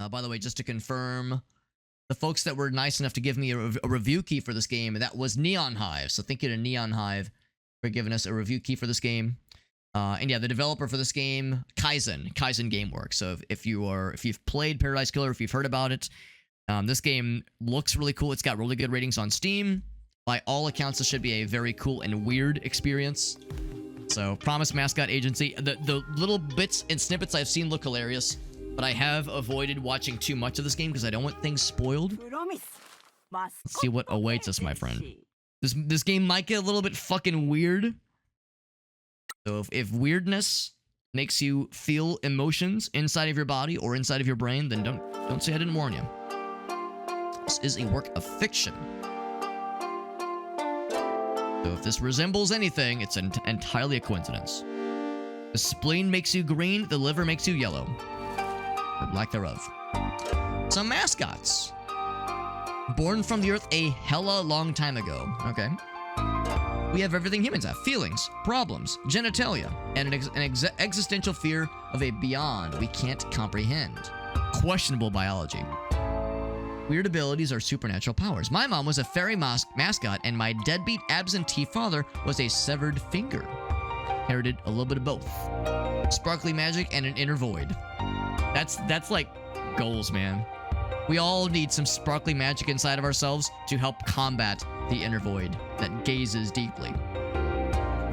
By the way, just to confirm, the folks that were nice enough to give me a review key for this game, that was Neon Hive. So thank you to Neon Hive for giving us a review key for this game. And yeah, the developer for this game, Kaizen Gameworks. So if you've played Paradise Killer, if you've heard about it, this game looks really cool. It's got really good ratings on Steam. By all accounts, this should be a very cool and weird experience. So, Promise Mascot Agency. The little bits and snippets I've seen look hilarious, but I have avoided watching too much of this game because I don't want things spoiled. Let's see what awaits us, my friend. This game might get a little bit fucking weird. So if weirdness makes you feel emotions inside of your body or inside of your brain, then don't say I didn't warn you. This is a work of fiction. So if this resembles anything, it's entirely a coincidence. The spleen makes you green, the liver makes you yellow. Or lack thereof. Some mascots. Born from the earth a hella long time ago. Okay. We have everything humans have. Feelings, problems, genitalia, and an existential fear of a beyond we can't comprehend. Questionable biology. Weird abilities are supernatural powers. My mom was a fairy mascot, and my deadbeat absentee father was a severed finger. Inherited a little bit of both. Sparkly magic and an inner void. That's like goals, man. We all need some sparkly magic inside of ourselves to help combat the inner void that gazes deeply.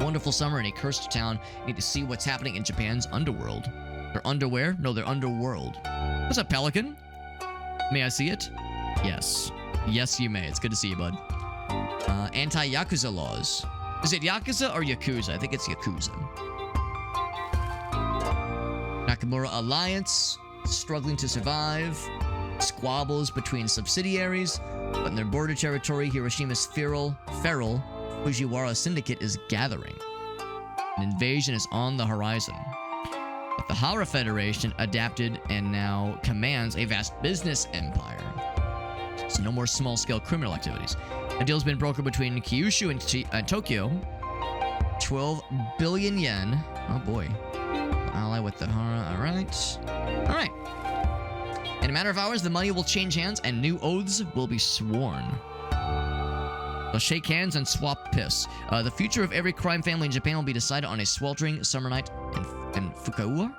Wonderful summer in a cursed town. Need to see what's happening in Japan's underworld. Their underwear? No, their underworld. What's up, Pelican? May I see it? Yes. Yes, you may. It's good to see you, bud. Anti-Yakuza laws. Is it Yakuza or Yakuza? I think it's Yakuza. Nakamura Alliance. Struggling to survive. Squabbles between subsidiaries. But in their border territory, Hiroshima's feral Fujiwara Syndicate is gathering. An invasion is on the horizon. But the Hara Federation adapted and now commands a vast business empire. So no more small-scale criminal activities. A deal's been brokered between Kyushu and Tokyo. 12 billion yen. Oh boy. Ally with the Hara. Alright. Alright. In a matter of hours, the money will change hands and new oaths will be sworn. They'll shake hands and swap piss. The future of every crime family in Japan will be decided on a sweltering summer night in Fukuoka?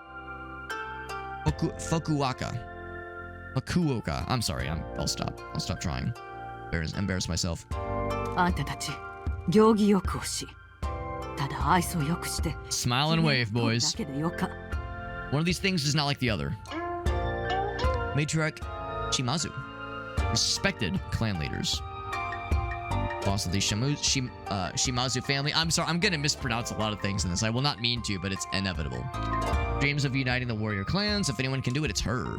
Fukuoka. I'm sorry. I'll stop. I'll stop trying. Embarrass myself. Smile and wave, boys. One of these things is not like the other. Matriarch Shimazu. Respected clan leaders. Boss of the Shimazu family. I'm sorry, I'm gonna mispronounce a lot of things in this. I will not mean to, but it's inevitable. Dreams of uniting the warrior clans. If anyone can do it, it's her.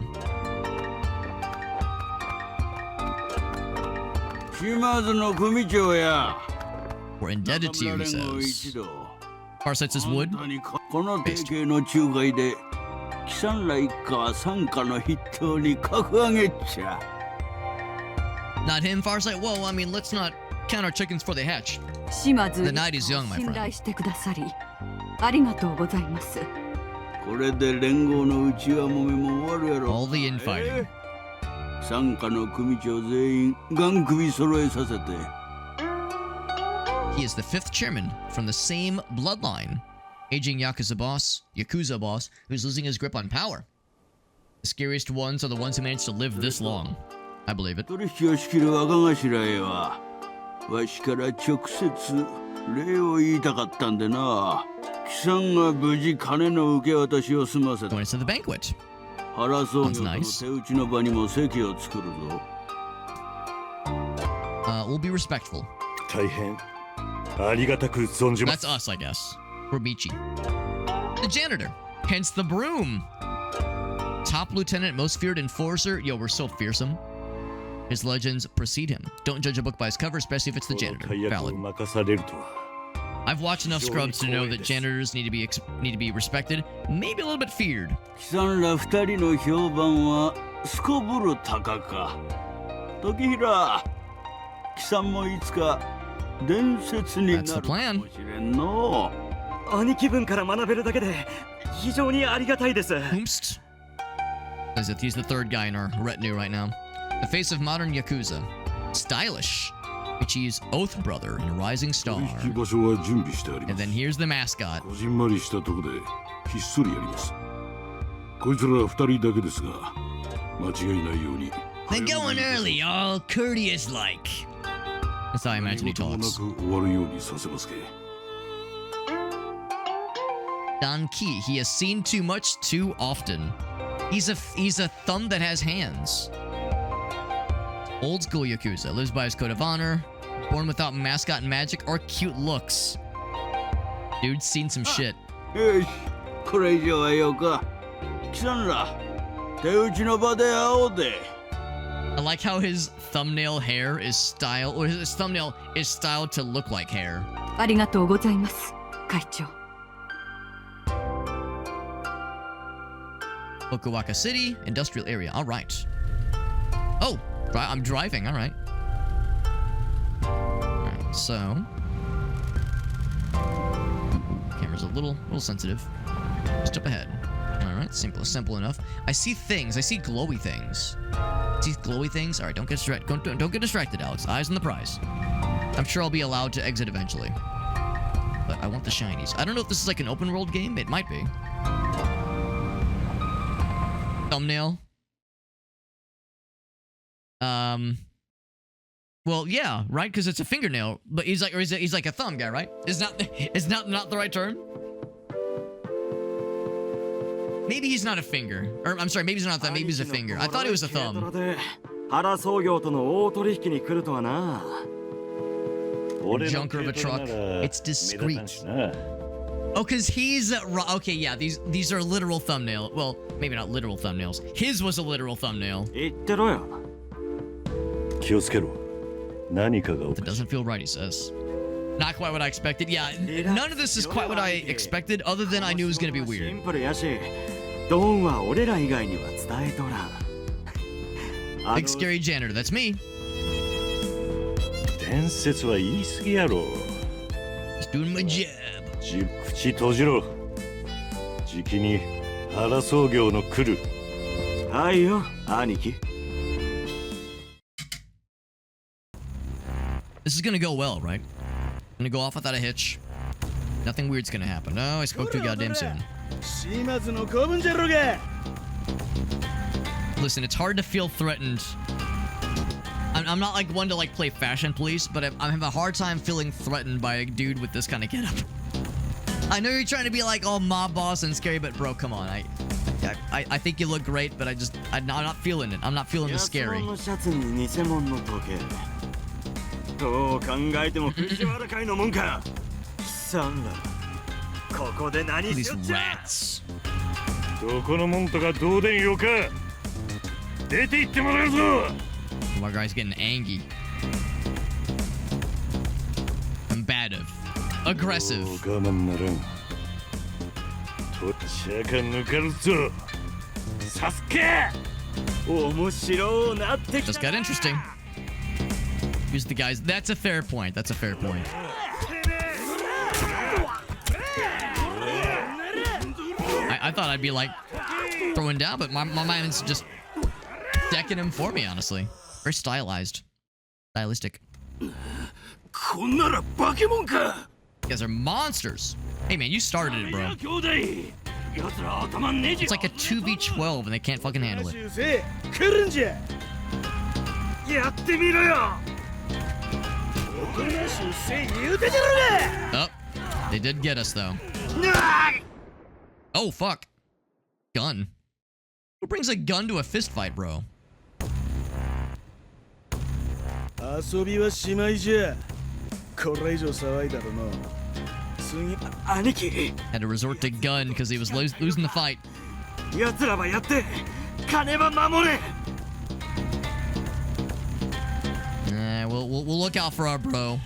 We're indebted to you, he says. Farsight says wood. Based. Not him, Farsight. Whoa, I mean, let's not count our chickens before they hatch. The night is young, my friend. All the infighting. He is the 5th chairman from the same bloodline. Aging Yakuza boss, who's losing his grip on power. The scariest ones are the ones who managed to live this long. I believe it. Join us at the banquet. Sounds nice. We'll be respectful. That's us, I guess. We're Michi. The janitor. Hence the broom. Top lieutenant, most feared enforcer. Yo, we're so fearsome. His legends precede him. Don't judge a book by its cover, especially if it's the janitor. Valid. I've watched enough Scrubs to know that janitors need to be respected, maybe a little bit feared. That's the plan. Oomst. He's the third guy in our retinue right now. The face of modern Yakuza. Stylish. Ichi's oath brother and rising star. And then here's the mascot. Then going early, all courteous-like. That's how I imagine he talks. Don Key, he has seen too much too often. He's a thumb that has hands. Old school Yakuza, lives by his code of honor, born without mascot magic or cute looks. Dude's seen some shit. I like how his thumbnail hair is styled, or his thumbnail is styled to look like hair. Okuwaka City, industrial area. All right. Oh, I'm driving. All right. All right. So, camera's a little sensitive. Just up ahead. All right. Simple enough. I see things. I see glowy things. See glowy things. All right. Don't get distracted, Alex. Eyes on the prize. I'm sure I'll be allowed to exit eventually, but I want the shinies. I don't know if this is like an open world game. It might be. Thumbnail. Well, yeah, right, because it's a fingernail, but he's like a thumb guy, right? Is not the right term? Maybe he's not a finger, or I'm sorry, maybe he's not a thumb. Maybe he's a finger. I thought it was a thumb. Junker of a truck. It's discreet. Oh, because he's okay. Yeah, these are literal thumbnail. Well, maybe not literal thumbnails. His was a literal thumbnail. That doesn't feel right, he says. Not quite what I expected. Yeah, none of this is quite what I expected, other than I knew it was gonna be weird. Big scary janitor. That's me. Just doing my job. This is gonna go well, right? Gonna go off without a hitch. Nothing weird's gonna happen. No, I spoke too goddamn soon. Listen, it's hard to feel threatened. I'm not like one to like play fashion police, but I have a hard time feeling threatened by a dude with this kind of getup. I know you're trying to be like all mob boss and scary, but bro, come on. I think you look great, but I'm not feeling it. I'm not feling the scary. These rats. My guy's getting angry. Combative. Aggressive. Just got interesting. Use the guys. That's a fair point. That's a fair point. I thought I'd be like throwing down, but my mind's just decking him for me, honestly. Very stylized. Stylistic. You guys are monsters. Hey man, you started it, bro. It's like a 2v12 and they can't fucking handle it. Oh, they did get us though. Oh fuck. Gun. Who brings a gun to a fist fight, bro? Had to resort to gun because he was losing the fight. We'll look out for our bro.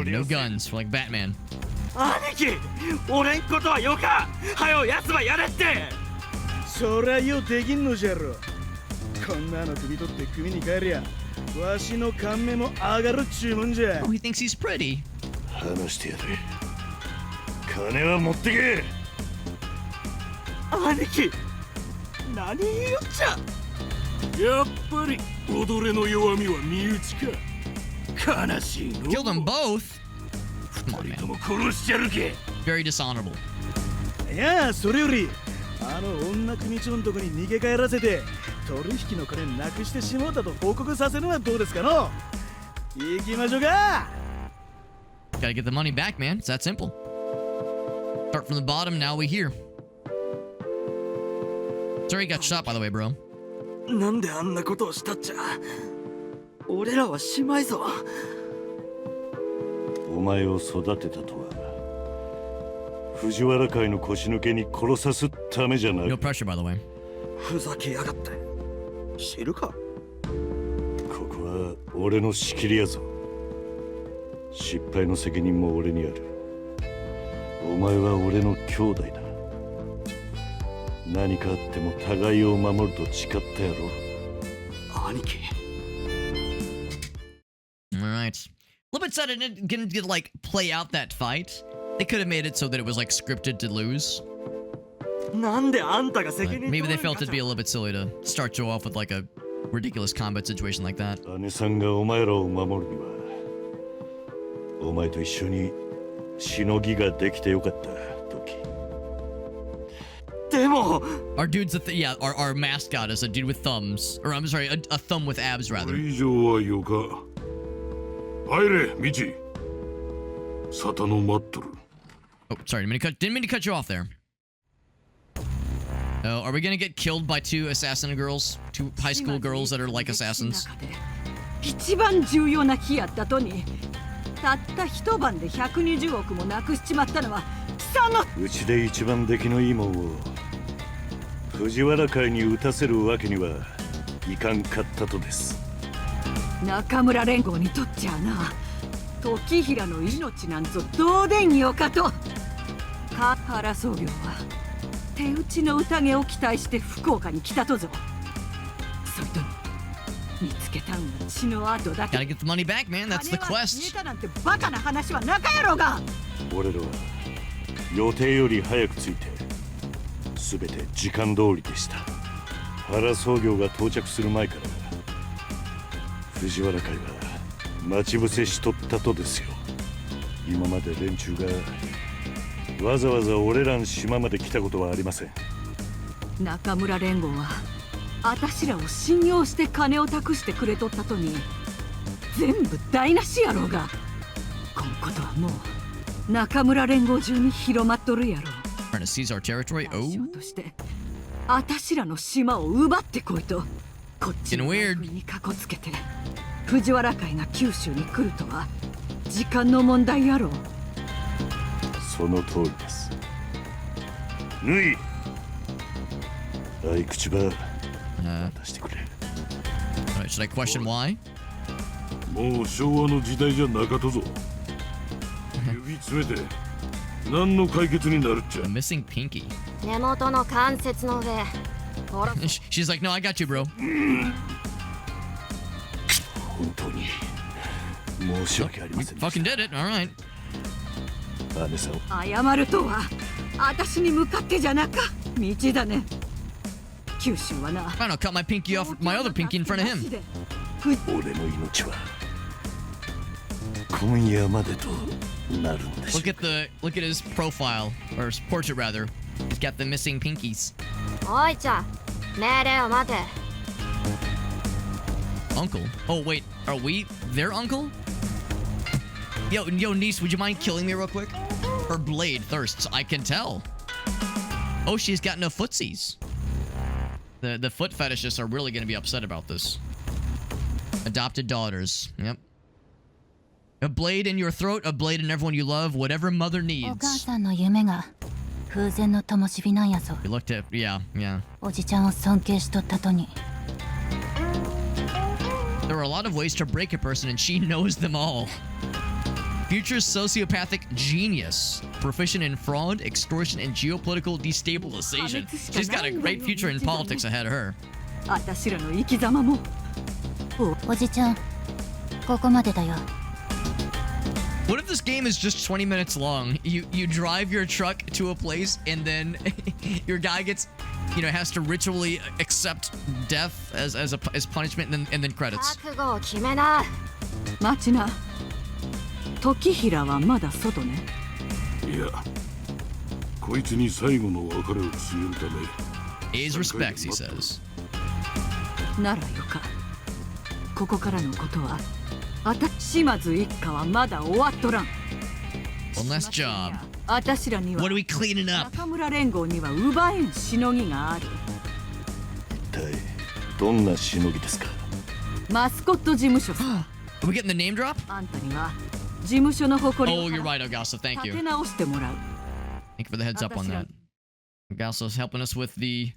No guns for like Batman. わしの感目も上がるっちゅうもんじゃ。 Oh, he thinks he's pretty. 話してやる。金は持ってけ。兄貴、何言うっちゃ。やっぱり踊れの弱みは身内か。悲しいの。 Killed them both? Come on, 二人と man. も殺しちゃるけ。 Very dishonorable. いや、それよりあの女組長のとこに逃げ帰らせて取引の金なくしてしもうたと報告させるのはどうですかの。行きましょうか。 Gotta get the money back, man. It's that simple. Start from the bottom, now we here. Sorry, you got shot, by the way, bro. なんであんなことをしたっちゃ。俺らはしまいぞ。お前を育てたとは藤原会の腰抜けに殺さすためじゃな No く、 pressure, by the way. ふざけやがって。知るか。ここは俺の仕切りやぞ。失敗の責任も俺にある。お前は俺の兄弟だ。何かあっても互いを守ると誓ったやろ。兄貴。 Alright. A little bit sad it didn't get, like, play out that fight. They could have made it so that it was, like, scripted to lose. なんであんたが責 But 任 maybe they 取るん felt か it'd be a little bit silly to start you off with, like, a ridiculous combat situation like that. 姉さんがお前らを守るには、お前と一緒にしのぎができてよかった時。でも Our dude's our mascot is a dude with thumbs. Or, I'm sorry, a thumb with abs, こ rather. れ以上はよか。入れ、ミチ。沙汰の待っとる。 Oh, sorry, didn't mean to cut you off there. Oh, are we gonna get killed by two assassin girls? Two high school girls that are like assassins? 一番重要な日やったとに、たった一晩で120億もなくしちまったのは貴様の。うちで一番出来のいいもんを藤原会に打たせるわけにはいかんかったとです。中村連合にとっちゃあな、時平の命なんぞどうでんよかと。川原総業は手打ちの宴を期待して福岡に来たとぞ。それと見つけたんは血の跡だけ。 Gotta get the money back, man. That's the 金は消え quest. たなんてバカな話はなかやろうが。俺らは予定より早く着いて全て時間通りでした。原総業が到着する前から藤原会は待ち伏せしとったとですよ。今まで連中がわざわざ俺らの島まで来たことはありません。中村連合はあたしらを信用して金を託してくれとったとに、全部台無しやろうが。こんことはもう中村連合中に広まっとるやろう。 Trying to seize our territory. 代 Oh, 償としてあたしらの島を奪ってこいと、こっちの Getting weird. 国にかこつけて藤原会が九州に来るとは時間の問題やろう。その通りです。ぬい、あい口ば 出してくれ。 alright, should I question why? もう昭和の時代じゃなかとぞ。指詰めて何の解決になるっちゃ。 A missing pinky. 根元の関節の上。 She's like, no, I got you, bro. 本当に申し訳ありま You せんでし fucking did it. All right. た。姉さん、謝るとはあたしに向かってじゃなか。道だね。九州はな。 Fine, I'll cut my pinky off my other pinky in front of him. 俺の命は今夜までとなるんです。 Look at his profile or his portrait rather. He's got the missing pinkies. おいちゃん、命令を待て。 Uncle. Oh wait, are we their uncle? Yo, niece, would you mind killing me real quick? Her blade thirsts. I can tell. Oh, she's got no footsies. The foot fetishists are really gonna be upset about this. Adopted daughters. Yep. A blade in your throat, a blade in everyone you love, whatever mother お母 needs. さんの夢が風前の灯火なんやぞ。 We looked at, yeah. おじちゃんを尊敬しとったとに。 There are a lot of ways to break a person, and she knows them all. Future sociopathic genius. Proficient in fraud, extortion, and geopolitical destabilization. She's got a great future in politics ahead of her. あたしらの生き様もおじちゃん、ここまでだよ。 What if this game is just 20 minutes long? You drive your truck to a place and then your guy gets, you know, has to ritually accept death as punishment and then credits. 覚悟を決めな。待ちな。時平はまだ外ね。いや、こいつに最後の別れを告げるため A's respects, he says. ならよか。ここからのことは島津一家はまだ終わっとらん。 One last job. あたしらには What are we cleaning up? 中村連合には奪えんしのぎがある。一体どんなしのぎですか？マスコット事務所さ。 Are we getting the name drop? あんたには事務所の誇り Oh, を you're right, Augusta. Thank 立て you. 直してもらう。 Thank you for the heads up on that. Augusta's helping us with the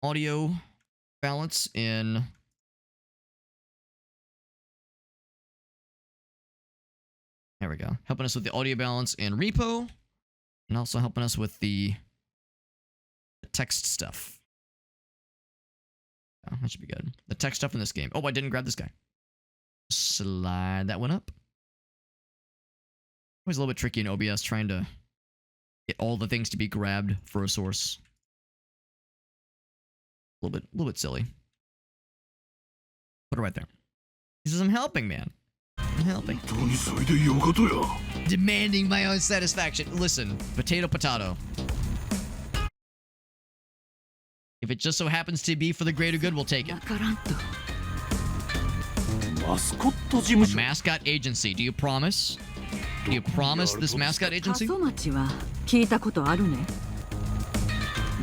audio balance in. There we go. Helping us with the audio balance in repo, and also helping us with the text stuff. Oh, that should be good. The text stuff in this game. Oh, I didn't grab this guy. Slide that one up. Always a little bit tricky in OBS trying to get all the things to be grabbed for a source. A little bit silly. Put it right there. He says, I'm helping, man. I'm helping. Demanding my own satisfaction. Listen, potato, potato. If it just so happens to be for the greater good, we'll take it. わからんと。マスコット事務 A 所。 mascot agency. Do you promise? Do you promise this mascot agency? Kaso-Machiは聞いたことあるね。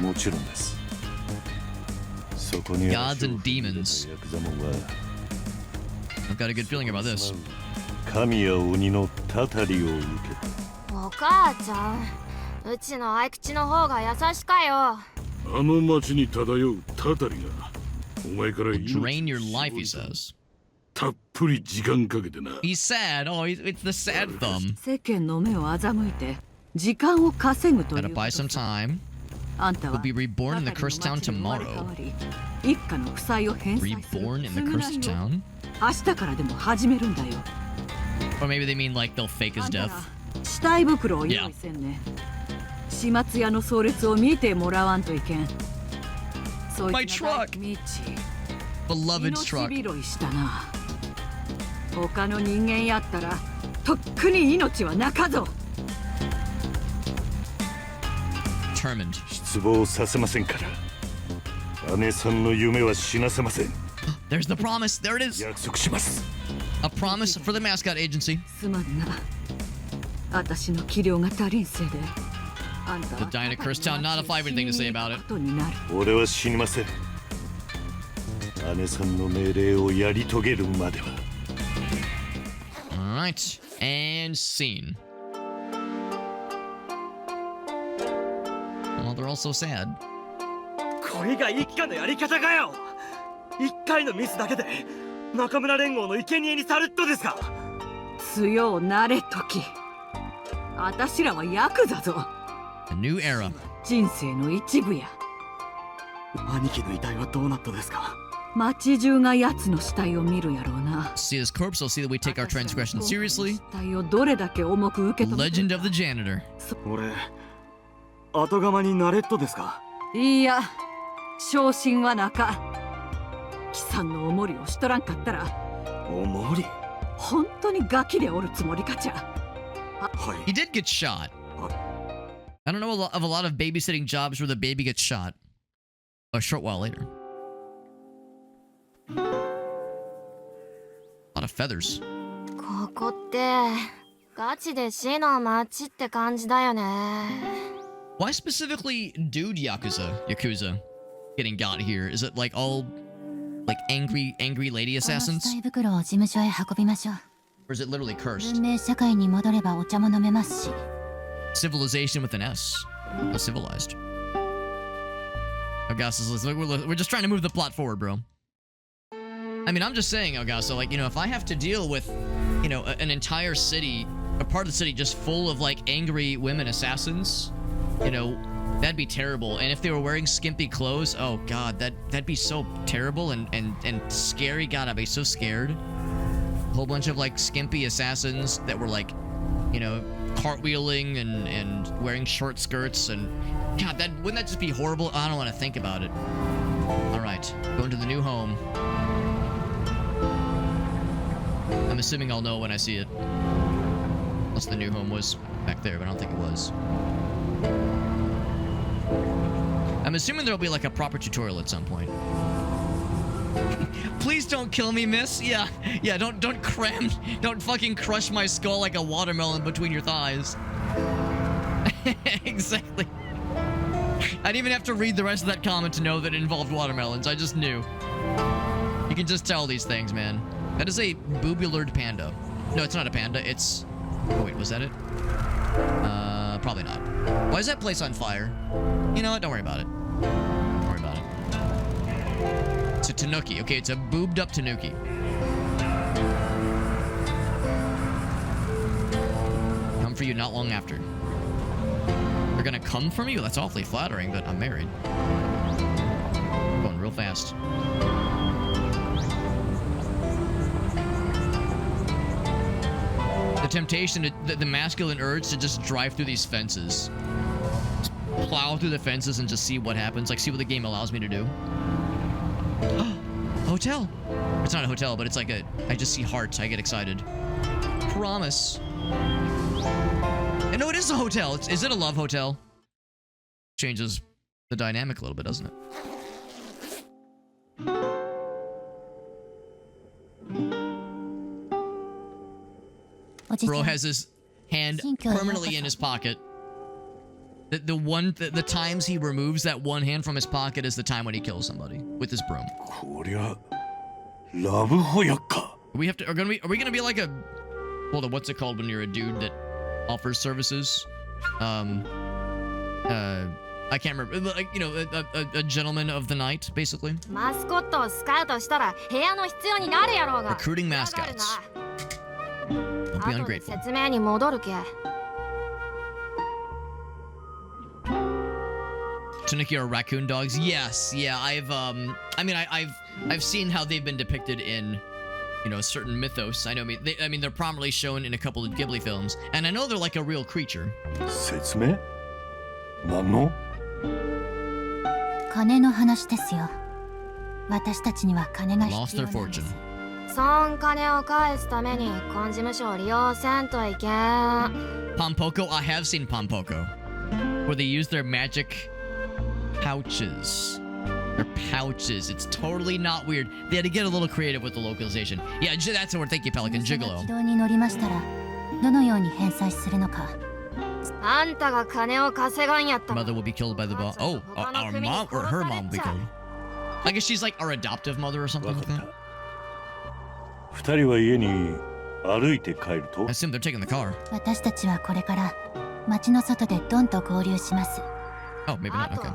もちろんです。そこに Gods and demons. ヤクザモンは I've got a good feeling about this. 神や鬼のたたりを受けた。お母ちゃん、うちの合口の方が優しかよ。あの町に漂うたたりがお前から Drain your life, he says. たっぷり時間かけてな。 He's sad. Oh, it's the sad thumb. 世間の目を欺いて時間を稼ぐとい Gotta う buy some time. あんたは Will be reborn in the cursed town tomorrow. 一家の負債を返済する Reborn in the cursed town? 明日からでも始めるんだよ。 Or maybe they mean like they'll fake his あんた death. ら死体袋を用意せんね。始末屋の葬列を見てもらわんといけん。そい My つが truck! 道 Beloved 命 truck. 拾いしたな。他の人間やったらとっくに命はなかぞ。 Determined. 失望させませんから姉さんの夢は死なせません。 There's the promise. There it is. 約束します。 A promise for the mascot agency. すまんな。私の器量が足りんせいで。あんた The は Diana Cursed Town, not if I have anything to say about it. ことになる。俺は死にません。姉さんの命令をやり遂げるまでは。 Alright. And scene. Well, they're all so sad. これが一家のやり方かよ。一回のミスだけで中村連合の生贄にさるっとですか。強うなれとき。あたしらはヤクザぞ。 A new era. 人生の一部や。兄貴の遺体はどうなったですか。町中が奴の死体を見るやろうな。 See this corpse, they'll see that we take our transgression seriously. 死体をどれだけ重く受け止めて Legend of the Janitor. 俺後釜になれっとですか。いいや、昇進はなか。貴さんのおもりをしとらんかったら、おもり。本当にガキでおるつもりかちゃ。はい He did get shot. I don't know of a lot of babysitting jobs where the baby gets shot a short while later. A lot of feathers. ここってガチで死の街って感じだよね。 Why specifically dude Yakuza getting got here? Is it like all like angry lady この assassins? 死体袋を事務所へ運びましょう。 Or is it literally cursed? 文明社会に戻ればお茶も飲めますし。 Civilization with an S. Civilized. Augusta's we're just trying to move the plot forward, bro. I mean, I'm just saying, Augusta, like, you know, if I have to deal with, you know, an entire city, a part of the city just full of, like, angry women assassins, you know, That'd be terrible. And if they were wearing skimpy clothes, oh god, that'd be so terrible and scary. God, I'd be so scared. A whole bunch of like skimpy assassins that were like, you know, cartwheeling and wearing short skirts, and god, wouldn't that just be horrible? I don't want to think about it. All right, going to the new home. I'm assuming I'll know when I see it. Unless the new home was back there, but I don't think it was. I'm assuming there'll be like a proper tutorial at some point. Please don't kill me, miss. Yeah, don't fucking crush my skull like a watermelon between your thighs. Exactly. I didn't even have to read the rest of that comment to know that it involved watermelons. I just knew. You can just tell these things, man. That is a boobular panda. No, it's not a panda. It's... Oh, wait, was that it? Probably not. Why is that place on fire? You know what? Don't worry about it. Don't worry about it. It's a tanuki. Okay, it's a boobed up tanuki. Come for you not long after. They're gonna come for me? Well, that's awfully flattering, but I'm married. Going real fast. The temptation, the masculine urge to just drive through these fences. Just plow through the fences and just see what happens. Like, see what the game allows me to do. Hotel. It's not a hotel, but it's like a... I just see hearts. I get excited. Promise. And no, it is a hotel. Is it a love hotel? Changes the dynamic a little bit, doesn't it? Bro has his hand permanently in his pocket. The times he removes that one hand from his pocket is the time when he kills somebody with his broom. Are we gonna be like a... Hold on, what's it called when you're a dude that offers services? I can't remember. Like, you know, a gentleman of the night, basically. Recruiting mascots. Don't be ungrateful. Tanuki are raccoon dogs. Yes, yeah. I've seen how they've been depicted in, you know, certain mythos. I mean, they're prominently shown in a couple of Ghibli films, and I know they're like a real creature. 説明? 何の? 金の話ですよ。私たちには金が必要なんです。 Lost their fortune. そん金を返すために根事務所を利用せんといけん。 Pompoko? I have seen Pompoko, where they use their magic pouches. Their pouches. It's totally not weird. They had to get a little creative with the localization. Yeah, that's the word. Thank you, Pelican. Gigolo. 軌道に乗りましたら、どのように返済するのか。あんたが金を稼がんやったら。 Mother will be killed by the boss. Oh, our mom or her mom will be killed. I guess she's like our adoptive mother or something like that. 二人は家に歩いて帰ると? I assume they're taking the car. 私たちはこれから町の外でドンと合流します。 Oh, maybe not. Okay.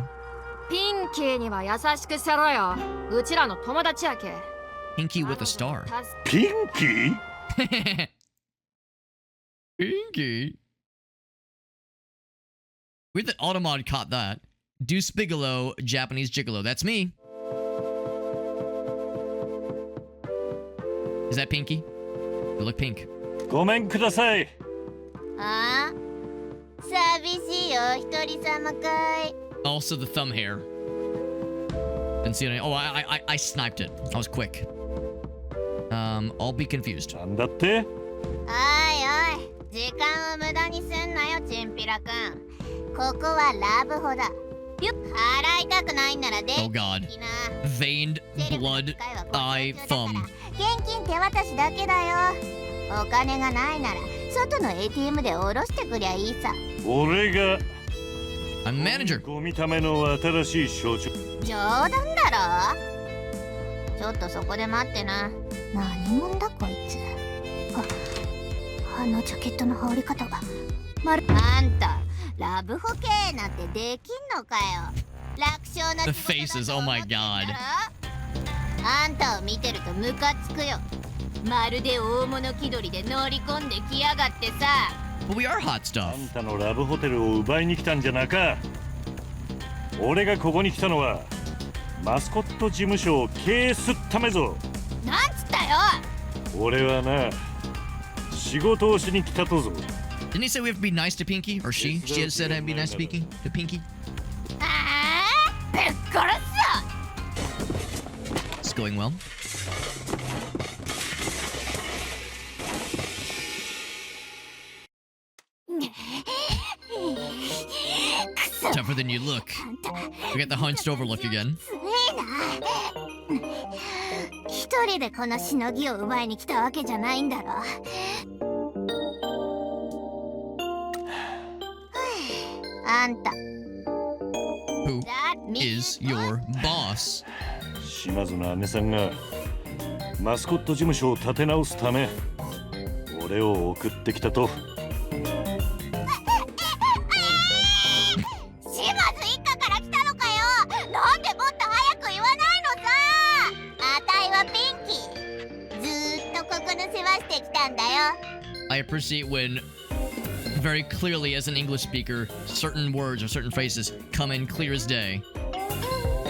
ピンキーには優しくせろよ。うちらの友達やけ。 Pinky with a star. ピンキー? Pinky? Weird that Automod caught that. Deuce Bigelow, Japanese Gigolo. That's me. Is that Pinky? You look pink. ごめんください。ああ、寂しいよ、一人様かい。 Also the thumb hair. Didn't see it. Oh, I sniped it. I was quick. I'll be confused. なんだって? おいおい、時間を無駄にすんなよ、チンピラくん。ここはラブホだ。払いたくないんならで。 Oh God. Veined blood eye thumb. 現金手渡しだけだよ。お金がないなら外の ATM で下ろしてくりゃいいさ。俺が I'm manager. ゴミための新しい象徴。冗談だろ。ちょっとそこで待ってな。何者だこいつ。あのジャケットの羽織り方があんたラブホ系なんてできんのかよ。楽勝な The faces, oh my God. あんたを見てるとムカつくよ。まるで大物気取りで乗り込んできやがってさ。 But we are hot stuff. あんたのラブホテルを奪いに来たんじゃなか。俺がここに来たのはマスコット事務所を経営するためぞ。なんつったよ。俺はな、仕事をしに来たとぞ。 Didn't he say we have to be nice to Pinky? Or she? She had said I'd be nice to Pinky? To Pinky? ああ、ぶっ殺すぞ。 It's going well. Tougher than you look. We got the hunched over look again. ついな。一人でこのしのぎを奪いに来たわけじゃないんだろ。あんた。Who is your boss? 島津の姉さんがマスコット事務所を立て直すため俺を送ってきたと。島津一家から来たのかよ。なんでもっと早く言わないのさ。あたいはピンキー。ずーっとここの世話してきたんだよ。 I appreciate when, very clearly as an English speaker, certain words or certain phrases come in clear as day.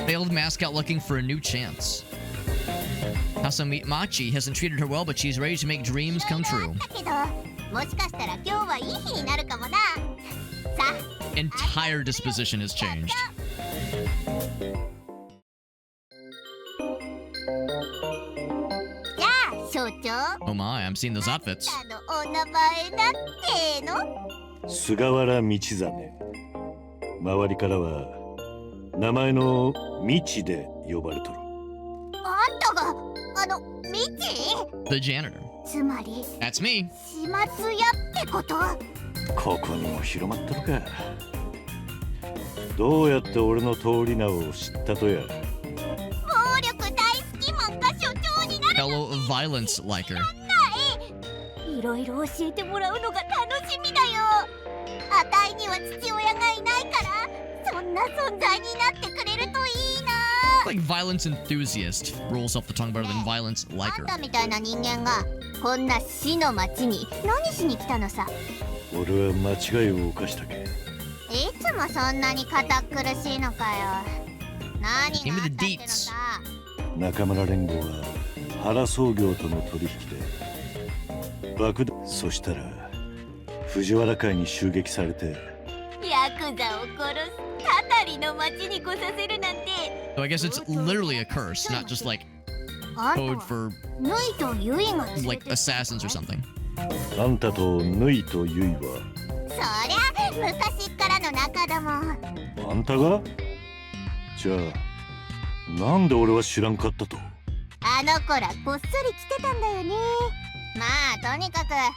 Failed mascot looking for a new chance. Kaso-Machi hasn't treated her well, but she's ready to make dreams come true. だけど、もしかしたら今日はいい日になるかもな。さあ。 Entire disposition has changed. じゃあ所長。 Oh my, I'm seeing those outfits. あのお名前だっての。菅原道真。周りからは名前の道で呼ばれとる。あんたがあのミチ？ The janitor. つまり That's me. 始末屋ってこと？ここにも広まったのか。どうやって俺の通り名を知ったとや。暴力大好きマンが所長になる。 Fellow violence liker. いろいろ教えてもらうのが楽しみだよ。あたいには父親がいないからそんな存在になってくれるといいな。 Like violence enthusiast rolls off the tongue better than violence あん liker. たみたいな人間がこんな死の町に何しに来たのさ。俺は間違いを犯したけ。いつもそんなに堅苦しいのかよ。何があったってのさ。中村連合は原総業との取引で爆弾。そしたら藤原会に襲撃されて。ヤクザを殺すたたりの町に来させるなんて。 So I guess it's literally a curse, not just like あんた code は for ヌイとユイが連れ like て。 assassins or something. あんたとヌイとユイは。そりゃ昔っからの仲だもん。あんたが？じゃあなんで俺は知らんかったと。あの子らこっそり来てたんだよね。まあとにかくあ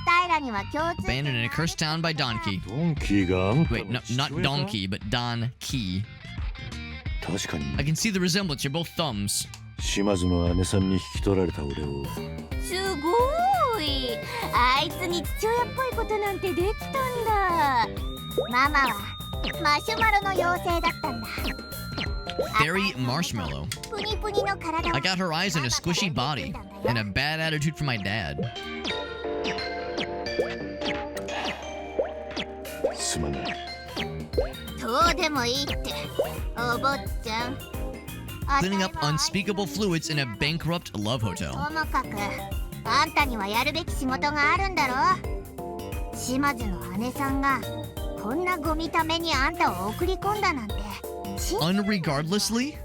たいらには共通。 Abandoned in a cursed town by Donkey. ドンキーがあんたの Wait, no, 父 not 親か？ Donkey, but Don Key. 確かに I can see the resemblance. You're both thumbs. 島津の姉さんに引き取られた俺を。すごい。あいつに父親っぽいことなんてできたんだ。ママはマシュマロの妖精だったんだ。 Berry Marshmallow. プニプニの体を I got her eyes and a squishy body, and a bad attitude for my dad. すまない。どうでもいいってお坊ちゃん。 Cleaning up unspeakable fluids in a bankrupt love と hotel. もかくあんたにはやるべき仕事があるんだろ。島津の姉さんがこんなゴミためにあんたを送り込んだなんて。 Unregardlessly?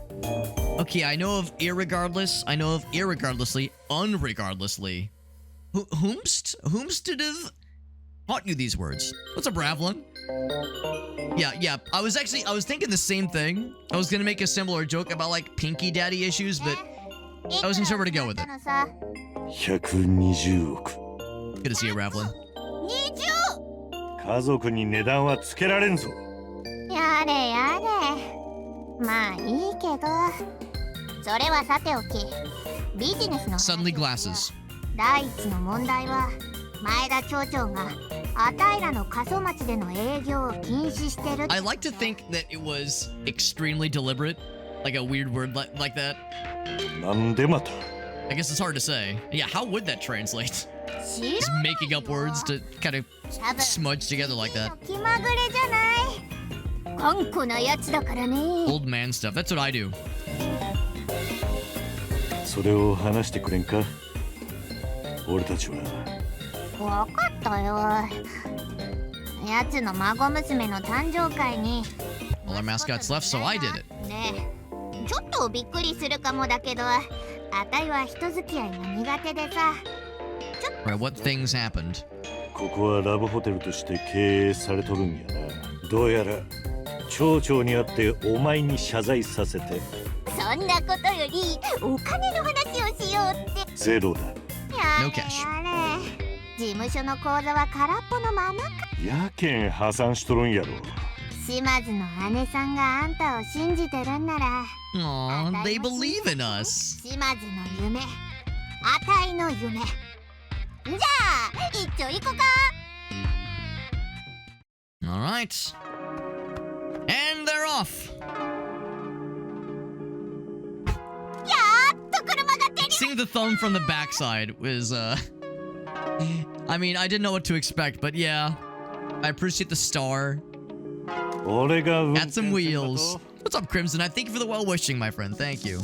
Okay, I know of irregardless. I know of irregardlessly. Unregardlessly. Whomst have taught you these words? What's up, Ravlin? Yeah. I was thinking the same thing. I was gonna make a similar joke about like Pinky Daddy issues, but I wasn't sure where to go with it. 120億。 Good to see you, Ravlin. 20！家族に値段はつけられんぞ。やれやれ。まあいいけどそれはさておきビジネスの話。 Suddenly glasses. 第一の問題は前田町長があたいらの過疎町での営業を禁止してる。 I like to think that it was extremely deliberate, like a weird word like that. なんでまた。 I guess it's hard to say. Yeah, how would that translate? 知 Just らん making up words to kind of 多分 smudge together like that. 気まぐれじゃない。頑固なやつだからね。 Old man stuff. That's what I do. それを話してくれんか。俺たちはわかったよ。やつの孫娘の誕生会に All our mascots left, so I did it. ねえ、ちょっとびっくりするかもだけど、あたいは人付き合いが苦手でさ。 Right, what things happened? ここはラブホテルとして経営されとるんやな。どうやら町長に会ってお前に謝罪させて。そんなことよりお金の話をしようって。ゼロだ。No cash. やれ、事務所の口座は空っぽのままか。やけん破産しとるんやろ。島津の姉さんがあんたを信じてるんなら、 Aw, they believe in us. 島津の夢、あたいの夢。じゃあ一丁行こか。 All right. And they're off. やっと車が手に。 Seeing the thumb from the backside was, I mean, I didn't know what to expect, but yeah. I appreciate the star. 俺が Add some wheels. What's up, Crimson? I thank you for the well-wishing, my friend. Thank you.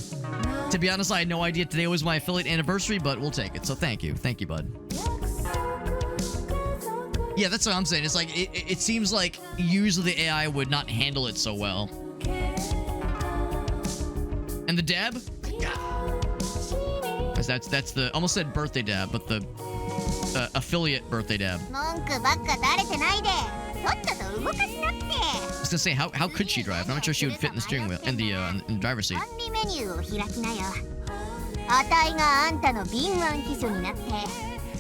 To be honest, I had no idea today was my affiliate anniversary, but we'll take it. So thank you. Thank you, bud. Yeah, that's what I'm saying. It's like, it seems like usually the AI would not handle it so well. And the dab? That's the, almost said birthday dab, but the affiliate birthday dab. 文句ばっか垂れてないで、とっとと動かしなって。 I was gonna say, how could she drive? I'm not sure she would fit in the steering wheel, in the driver's seat. 管理メニューを開きなよ。あたいがあんたの敏腕秘書になって。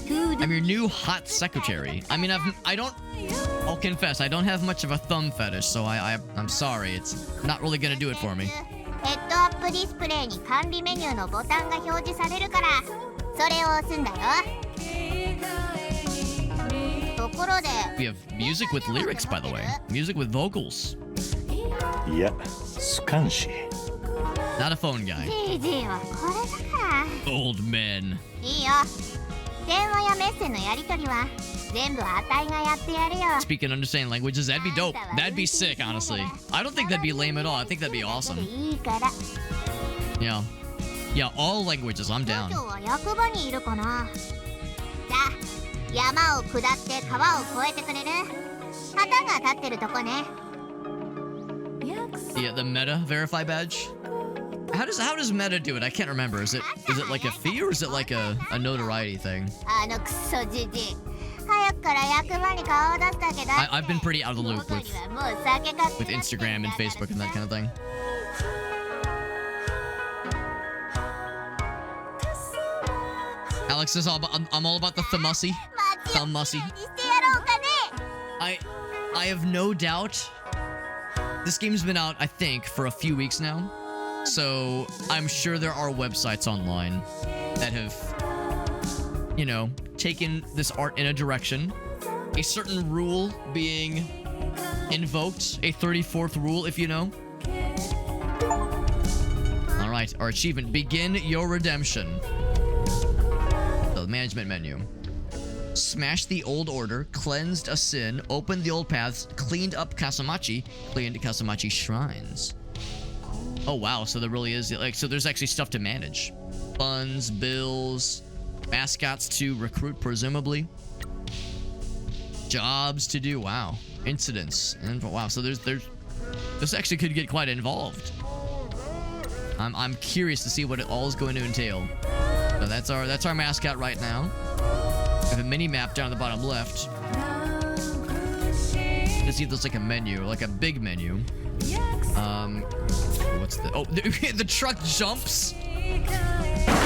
I'm your new hot secretary. I mean, I'll confess, I don't have much of a thumb fetish, so I'm sorry. It's not really gonna do it for me. ヘッドアップディスプレイに管理メニューのボタンが表示されるから、それを押すんだよ。ところで、 We have music with lyrics, by the way. Music with vocals. いや、スカンシ Not a phone guy. TG はこれだから。 Old men. いいよ。電話やメッセのやりとりは全部あたいがやってやるよ。 Speak and understand languages, that'd be dope. That'd be sick, honestly. I don't think that'd be lame at all. I think that'd be awesome. いいから。 Yeah. Yeah, all languages, I'm 町 down. 長は役場にいるかな。じゃあ山を下って川を越えてくれる？旗が立ってるとこね。 Yeah, the meta verify badge. How does meta do it? I can't remember. Is it like a fee or is it like a notoriety thing? あのクソじじい。早くから役場に顔を出したけど。I've been pretty out of the loop 元にはもう酒かす with Instagram and Facebook and that kind of thing. Alex is I'm all about the thummussy. Thummussy. にしてやろうかね。I have no doubt. This game's been out, I think, for a few weeks now. So I'm sure there are websites online that have, you know, taken this art in a direction. A certain rule being invoked, a 34th rule, if you know. All right, our achievement: begin your redemption. The management menu. Smashed the old order, cleansed a sin, opened the old paths, cleaned up Kaso-Machi, cleaned Kaso-Machi shrines. Oh wow, so there really is, like, so there's actually stuff to manage. Funds, bills, mascots to recruit, presumably. Jobs to do, wow. Incidents, and wow, so there's this actually could get quite involved. I'm curious to see what it all is going to entail. So that's our mascot right now. We have a mini map down the bottom left. Let's see if there's like a menu, like a big menu. What's the... Oh, the truck jumps?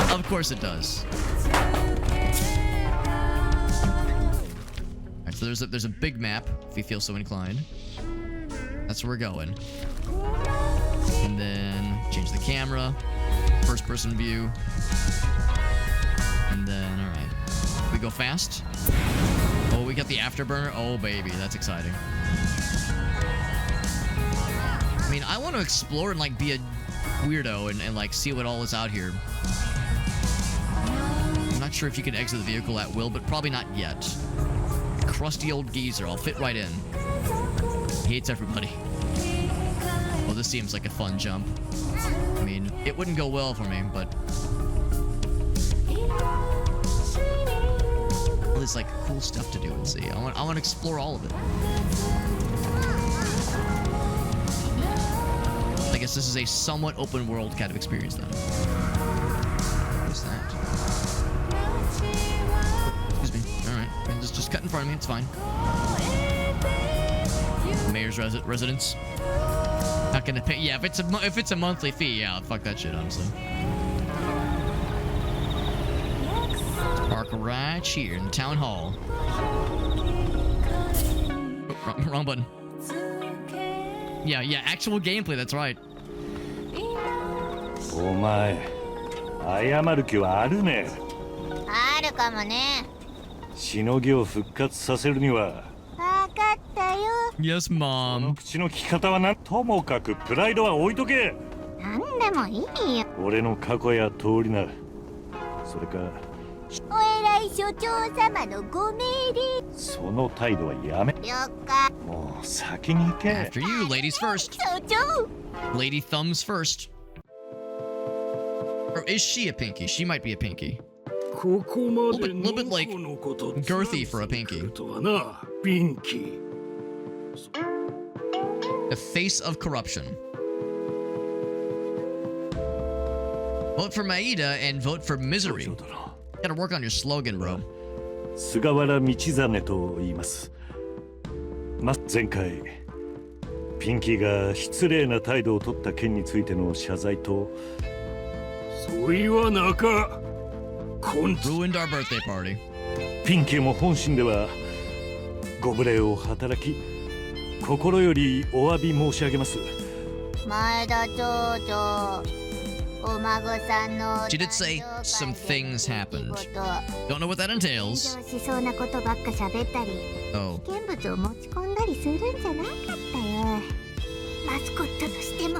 Of course it does. Alright, so there's a big map, if you feel so inclined. That's where we're going. And then change the camera. First person view. And then, alright. We go fast. Oh, we got the afterburner. Oh, baby, that's exciting. I mean, I want to explore and, like, be a weirdo and like, see what all is out here. I'm not sure if you can exit the vehicle at will, but probably not yet. Crusty old geezer. I'll fit right in. He hates everybody. this seems like a fun jump. I mean, it wouldn't go well for me, but all this like cool stuff to do and see. I want to explore all of it. I guess this is a somewhat open world kind of experience then. What's that? Excuse me. All right, just cut in front of me. It's fine. Mayor's residence. Not gonna pay. Yeah, if it's a monthly fee, yeah, fuck that shit, honestly. Park right here in town hall. Oh, wrong button. Yeah, actual gameplay. That's right. お前謝る気はあるね。あるかもね。しのぎを復活させるには。わかったよ。Yes, この mom. 口の利き方はな。ともかくプライドは置いとけ。なんでもいいよ。俺の過去や通りな。それかお偉い所長様のご命令。その態度はやめ。了解。もう先に行け。 After you, ladies first. 所長。 Lady thumbs first. Or is she a pinky? She might be a pinky. ここまで little bit like girthy for a pinky. とはな、ピンキー。 The face of corruption. Vote for Maeda and vote for misery. Gotta work on your slogan, bro. 菅原道真と言います。前回ピンキーが失礼な態度を取った件についての謝罪と。そいはなか。Ruined our birthday party. ピンキーも本心ではご無礼を働き心よりお詫び申し上げます。前田町長、お孫さんの She did say some things happened. Don't know what that entails. 炎上しそうなことばっか喋ったり、 Oh. 危険物を持ち込んだりするんじゃなかったよ。マスコットとしても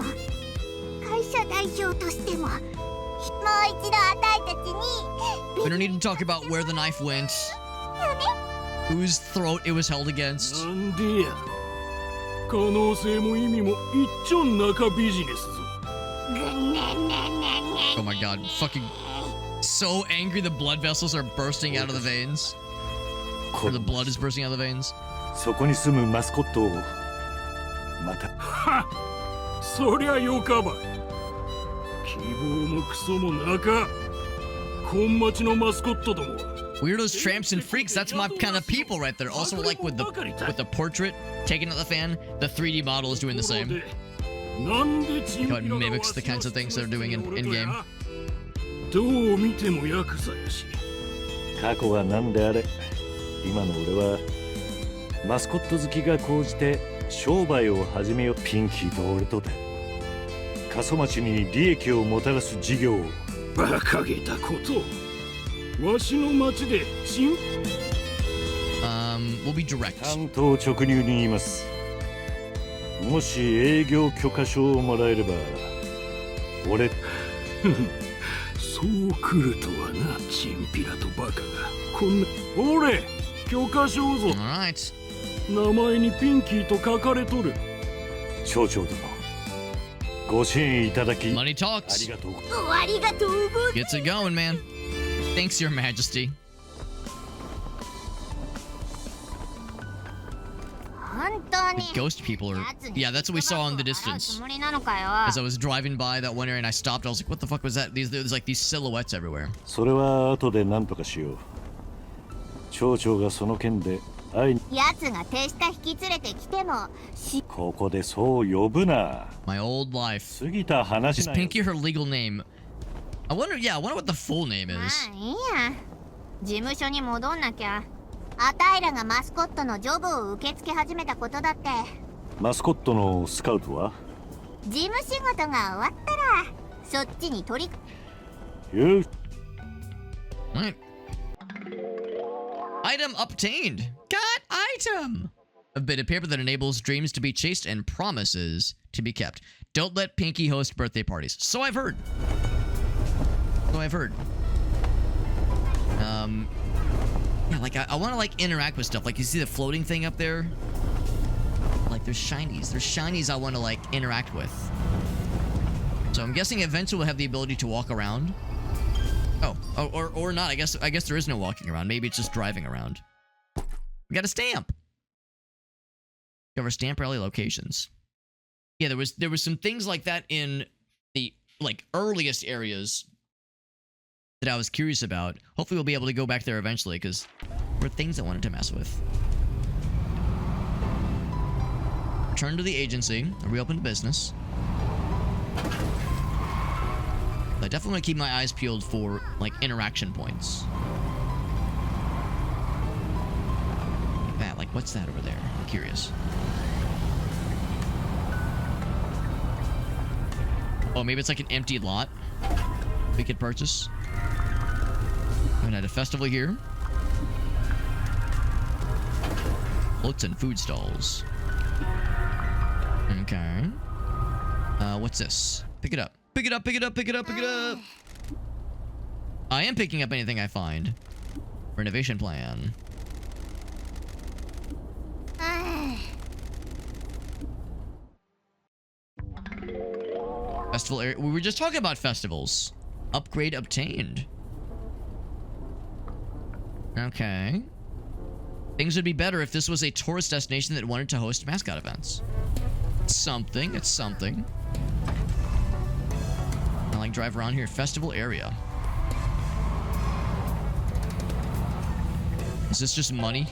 会社代表としても、もう一度あたいたちに We don't need to talk about where the knife went, whose throat it was held against. なんでや。可能性も意味も一丁中ビジネスぞ。Oh my god, fucking so angry the blood vessels are bursting out of the veins. Or the blood is bursting out of the veins. そこに住むマスコットをまた。はっ、そりゃよかばい。希望もクソもなか。今町のマスコットどもは。 Weirdos, tramps, and freaks. That's my kind of people right there. Also, like with the portrait taken out the fan, the 3D model is doing the same. How it mimics the kinds of things they're doing in game. どう見てもヤクザやし。過去は何であれ今の俺はマスコット好きが高じて商売を始めよう。ピンキーと俺とで過疎町に利益をもたらす事業を。馬鹿げたこと。わしの町でWe'll be direct. 単刀直入に言います。もし営業許可証をもらえれば俺そう来るとはな。チンピラとバカがこんな。俺許可証ぞ。 Alright. 名前にピンキーと書かれとる。町長殿ご支援いただき Money あり talks. がとう。ありがとうござい Gets it going, man. Thanks, Your Majesty. 本当に Ghost people are. Yeah, that's what we saw in the distance. つもりなのかよ。 As I was driving by that one area and I stopped, I was like, what the fuck was that? There's like these silhouettes everywhere. それは後で何とかしよう。町長がその件で会いに。奴が手下引き連れてきてもここでそう呼ぶな。 My old life. 過ぎた話 Is なよ。 Pinky her legal name? I wonder what the full name ま is. あいいや。事務所に戻んなきゃ。あたいらがマスコットのジョブを受け付け始めたことだって。マスコットのスカウトは事務仕事が終わったらそっちに取り。言う。 Alright. Item obtained. Got item. A bit of paper that enables dreams to be chased and promises to be kept. Don't let Pinky host birthday parties. So I've heard. Yeah, like I want to like interact with stuff. Like you see the floating thing up there. Like like, there's shinies. There's shinies I want to, like, interact with. So I'm guessing eventually we'll have the ability to walk around. Oh, or not. I guess there is no walking around. Maybe it's just driving around. We got a stamp. Cover stamp rally locations. Yeah, there was some things like that in the, like, earliest areas that I was curious about. Hopefully we'll be able to go back there eventually, because there were things I wanted to mess with. Return to the agency. Reopen business. I definitely want to keep my eyes peeled for, like, interaction points. Like that. Like, what's that over there? I'm curious. Oh, maybe it's like an empty lot we could purchase. And at a festival here. Floats and food stalls. Okay. What's this? Pick it up. Pick it up, pick it up, pick it up, pick it up. I am picking up anything I find. Renovation plan. Festival area. We were just talking about festivals. Upgrade obtained. Okay. Things would be better if this was a tourist destination that wanted to host mascot events. It's something. It's something. I like drive around here. Festival area. Is this just money?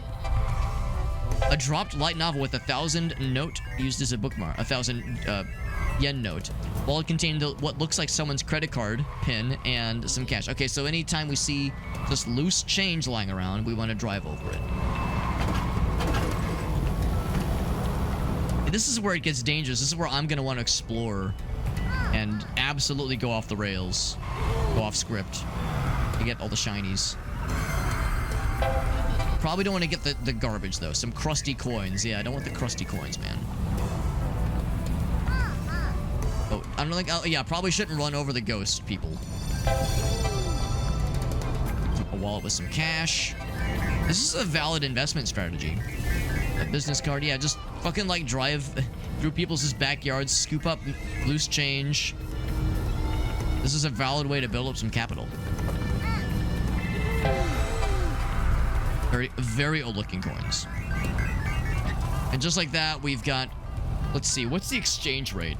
A dropped light novel with 1,000 note used as a bookmark. 1,000 yen note. Wallet contained what looks like someone's credit card, PIN, and some cash. Okay, so anytime we see just loose change lying around, we want to drive over it. This is where it gets dangerous. This is where I'm going to want to explore and absolutely go off the rails. Go off script. To get all the shinies. Probably don't want to get the garbage, though. Some crusty coins. Yeah, I don't want the crusty coins, man. Oh, I don't think... yeah, probably shouldn't run over the ghost people. A wallet with some cash. This is a valid investment strategy. A business card. Yeah, just fucking, like, drive through people's backyards, scoop up loose change. This is a valid way to build up some capital. Very, very old-looking coins. And just like that, we've got... Let's see, what's the exchange rate?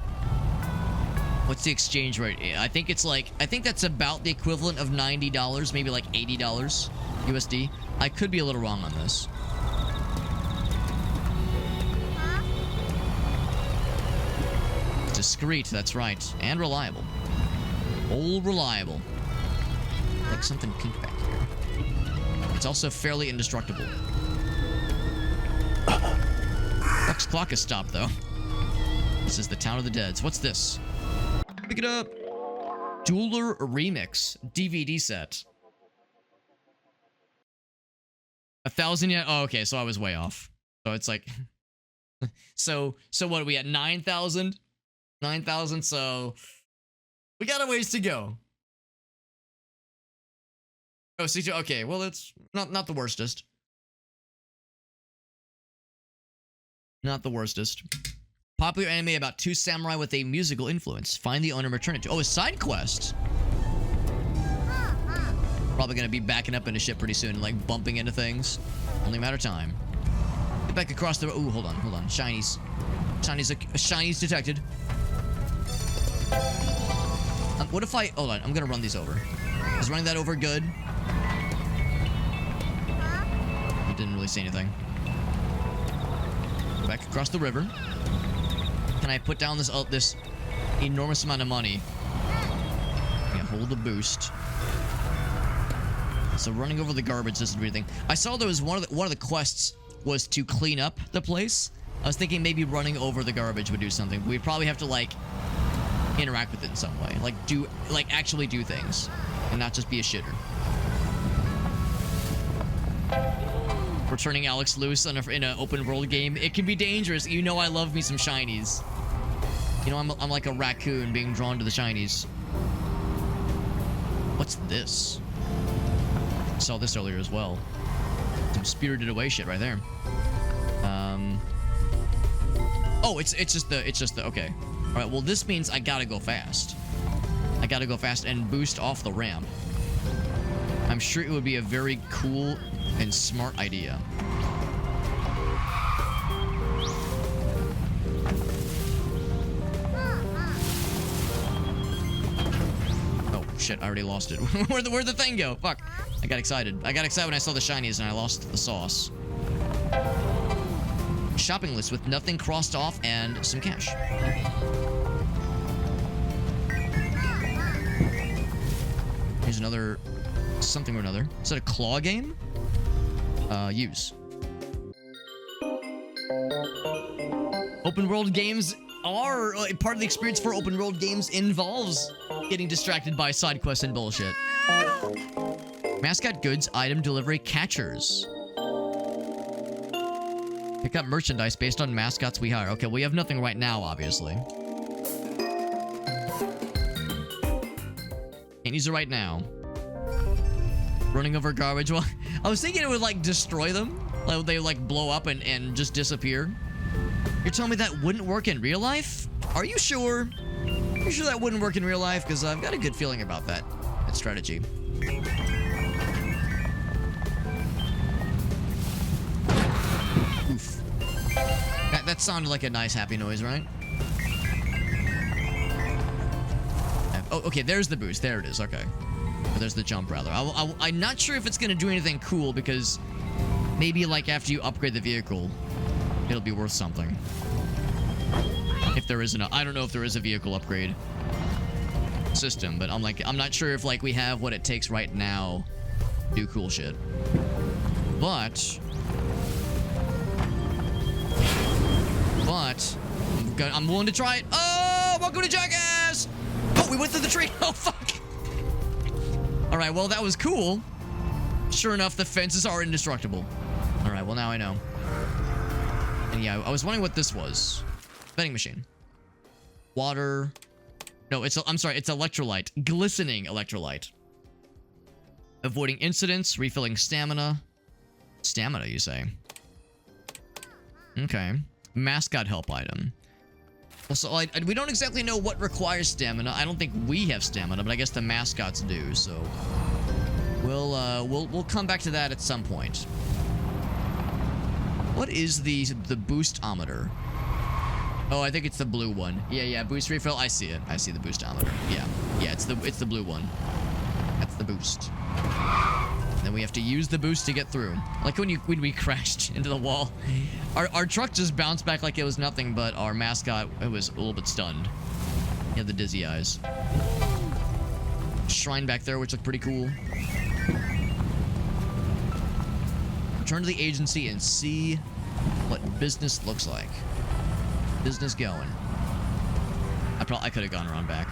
What's the exchange rate? I think it's like... I think that's about the equivalent of $90, maybe like $80 USD. I could be a little wrong on this. Discreet, that's right. And reliable. Old reliable. Like something pink back here. It's also fairly indestructible. Buck's clock is stopped, though. This is the Town of the Deads. What's this? Pick it up. Jeweler Remix DVD set. 1,000 yen. Oh, okay. So I was way off. So it's like... so what are we at? 9,000? 9,000, so... We got a ways to go. Oh, C2. Okay, well, it's not the worstest. Not the worstest. Popular anime about two samurai with a musical influence. Find the owner and return it to... Oh, a side quest. Probably gonna be backing up into shit pretty soon and, like, bumping into things. Only a matter of time. Get back across the... Ooh, hold on. Shinies. Shinies detected. What if I... Hold on, I'm gonna run these over. Is running that over good? I didn't really see anything. Go back across the river. Can I put down this enormous amount of money? Yeah, hold the boost. So running over the garbage doesn't do anything. I saw there was one of the quests was to clean up the place. I was thinking maybe running over the garbage would do something. We'd probably have to, like, interact with it in some way. Like actually do things. And not just be a shitter. Returning Alex loose in an open world game. It can be dangerous. You know I love me some shinies. You know I'm like a raccoon being drawn to the shinies. What's this? I saw this earlier as well. Some Spirited Away shit right there. Oh, it's just the okay. All right. Well, this means I gotta go fast. I gotta go fast and boost off the ramp. I'm sure it would be a very cool and smart idea. Oh shit! I already lost it. Where'd the thing go? Fuck! I got excited. I got excited when I saw the shinies and I lost the sauce. Shopping list with nothing crossed off and some cash. Here's another something or another. Is that a claw game? Use. Open world games are part of the experience for open world games involves getting distracted by side quests and bullshit. Mascot goods, item delivery, catchers. Pick up merchandise based on mascots we hire. Okay, we have nothing right now, obviously. Can't use it right now. Running over garbage. Well, I was thinking it would, like, destroy them. Like, they, like, blow up and just disappear. You're telling me that wouldn't work in real life? Are you sure? Are you sure that wouldn't work in real life? Because I've got a good feeling about that strategy. Oof. That sounded like a nice happy noise, right? Oh, okay, there's the boost. There it is. Okay. Or there's the jump, rather. I'm not sure if it's going to do anything cool, because maybe, like, after you upgrade the vehicle, it'll be worth something. If there isn't I don't know if there is a vehicle upgrade system, but I'm not sure if, like, we have what it takes right now to do cool shit. But I'm willing to try it. Oh, welcome to Jackass! Oh, we went through the tree. Oh, fuck. All right, well, that was cool. Sure enough, the fences are indestructible. All right, well, now I know. And yeah, I was wondering what this was. Vending machine. Water. No, I'm sorry, it's electrolyte. Glistening electrolyte. Avoiding incidents, refilling stamina. Stamina, you say? Okay. Mascot help item. Also, we don't exactly know what requires stamina. I don't think we have stamina, but I guess the mascots do, so we'll come back to that at some point. What is the boostometer? Oh, I think it's the blue one. Yeah, boost refill. I see it. I see the boostometer. Yeah, it's the blue one. That's the boost. Then we have to use the boost to get through. Like when we crashed into the wall. Our truck just bounced back like it was nothing, but our mascot, it was a little bit stunned. He had the dizzy eyes. Shrine back there, which looked pretty cool. Return to the agency and see what business looks like. Business going. I could have gone around back.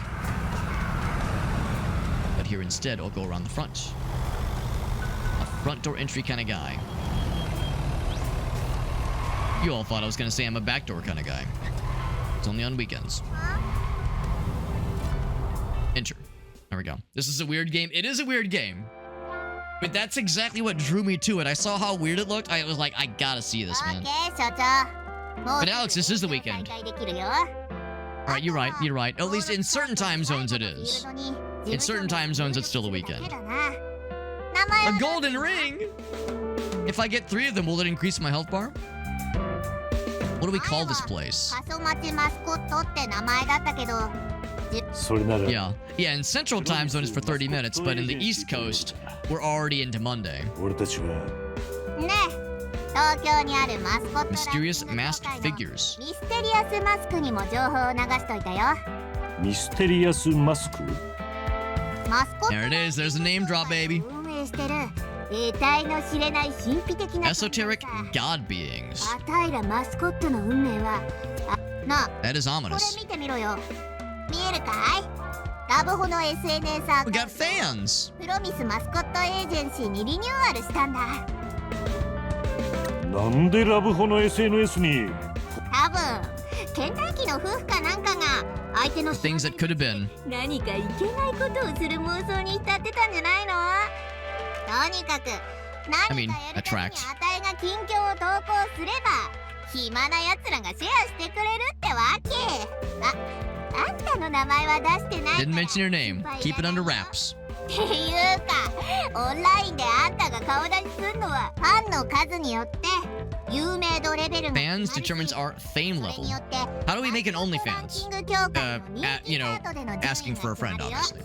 But here instead, I'll go around the front. A front door entry kind of guy. You all thought I was going to say I'm a backdoor kind of guy. It's only on weekends. Enter. There we go. This is a weird game. It is a weird game. But that's exactly what drew me to it. I saw how weird it looked. I was like, I gotta see this, man. But Alex, this is the weekend. Alright, you're right. You're right. At least in certain time zones it is. In certain time zones it's still the weekend. A golden ring? If I get 3 of them, will it increase my health bar? What do we call this place? Yeah, in Central Time Zone is for 30 minutes, but in the East Coast, we're already into Monday. Mysterious masked figures. There it is, there's a name drop, baby. Esoteric god beings. That is ominous. We got fans. Promise Mascot Agency にリニューアルしたんだ。なんでラブホの SNS に？多分ケンタッキーの夫婦かなんかが相手の Things that could have been. 何かいけないことをする妄想に浸ってたんじゃないの？とにかく何かやるためにあたいが近況を投稿すれば暇な奴らがシェアしてくれるってわけ。あんたの名前は出してないから。 Didn't mention your name. Keep it under wraps. っていうか、オンラインであんたが顔出しすんのはファンの数によって有名度レベルが Fans determines our fame level. How do we make an OnlyFans? You know, asking for a friend, obviously.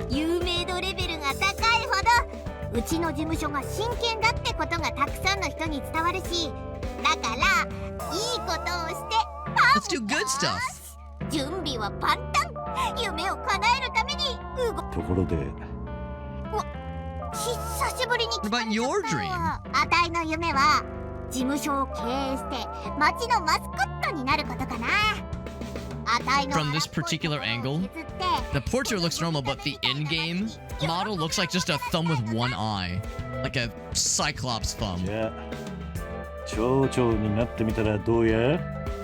有名度レベルが高いほどうちの事務所が真剣だってことがたくさんの人に伝わるし、だからいいことをして Let's do good stuff. 準備は万端。夢を叶えるためにところで久しぶりに聞か What れ about ちゃ your ったよ。 dream? あたいの夢は事務所を経営して町のマスコットになることかな。あたいの From this particular angle, the portrait looks normal, but the in-game model looks like just a thumb with one eye. Like a Cyclops thumb. じゃあ町長になってみたらどうや。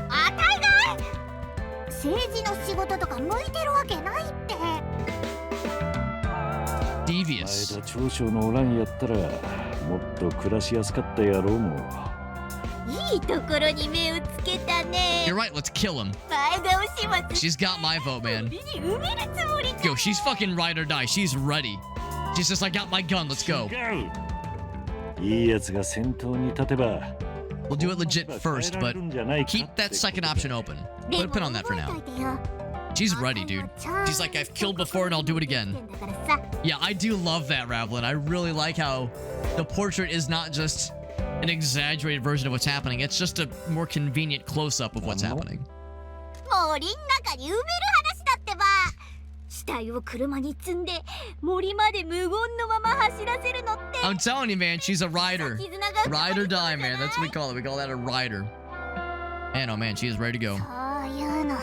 あたいが政治の仕事とか向いてるわけないって。 Devious. 前田町長のおらんやったらもっと暮らしやすかったやろうも。いいところに目をつけたね。 You're right, let's kill him. 前倒します。 She's got my vote, man. に埋めるつもりか。 Yo, she's fucking ride or die. She's ready. She's just like, got my gun, let's go. いいやつが先頭に立てば We'll do it legit first, but keep that second option open. Put a pin on that for now. She's ready, dude. She's like, I've killed before and I'll do it again. Yeah, I do love that, Ravlin. I really like how the portrait is not just an exaggerated version of what's happening. It's just a more convenient close-up of what's happening. 森ん中に埋める話だってば。死体を車に積んで森まで無言のまま走らせるのって。 I'm telling you, man, she's a rider. Ride or die, man. That's what we call it. We call that a rider. And oh man, she is ready to go. そういうの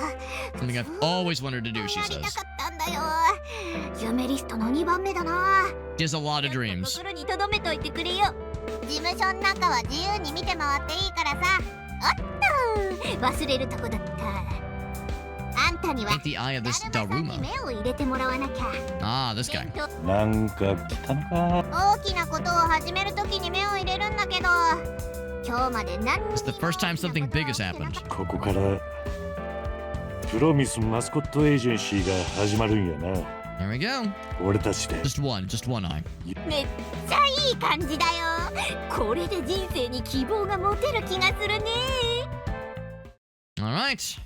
Something I've always wanted to do, she やりた says. かったんだよ。夢リストの2番目だな。 She has a lot of dreams. 心に留めといてくれよ。事務所の中は自由に見て回っていいからさ。おっと、忘れるとこだった。あんたには Ain't the eye of this だるまさん Daruma. に目を入れてもらわなきゃ。 Ah, this guy. なんか来たのか。大きなことを始めるときに目を入れるんだけど、今日まで何 It's the first time something big has happened. ここからプロミスマスコットエージェンシーが始まるんやな。 There we go. 俺たちで Just one eye. めっちゃいい感じだよ。これで人生に希望が持てる気がするね。 All right.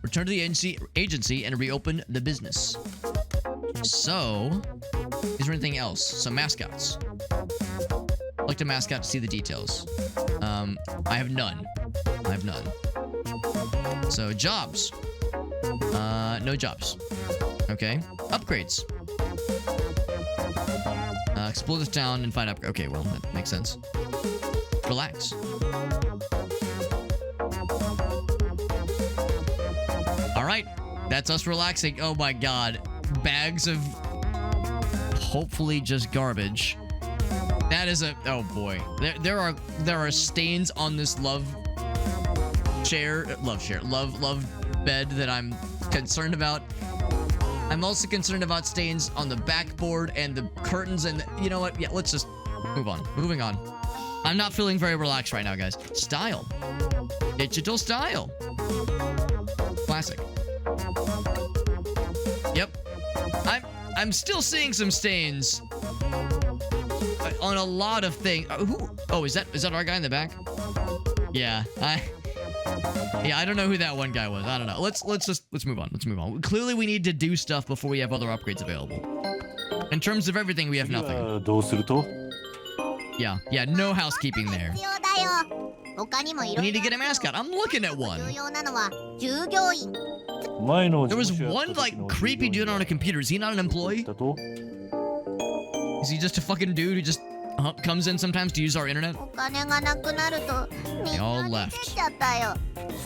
Return to the agency and reopen the business. So, is there anything else? Some mascots. Select a mascot to see the details. I have none. So, jobs. No jobs. Okay. Upgrades. Explore this town and find upgrades. Okay, well, that makes sense. Relax. Alright, that's us relaxing. Oh my god. Bags of hopefully just garbage. That is a... Oh boy. There are stains on this love bed that I'm concerned about. I'm also concerned about stains on the backboard and the curtains and... You know what? Yeah, let's just move on. Moving on. I'm not feeling very relaxed right now, guys. Style. Digital style. Classic. Yep. I'm still seeing some stains on a lot of things. Oh, is that our guy in the back? Yeah. I don't know who that one guy was. I don't know. Let's move on. Let's move on. Clearly we need to do stuff before we have other upgrades available. In terms of everything, we have nothing. どうすると。 Yeah, no housekeeping there. 必要だよ。他にもい We ろ need い to ろ get a mascot. I'm looking at one. 重要なのは従業員。前の There was 事務所や one った時 like の creepy dude on a computer. Is he not an employee? だと Is he just a fucking dude who just comes in sometimes to use our internet? お金がなくなるとみん They all な left. 出てっちゃったよ。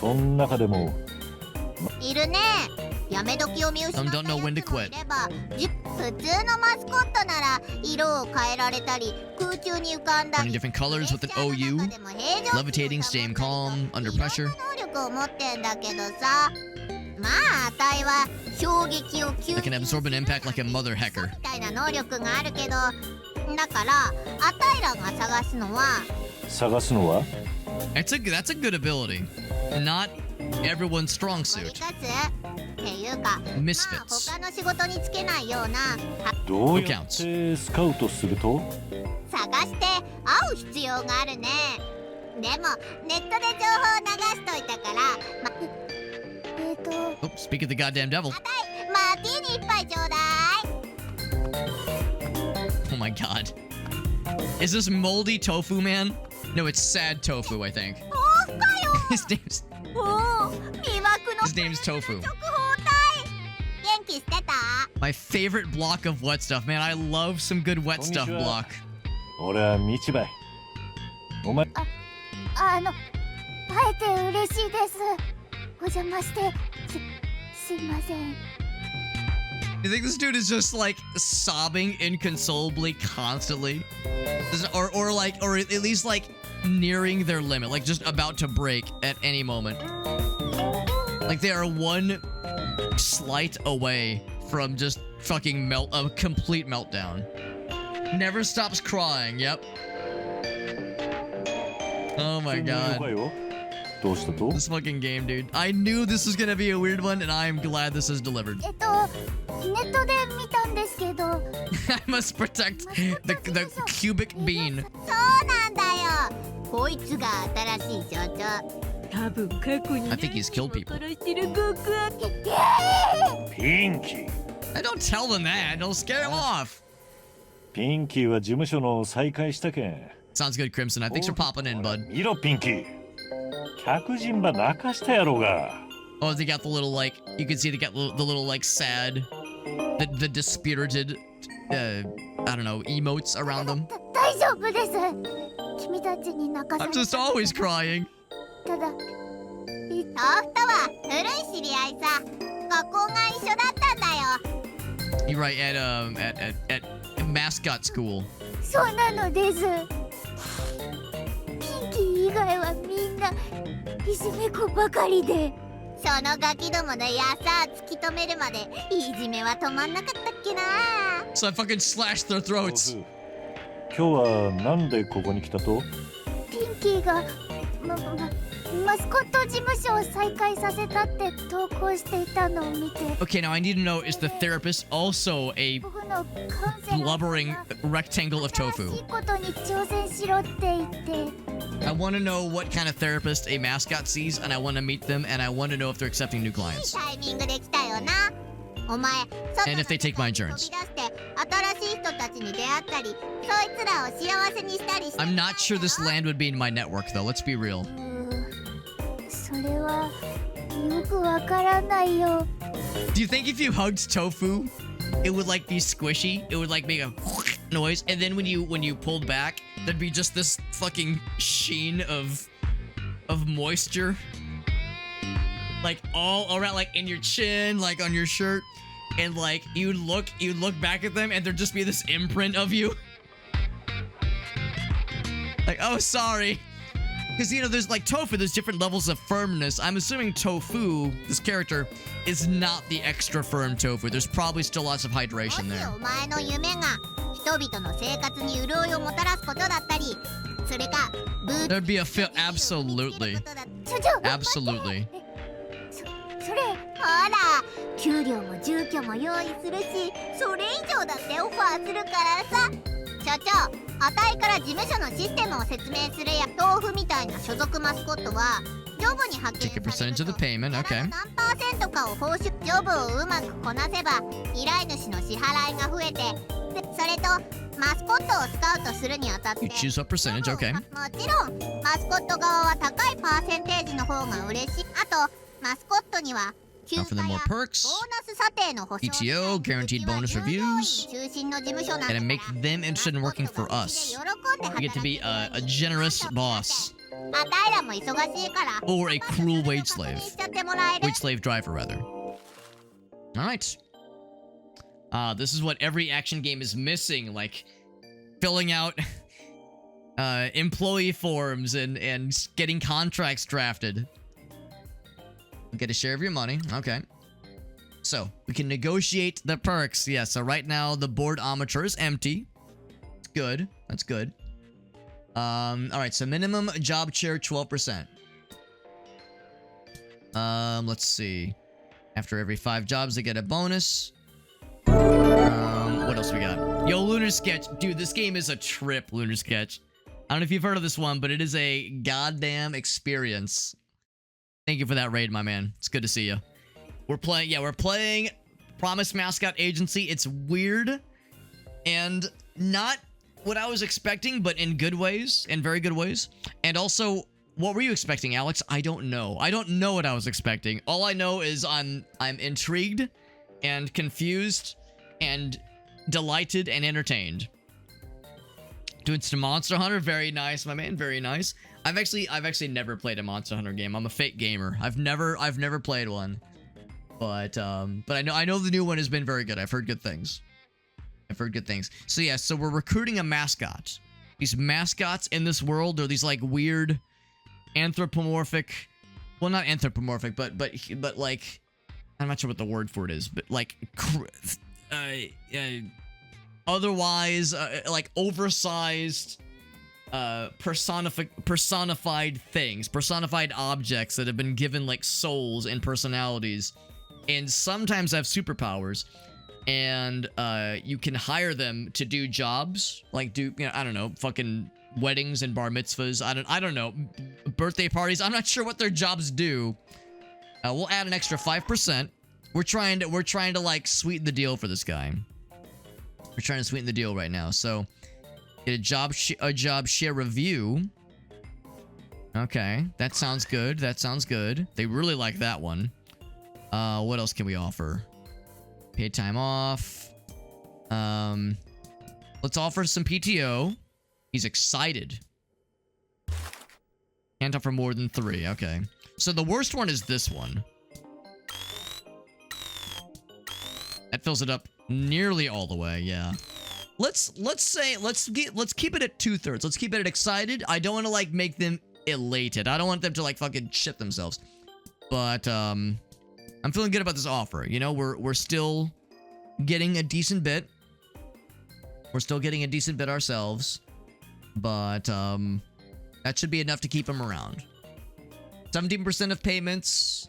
そん中でもいるね。やめ時を見失った Some don't know when to やつもい quit. れば、普通のマスコットなら色を変えられたり空中に浮かんだ Turning り different colors with an プレッシャーの OU. 中でも平常 Levitating, staying calm, under いろんな pressure. 能力を持ってんだけどさ、まああたいは衝撃を吸 I can absorb an impact like a mother hacker. みたいな能力があるけど、だからあたいらが探すのは探すのは That's a good ability. Not everyone's strong 取り suit. かすっていうか、まあ Misfits. 他の仕事に就けないようなどうやってスカウトすると探して会う必要があるね。でもネットで情報を流しといたから、Oh, speak of the goddamn devil. マーティーニ一杯ちょうだい。 Oh my god. Is this moldy tofu man? No, it's sad tofu, I think. おーかよ。 His name's Tofu. 直方体。元気してた？ My favorite block of wet stuff. Man, I love some good wet stuff block. 俺は道場お前会えて嬉しいです。お邪魔してすいません。 You think this dude is just like sobbing inconsolably constantly? Or at least like nearing their limit, like just about to break at any moment. Like they are one slight away from just fucking a complete meltdown. Never stops crying, yep. Oh my god. どうしたと This fucking game, dude. I knew this was gonna be a weird one, and I am glad this is delivered. ネットで見たんですけど。I must protect the cubic bean. そうなんだよ。こいつが新しい所長。多分過去に I think he's killed people. 働いてる極悪ピンキー Don't tell them that. It'll scare them off. ピンキーは事務所の再開したけん Sounds good, Crimson. Thanks for popping in, bud. 見ろピンキー客人ば泣かしたやろが Oh, they got the little like you can see they got the little like sad, the dispirited, I don't know, emotes around them. 大丈夫です。君たちに泣かさ I'm れ just always crying. ただ。トーフとは古い知り合いさ。学校が一緒だったんだよ。 You're right at mascot school. そうなのです。ピンキー以外はみんないじめ子ばかりで。そのガキどものやさ突き止めるまでいじめは止まんなかったっけな。 So I fucking slashed their throats. 今日はなんでここに来たとピンキーがマスコット事務所を再開させたって投稿していたのを見て。 Okay, now I need to know, is the therapist also a 僕のカウンセラー blubbering rectangle of 新 tofu? しいことに挑戦しろって言って。 I want to know what kind of therapist a mascot sees, and I want to meet them, and I want to know if they're accepting new いい clients. タイミングで来たよな。お前、 And if they take my 飛び insurance. 出して新しい人たちに出会ったり、そいつらを幸せにしたりして。 I'm not sure this land would be in my network, though. Let's be real. それはよくわからないよ。 Do you think if you hugged tofu, it would like be squishy? It would like make a noise, and then when you pulled back, there'd be just this fucking sheen of moisture, like all around, like in your chin, like on your shirt, and like you'd look back at them, and there'd just be this imprint of you. Like, oh, sorry. Because, you know, there's like tofu, there's different levels of firmness. I'm assuming tofu, this character, is not the extra firm tofu. There's probably still lots of hydration もし there. お前の夢が人々の生活に潤いをもたらすことだったり、それかブー There'd be a fit. Absolutely. そ Absolutely. れほら給料も住居も用意するし、それ以上だってオファーするからさ。所長、あたいから事務所のシステムを説明するや。豆腐みたいな所属マスコットはジョブに派遣 Take a され percentage る of と the payment. キャ Okay. ラの何パーセントかを報酬。ジョブをうまくこなせば依頼主の支払いが増えて、でそれとマスコットをスカウトするにあたって You choose what percentage. Okay. もちろんマスコット側は高いパーセンテージの方が嬉しい。あとマスコットには休 Now for 暇 the や more ボー perks. ナス査定の保証 PTO, guaranteed bonus reviews. 中心の事務所なんだ Gonna make them interested in working for us. You get to be a generous boss. あたいらも忙しいから Or a cruel wage slave. しちゃってもらえる Wage slave driver, rather. Alright. This is what every action game is missing, like filling out employee forms and getting contracts drafted. Get a share of your money. Okay. So, we can negotiate the perks. Yeah, so right now the board armature is empty. It's good. That's good. Alright, so minimum job share 12%. Let's see. After every 5 jobs, they get a bonus. What else we got? Yo, Lunar Sketch. Dude, this game is a trip, Lunar Sketch. I don't know if you've heard of this one, but it is a goddamn experience. Thank you for that raid, my man. It's good to see you. We're playing Promise Mascot Agency. It's weird and not what I was expecting, but in good ways, in very good ways. And also, what were you expecting, Alex? I don't know. I don't know what I was expecting. All I know is I'm intrigued and confused and delighted and entertained. Doing some Monster Hunter, very nice, my man, very nice. I've actually never played a Monster Hunter game. I'm a fake gamer. I've never played one. But I know the new one has been very good. I've heard good things. So yeah, so we're recruiting a mascot. These mascots in this world are these like weird anthropomorphic, well, not anthropomorphic, but like, I'm not sure what the word for it is, but like otherwise like oversized personified things, personified objects that have been given like souls and personalities, and sometimes have superpowers. And you can hire them to do jobs, like I don't know, fucking weddings and bar mitzvahs. I don't know, birthday parties. I'm not sure what their jobs do. We'll add an extra 5%. We're trying to like sweeten the deal for this guy. We're trying to sweeten the deal right now. So get a job share review. Okay, that sounds good. That sounds good. They really like that one. What else can we offer? Paid time off. Let's offer some PTO. He's excited. Can't offer more than 3. Okay. So the worst one is this one. That fills it up nearly all the way. Yeah. Let's keep it at 2/3. Let's keep it at excited. I don't want to like make them elated. I don't want them to like fucking shit themselves. But I'm feeling good about this offer. You know, we're still getting a decent bit. We're still getting a decent bit ourselves. But that should be enough to keep them around. 17% of payments,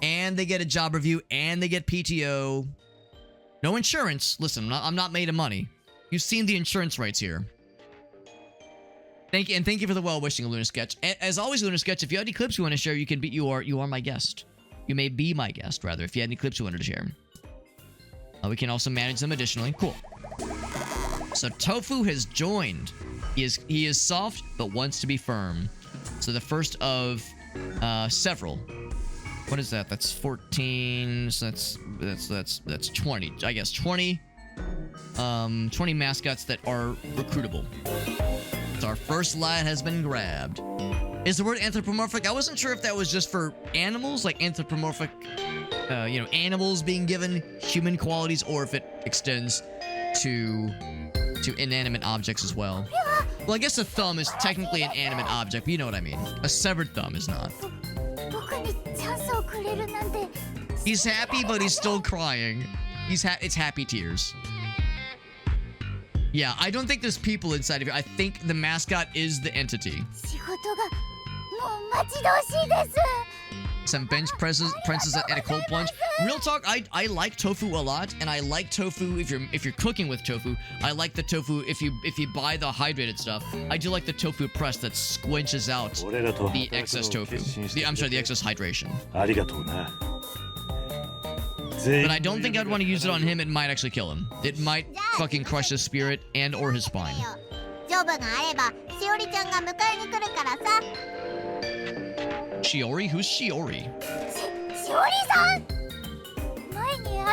and they get a job review, and they get PTO. No insurance. Listen, I'm not made of money. You've seen the insurance rates here. Thank you for the well-wishing, Lunar Sketch. As always, Lunar Sketch, if you have any clips you want to share, you can be you are my guest. You may be my guest, rather, if you had any clips you wanted to share. We can also manage them additionally. Cool. So Tofu has joined. He is soft, but wants to be firm. So the first of several. What is that? That's 14. So that's 20. I guess 20 mascots that are recruitable. So our first lad has been grabbed. Is the word anthropomorphic? I wasn't sure if that was just for animals, like anthropomorphic, animals being given human qualities, or if it extends to inanimate objects as well. Well, I guess a thumb is technically an animate object, but you know what I mean. A severed thumb is not. He's happy, but he's still crying. It's happy tears. Yeah, I don't think there's people inside of here. I think the mascot is the entity. Some bench presses and a cold plunge. Real talk, I like tofu a lot, and I like tofu if you're cooking with tofu. I like the tofu if you buy the hydrated stuff. I do like the tofu press that squinches out the excess tofu. The excess hydration. But I don't think I'd want to use it on him. It might actually kill him. It might fucking crush his spirit and or his spine. Shiori? Who's Shiori?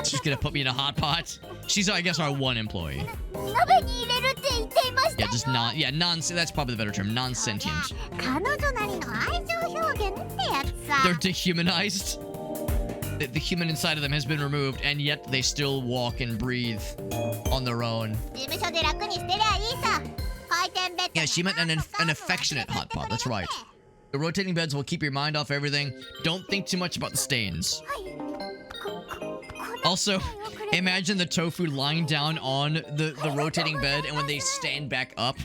She's gonna put me in a hot pot. She's, I guess, our one employee. Yeah, just that's probably the better term. Non-sentient. They're dehumanized. The human inside of them has been removed, and yet they still walk and breathe on their own. Yeah, she meant an affectionate hot pot. That's right. The rotating beds will keep your mind off everything. Don't think too much about the stains. Also, imagine the tofu lying down on the rotating bed, and when they stand back up,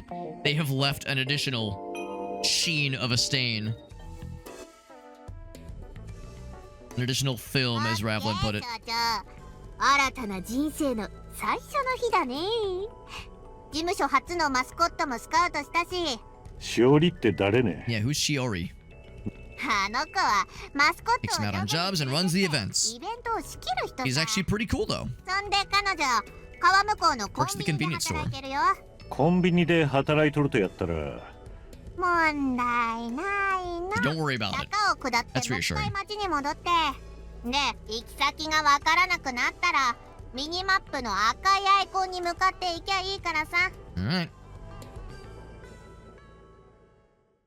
they have left an additional sheen of a stain. An additional film, as Ravlin put it. 新たな人生の最初の日だね。事務所初のマスコットもスカウトしたし。しおりって誰ね？ Yeah, who's Shiori? あの子はマスコッ Takes ト him を out on jobs and runs the events. イベントを仕切る人 He's さ。 actually pretty cool, though. そんで彼女、川向こうのコン Works at ビ the ニで convenience store. 働いてるよ。コンビニで働いとるとやったら。問題ないな。 Don't worry about it. 坂を下って That's もう一 reassuring. 回町に戻って。で、行き先がわからなくなったら、ミニマップの赤いアイコンに向かって行きゃいいからさ。Alright.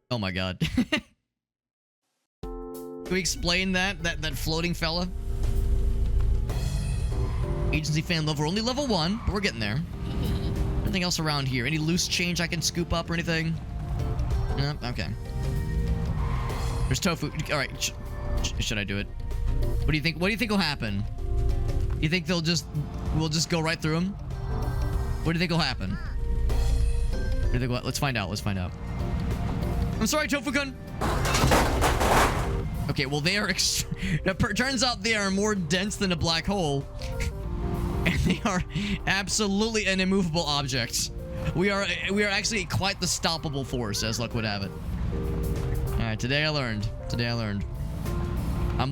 Oh my god. Can we explain that floating fella? Agency fan level, only level 1, but we're getting there. Anything else around here? Any loose change I can scoop up or anything? No? Okay. There's tofu. Alright. Should I do it? What do you think? What do you think will happen? You think we'll just go right through them? What do you think will happen? What do you think? Let's find out. Let's find out. I'm sorry, Tofu-kun. Okay, well they are. Turns out they are more dense than a black hole, and they are absolutely an immovable object. We are actually quite the stoppable force, as luck would have it. All right, today I learned.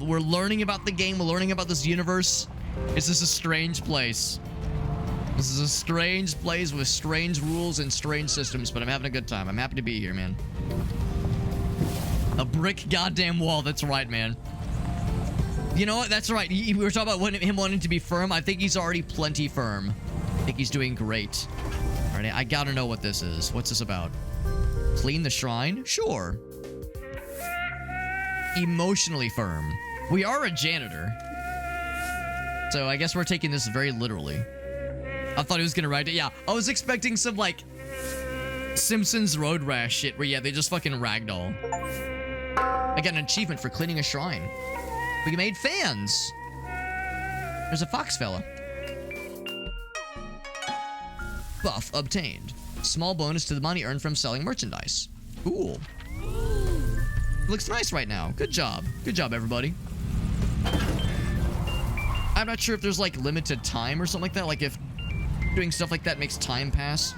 We're learning about the game. We're learning about this universe. This is a strange place. This is a strange place with strange rules and strange systems, but I'm having a good time. I'm happy to be here, man. A brick goddamn wall. That's right, man. You know what? That's right. We were talking about him wanting to be firm. I think he's already plenty firm. I think he's doing great. All right, I gotta know what this is. What's this about? Clean the shrine? Sure. Emotionally firm. We are a janitor. So I guess we're taking this very literally. I thought he was gonna write it. Yeah, I was expecting some, like, Simpsons Road Rash shit where, yeah, they just fucking ragdoll. I got an achievement for cleaning a shrine. We made fans. There's a fox fella. Buff obtained. Small bonus to the money earned from selling merchandise. Cool. Looks nice right now. Good job. Good job, everybody. I'm not sure if there's, like, limited time or something like that. Like, if doing stuff like that makes time pass.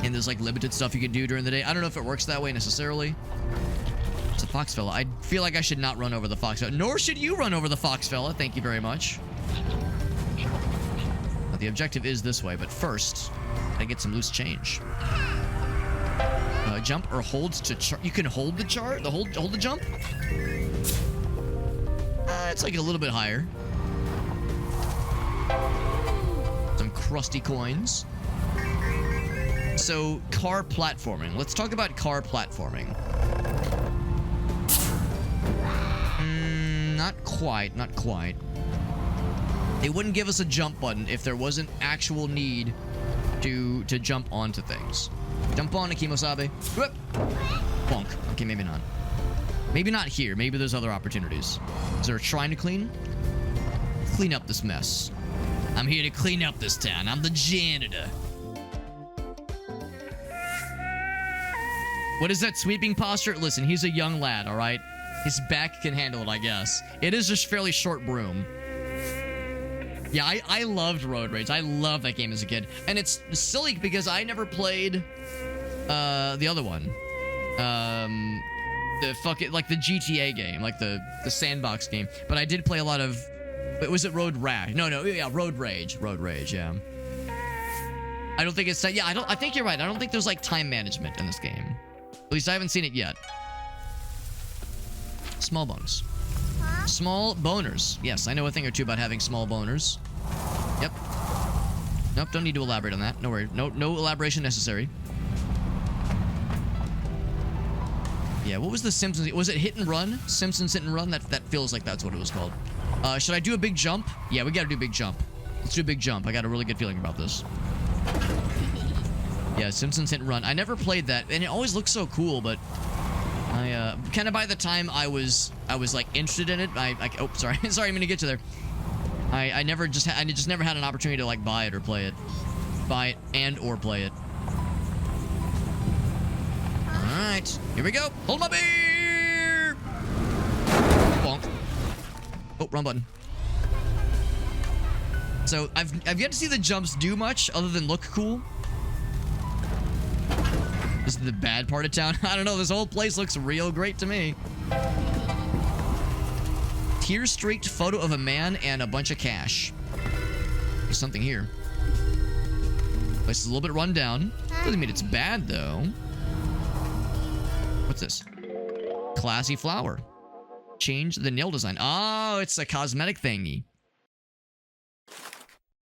And there's, like, limited stuff you can do during the day. I don't know if it works that way necessarily. It's a fox fella. I feel like I should not run over the fox fella. Nor should you run over the fox fella. Thank you very much. Now, the objective is this way, but first, I get some loose change. Jump or hold to chart. You can hold the chart. Hold the jump. It's like a little bit higher. Some crusty coins. So, car platforming. Let's talk about car platforming. Not quite. Not quite. They wouldn't give us a jump button if there wasn't actual need to jump onto things. Jump on, Akimosabe. Whoop. Bonk. Okay, maybe not. Maybe not here. Maybe there's other opportunities. Is there a shrine to clean? Clean up this mess. I'm here to clean up this town. I'm the janitor. What is that sweeping posture? Listen, he's a young lad, all right? His back can handle it, I guess. It is just fairly short broom. Yeah, I loved Road Rage. I loved that game as a kid. And it's silly because I never played the other one. The GTA game, like the sandbox game. But I did play a lot of... Was it Road Rash? No, yeah, Road Rage. Road Rage, yeah. I don't think it's... Yeah, I think you're right. I don't think there's, like, time management in this game. At least I haven't seen it yet. Small bonus. Small boners. Yes, I know a thing or two about having small boners. Yep. Nope, don't need to elaborate on that. No worry. No elaboration necessary. Yeah, what was the Simpsons? Was it Hit and Run? Simpsons Hit and Run? That feels like that's what it was called. Should I do a big jump? Yeah, we gotta do a big jump. Let's do a big jump. I got a really good feeling about this. Yeah, Simpsons Hit and Run. I never played that, and it always looks so cool, but I kind of by the time I was like interested in it, oh, sorry, sorry, I'm gonna get you there. I just never had an opportunity to like buy it or play it. Buy it and or play it. Alright, here we go. Hold my beer! Bonk. Oh, wrong button. So I've yet to see the jumps do much other than look cool. This is the bad part of town. I don't know, this whole place looks real great to me. Tear-streaked photo of a man and a bunch of cash. There's something here. Place is a little bit run down. Doesn't mean it's bad, though. What's this? Classy flower. Change the nail design. Oh, it's a cosmetic thingy.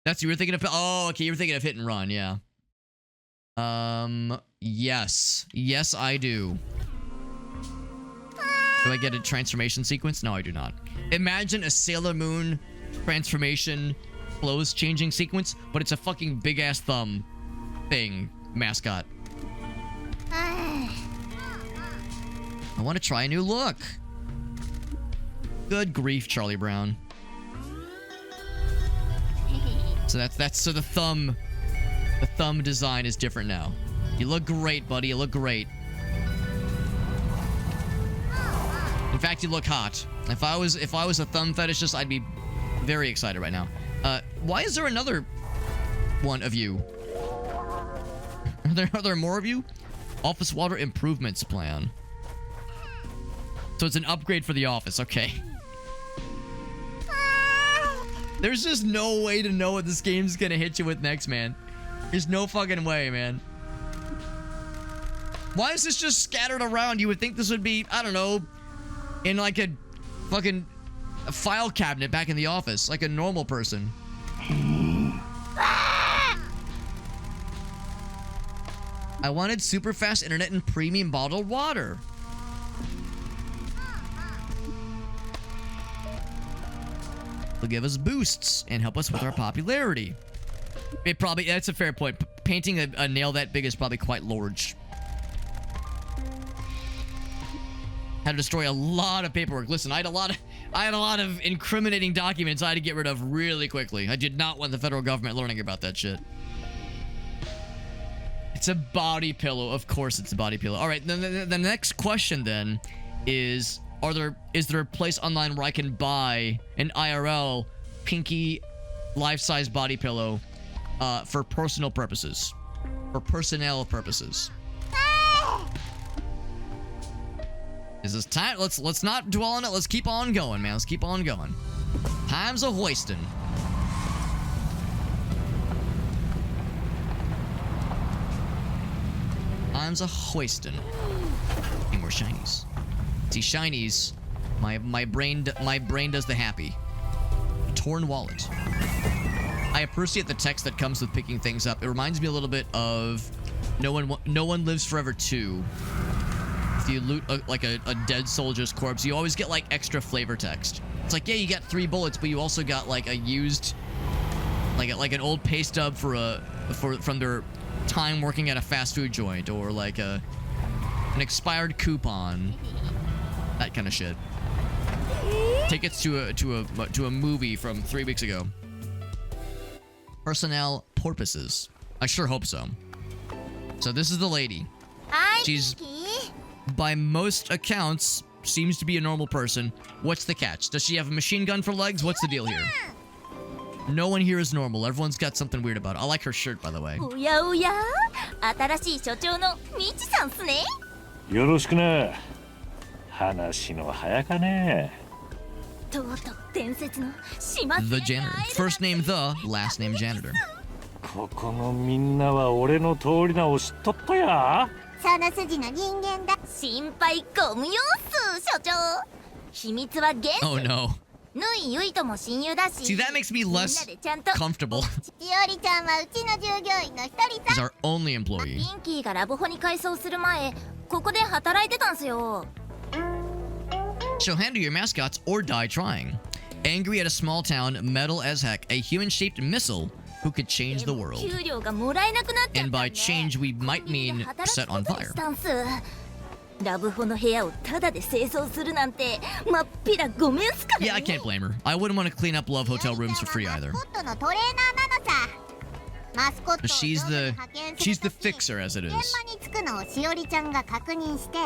That's you were thinking of. Oh, okay, you were thinking of hit and run, yeah. Yes. Yes, I do. Do I get a transformation sequence? No, I do not. Imagine a Sailor Moon transformation clothes changing sequence, but it's a fucking big ass thumb thing mascot. I want to try a new look. Good grief, Charlie Brown. So so the thumb design is different now. You look great, buddy. You look great. In fact, you look hot. If I was a thumb fetishist, I'd be very excited right now. Why is there another one of you? Are there more of you? Office water improvements plan. So it's an upgrade for the office. Okay. There's just no way to know what this game's gonna hit you with next, man. There's no fucking way, man. Why is this just scattered around? You would think this would be, I don't know, in like a fucking file cabinet back in the office, like a normal person. I wanted super fast internet and premium bottled water. They'll give us boosts and help us with our popularity. That's a fair point. Painting a nail that big is probably quite large. Had to destroy a lot of paperwork. Listen, I had a lot of incriminating documents I had to get rid of really quickly. I did not want the federal government learning about that shit. It's a body pillow. Of course it's a body pillow. All right, the next question then is there a place online where I can buy an IRL pinky life-size body pillow for personal purposes? For personnel purposes. Is this time? Let's not dwell on it. Let's keep on going, man. Let's keep on going. Time's a hoisting. Time's a hoisting. Need more shinies. See, shinies. My brain does the happy. A torn wallet. I appreciate the text that comes with picking things up. It reminds me a little bit of No One Lives Forever 2. If you loot a dead soldier's corpse, you always get like extra flavor text. It's like, yeah, you got 3 bullets, but you also got like a used, like an old pay stub from their time working at a fast food joint, or like an expired coupon, that kind of shit. Tickets to a movie from 3 weeks ago. Personnel purposes. I sure hope so. So this is the lady. She's, by most accounts, seems to be a normal person. What's the catch? Does she have a machine gun for legs? What's the deal here? No one here is normal. Everyone's got something weird about it. I like her shirt, by the way. おやおや、新しい所長のミチさんっすね。よろしくな。話の早かね。とうとう伝説の島 The janitor. First name the, last name janitor. ここのみんなは俺の通りなを知っとったや。その筋の人間だ。心配ご無用っす、所長。秘密は現世。 Oh no. ぬいゆいとも親友だし。 See, that makes me less comfortable. しおりちゃんはうちの従業員の一人 He's さ。 our only employee. ピンキーがラブホに改装する前、ここで働いてたんすよ。 She'll handle your mascots or die trying. Angry at a small town, metal as heck, a human-shaped missile who could change the world. 給料がもらえなくなっちゃったんで。 And by change, we might mean set on fire. ラブホの部屋をタダで清掃するなんてまっぴらごめんすからね。 Yeah, I can't blame her. I wouldn't want to clean up love hotel rooms for free either. マスコットのトレーナーなのさ。マスコットを She's 上手に the 派遣す she's る the とき fixer as it 現 is. 場に着くのをしおりちゃんが確認して、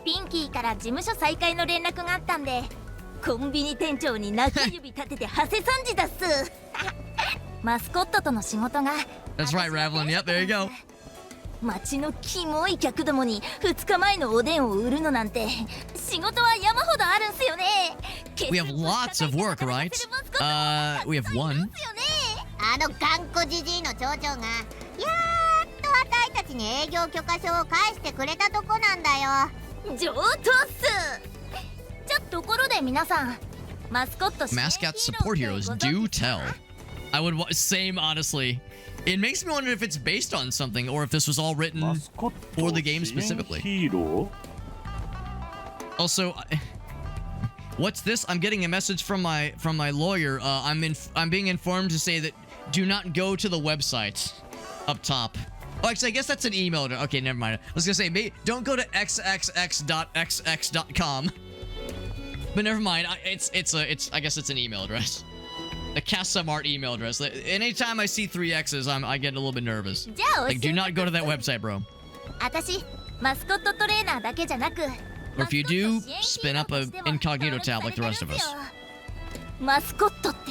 ピンキーから事務所再開の連絡があったんで、コンビニ店長に中指立ててハセさんじだっす。マスコットとの仕事が That's right, Ravelin. Yep, there you go. 街のキモい客どもに2日前のおでんを売るのなんて仕事は山ほどあるんすよね。 We have lots of work, right? We have one. あの頑固じじいの町長がやーっとあたいたちに営業許可証を返してくれたとこなんだよ。上等っす。じゃところで皆さん、マスコット Mascot support heroes do tell. I would same honestly. It makes me wonder if it's based on something or if this was all written マスコッ for ト the game 支援 specifically. ヒーロ Also, what's this? I'm getting a message from my lawyer. I'm being informed to say that do not go to the website up top. Oh, actually, I guess that's an email. Okay, never mind. I was gonna say don't go to xxx.xx.com. But never mind. I guess it's an email address. The Kaso-Machi email address. Anytime I see 3 X's, I get a little bit nervous. じゃあ Like, do not go to that website, bro. 私マスコットトレーナーだけじゃなく、 Or if you do, spin up a incognito tab like the rest of us. マスコットって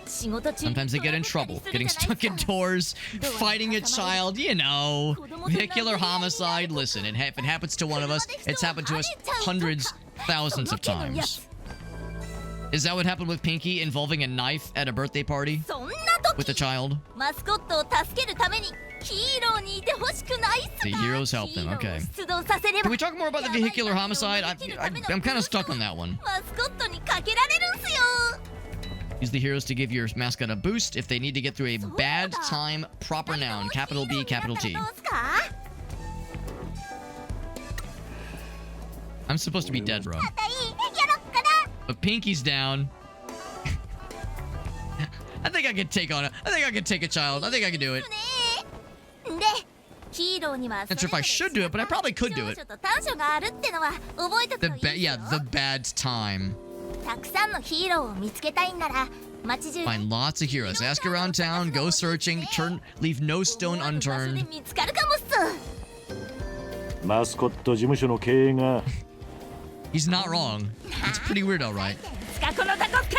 仕事中 Sometimes they get in trouble, getting stuck indoors, fighting a child, you know. Vehicular homicide. Listen, if it happens to one of us, it's happened to us hundreds, thousands of times. Is that what happened with Pinky involving a knife at a birthday party そんな with 時 a child? マスコットを助けるためにヒーローにいてほしくないっすか。 The heroes help them, ヒーローを okay. 出動させれば Can we talk more about the vehicular homicide? I'm kind of stuck on that one. マスコットにかけられるんすよ。 Use the heroes to give your mascot a boost if they need to get through a bad time. Proper noun, capital B, capital T. どうすか。 I'm supposed to be dead, bro. あたいやろっかな。 But Pinky's down. I think I could take on it. I think I could take a child. I think I could do it. で、ヒーローには Not sure if I should do it, but I probably could do it. 長所と短所があるってのは覚えとく The といい bad, よ。 yeah, the bad time. たくさんのヒーローを見つけたいんなら街中 Find lots of heroes. Ask around town. Go searching. Leave no stone 思わぬ場所で unturned. 見つかるかもっす。マスコット事務所の経営が He's not wrong. It's pretty weird, all right. つかこのタコスケ。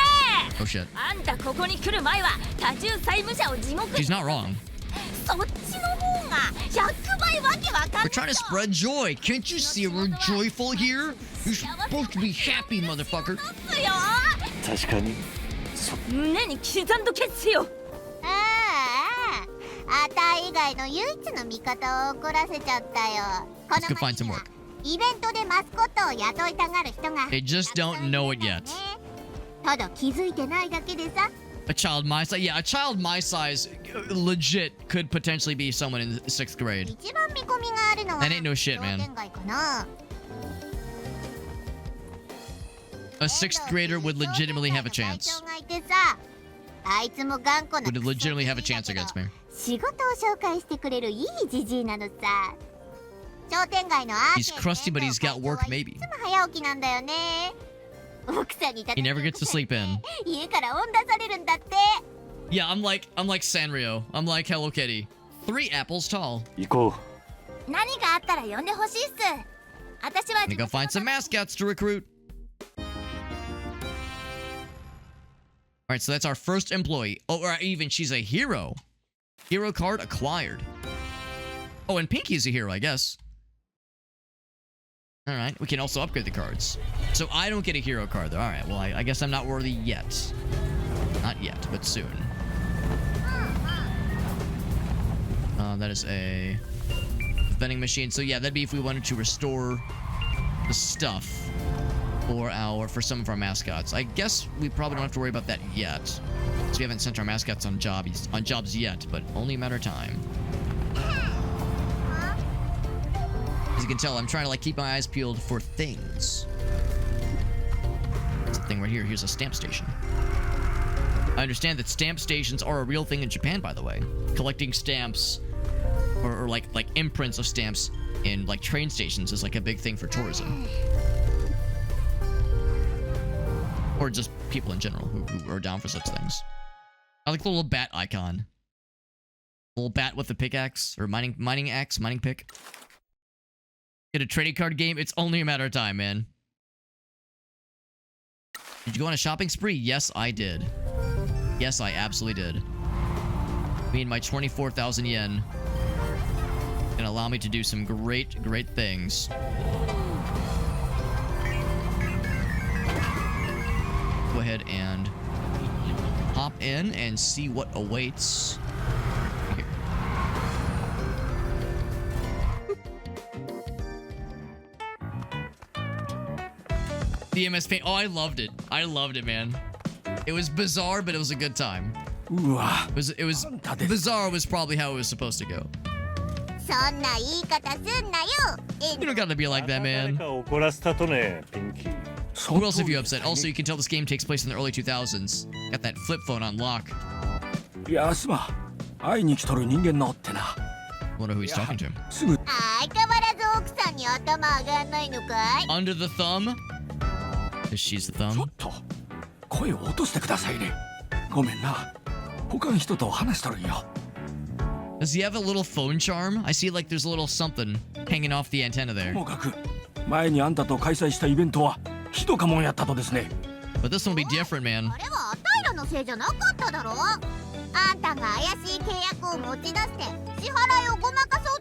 Oh shit. あんたここに来る前は多重債務者を地獄に She's not wrong. そっちの方が100倍わけわかんない We're trying to spread joy. Can't you see we're joyful here? You're supposed to be happy, motherfucker. ですよ。確かに胸に刻んどけっすよ。ああ、あたい以外の唯一の味方を怒らせちゃったよ。こ Let's go の find 街 some には work. イベントでマスコットを雇いたがる人が They just don't know it yet. ただ気づいてないだけでさ。 A child my size. Yeah, a child my size legit could potentially be someone in 6th grade. 一番見込みがあるのは That ain't no shit, man. 商店街かな。 A 6th grader would legitimately have a chance. 商店街の会長がいてさ、あいつも頑固な Would legitimately have a chance against me. 仕事を紹介してくれるいいじじいなのさ。商店街のアーケ He's ード crusty, but he's got work, い maybe. つも早起きなんだよね。奥さんに He never gets to sleep in. 家から追ん出されるんだって。 Yeah, I'm like Sanrio. I'm like Hello Kitty. 3 apples tall. 行こ何があったら呼んでほしいっす。私は Gonna go find some mascots to recruit. Alright, so that's our first employee. Oh, or even she's a hero. Hero card acquired. Oh, and Pinky's a hero, I guess. Alright, we can also upgrade the cards. So I don't get a hero card, though. Alright, well, I guess I'm not worthy yet. Not yet, but soon. That is a vending machine. So yeah, that'd be if we wanted to restore the stuff for some of our mascots. I guess we probably don't have to worry about that yet. So we haven't sent our mascots on jobs yet, but only a matter of time. As you can tell, I'm trying to like keep my eyes peeled for things. There's a thing right here. Here's a stamp station. I understand that stamp stations are a real thing in Japan, by the way. Collecting stamps or like imprints of stamps in like train stations is like a big thing for tourism. Or just people in general who are down for such things. I like the little bat icon. Little bat with the pickaxe or mining pick. Get a trading card game. It's only a matter of time, man. Did you go on a shopping spree? Yes, I did. Yes, I absolutely did. Me and my 24,000 yen can allow me to do some great things. Go ahead and hop in and see what awaits here. The MS Paint. Oh, I loved it. I loved it, man. It was bizarre, but it was a good time. It was bizarre was probably how it was supposed to go. You don't gotta be like that, man. Who else have you upset? Also, you can tell this game takes place in the early 2000s. Got that flip phone on lock. Wonder who he's talking to. Under the thumb? Because she's the thumb. Does he have a little phone charm? I see like there's a little something hanging off the antenna there. But this one will be different, man.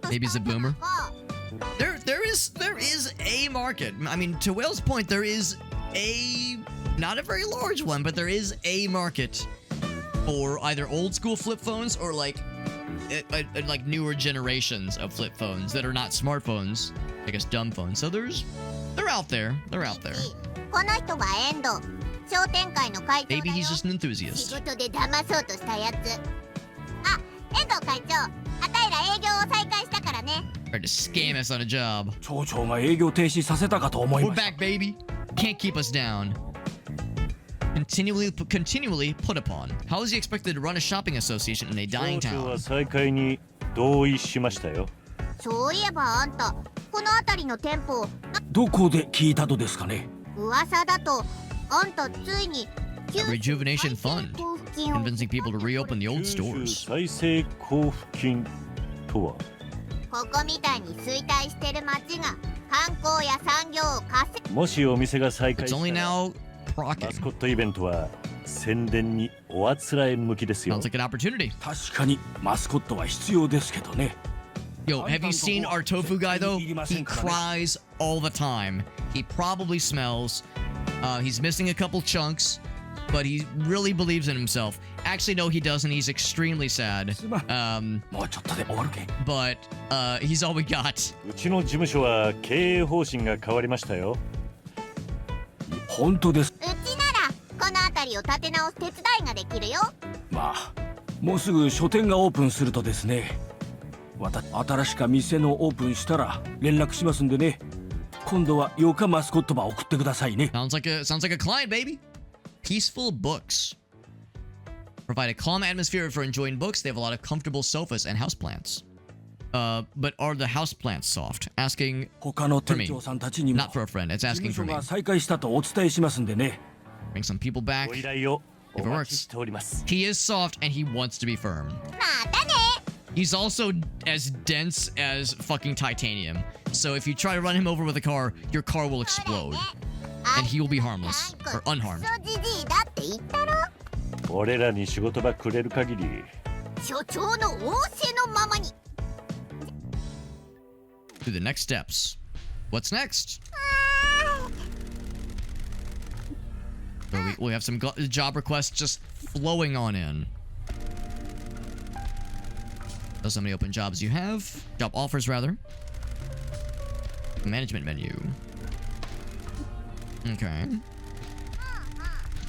Maybe he's a boomer. There is a market. I mean, to Will's point, there is a, not a very large one, but there is a market for either old school flip phones or like newer generations of flip phones that are not smartphones. I guess dumb phones. So they're out there. They're out there. Maybe he's just an enthusiast. Tried to scam us on a job. We're back, baby. Can't keep us down. Continually put upon. How is he expected to run a shopping association in a dying town? A rejuvenation fund. Convincing people to reopen the old stores. It's only now rocking. Sounds like an opportunity. Yo, have you seen our tofu guy though? He cries all the time. He probably smells. He's missing a couple chunks, but he really believes in himself. Actually, no, he doesn't. He's extremely sad. But he's all we got. Sounds like a client, baby. Peaceful books. Provide a calm atmosphere for enjoying books. They have a lot of comfortable sofas and houseplants. But are the houseplants soft? Asking for me. Not for a friend. It's asking for me. Bring some people back. If it works. He is soft and he wants to be firm. He's also as dense as fucking titanium. So if you try to run him over with a car, your car will explode. And he will be harmless. Or unharmed. To the next steps. What's next? So we have some job requests just flowing on in. Those how many open jobs you have. Job offers, rather. Management menu. Okay.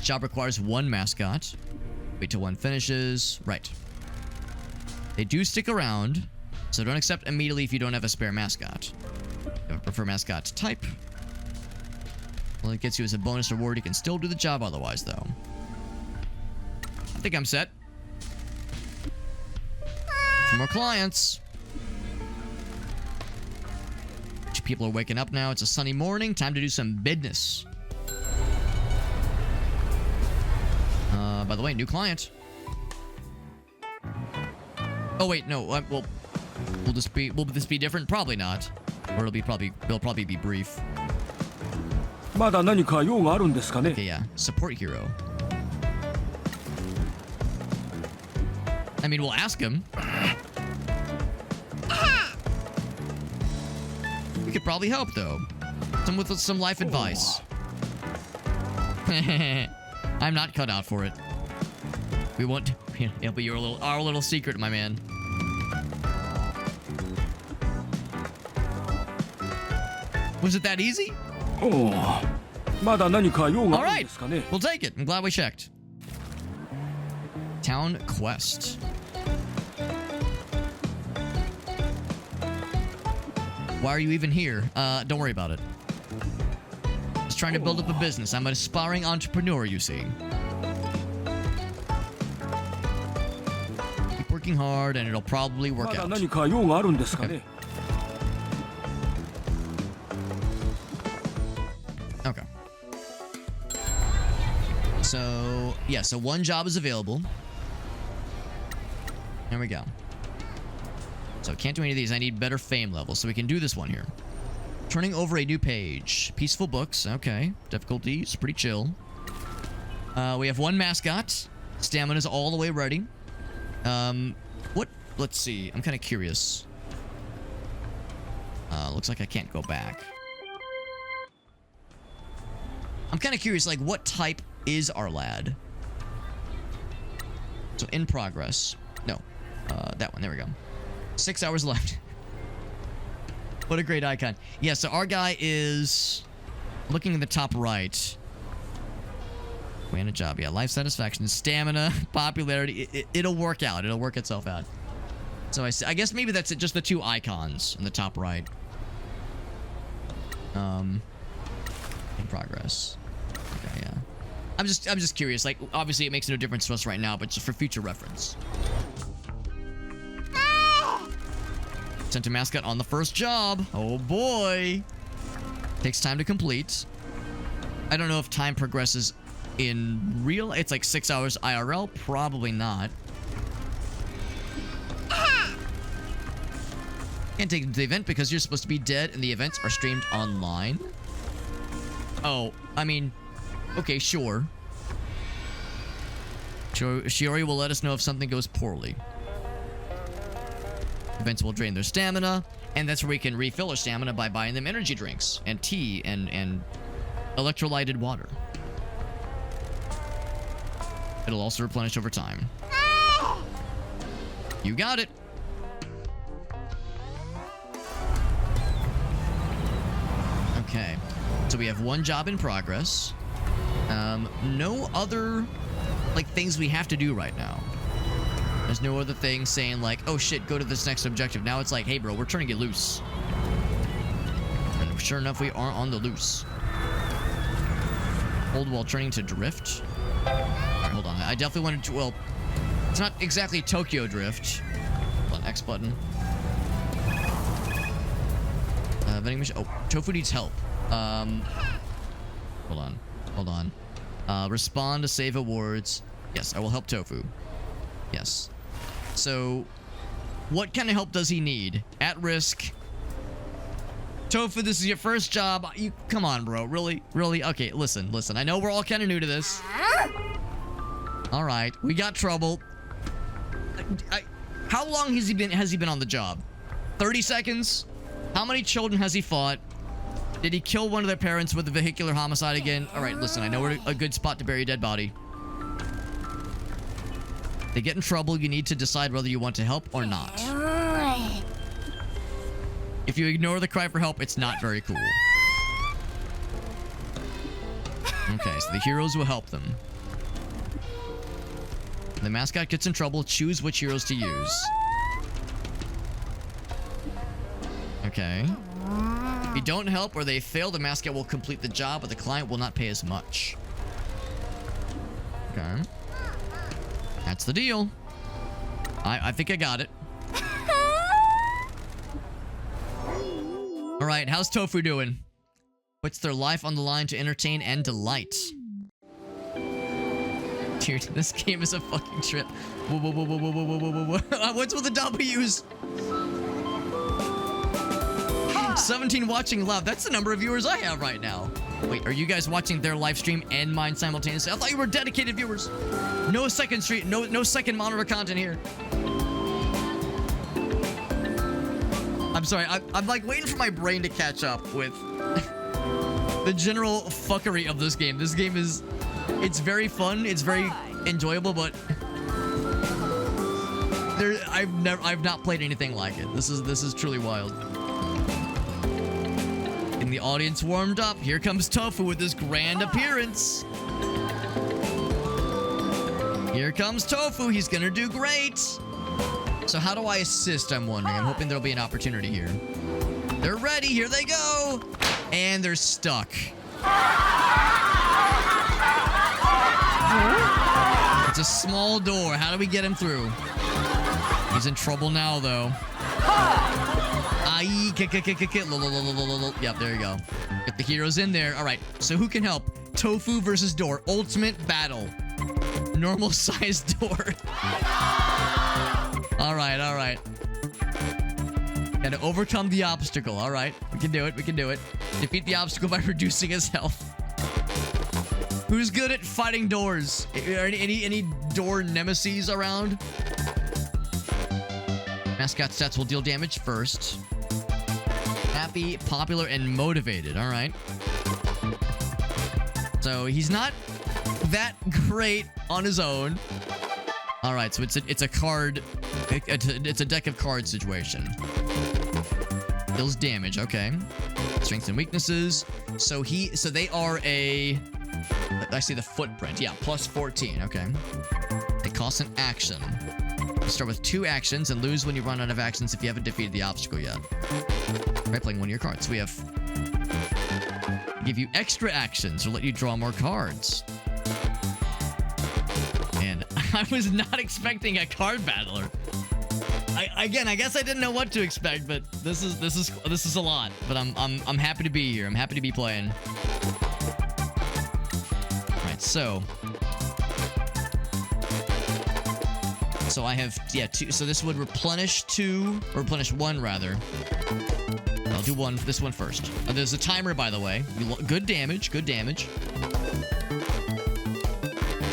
Job requires 1 mascot. Wait till 1 finishes. Right. They do stick around, so don't accept immediately if you don't have a spare mascot. If you prefer mascot type. Well, it gets you as a bonus reward. You can still do the job otherwise, though. I think I'm set. For more clients. people are waking up now. It's a sunny morning. Time to do some business. By the way, new client. Oh wait, no. Well, will this be different? Probably not. Or it'll probably be brief. まだ何か用があるんですかね? Okay, yeah. Support hero. I mean, we'll ask him. We could probably help, though. With some life advice. I'm not cut out for it. We won't. It'll be our little secret, my man. Was it that easy? Oh, まだ何か用があるんですかね? All right, we'll take it. I'm glad we checked. Town quest. Why are you even here? Don't worry about it. Just trying to build up a business. I'm an aspiring entrepreneur, you see. Keep working hard and it'll probably work out. まだ何か用があるんですかね? Okay. So, yeah, so one job is available. There we go. So, can't do any of these. I need better fame levels, so we can do this one here. Turning over a new page. Peaceful books. Okay. Difficulties. Pretty chill. We have one mascot. Stamina's all the way ready. What? Let's see. I'm kind of curious. Looks like I can't go back. I'm kind of curious, like, what type is our lad? So, in progress. No. That one. There we go. 6 hours left. What a great icon. Yeah, so our guy is looking in the top right. We had a job. Yeah, life satisfaction, stamina, popularity. It'll work out. It'll work itself out. So I guess maybe that's just the two icons in the top right. In progress. Okay, yeah. I'm just curious. Like, obviously it makes no difference to us right now, but just for future reference. Sent a mascot on the first job. Oh boy. Takes time to complete. I don't know if time progresses in real. It's like 6 hours IRL. Probably not. Can't take it to the event because you're supposed to be dead and the events are streamed online. Oh, I mean, okay, sure. Shiori will let us know if something goes poorly. Events will drain their stamina, and that's where we can refill our stamina by buying them energy drinks and tea and electrolyted water. It'll also replenish over time. You got it. Okay. So we have one job in progress. No other, like, things we have to do right now. There's no other thing saying, like, oh shit, go to this next objective. Now it's like, hey bro, we're trying to get loose. And sure enough, we are on the loose. Hold while turning to drift. Right, hold on. I definitely wanted to, well, it's not exactly Tokyo Drift. Hold on, X button. Vending machine. Oh, Tofu needs help. Hold on. Respond to save awards. Yes, I will help Tofu. Yes. So, what kind of help does he need? At risk. Tofu, this is your first job. You, come on, bro. Really? Really? Okay, listen. I know we're all kind of new to this. All right, we got trouble. How long has he been on the job? 30 seconds? How many children has he fought? Did he kill one of their parents with a vehicular homicide again? All right, listen, I know we're a good spot to bury a dead body. They get in trouble, you need to decide whether you want to help or not. If you ignore the cry for help, it's not very cool. Okay, so the heroes will help them. The mascot gets in trouble, choose which heroes to use. Okay. If you don't help or they fail, the mascot will complete the job, but the client will not pay as much. Okay. That's the deal. I think I got it. All right, how's Tofu doing? Puts their life on the line to entertain and delight. Dude, this game is a fucking trip. Whoa, whoa, whoa, whoa, whoa, whoa, whoa, whoa, whoa. What's with the W's? 17 watching live. That's the number of viewers I have right now. Wait, are you guys watching their live stream and mine simultaneously? I thought you were dedicated viewers. No second stream, no second monitor content here. I'm sorry, I'm like waiting for my brain to catch up with the general fuckery of this game. This game is, it's very fun, it's very enjoyable, but I've not played anything like it. This is truly wild. And the audience warmed up. Here comes Tofu with this grand appearance. Here comes Tofu. He's gonna do great. So how do I assist, I'm wondering? I'm hoping there'll be an opportunity here. They're ready. Here they go. And they're stuck. It's a small door. How do we get him through? He's in trouble now, though. Yep, there you go. Get the heroes in there. All right, so who can help? Tofu versus door. Ultimate battle. Normal sized door. All right, all right. Gotta overcome the obstacle. All right, we can do it. We can do it. Defeat the obstacle by reducing his health. Who's good at fighting doors? Are any door nemesis around? Mascot stats will deal damage first. Happy, popular, and motivated. All right. So he's not that great on his own. All right, so it's a card, it's a deck of cards situation. Deals damage. Okay. Strengths and weaknesses. So they are a. I see the footprint. Yeah, plus 14. Okay. It costs an action. Start with 2 actions and lose when you run out of actions if you haven't defeated the obstacle yet. By playing one of your cards. So we have give you extra actions or let you draw more cards. And I was not expecting a card battler. I guess I didn't know what to expect, but this is a lot. But I'm happy to be here. I'm happy to be playing. All right, so I have, yeah, 2. So this would replenish 2, or replenish 1 rather. I'll do this one first. There's a timer, by the way. Good damage, good damage.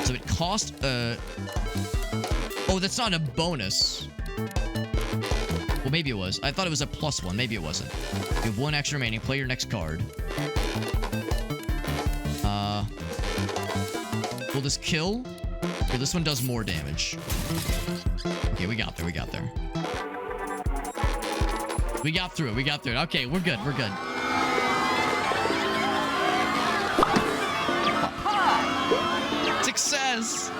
So it cost oh, that's not a bonus. Well, maybe it was. I thought it was a +1. Maybe it wasn't. You have 1 action remaining. Play your next card. Will this kill? Okay, this one does more damage. Okay, we got there. We got there. We got through it. We got through it. Okay, we're good. We're good. Success!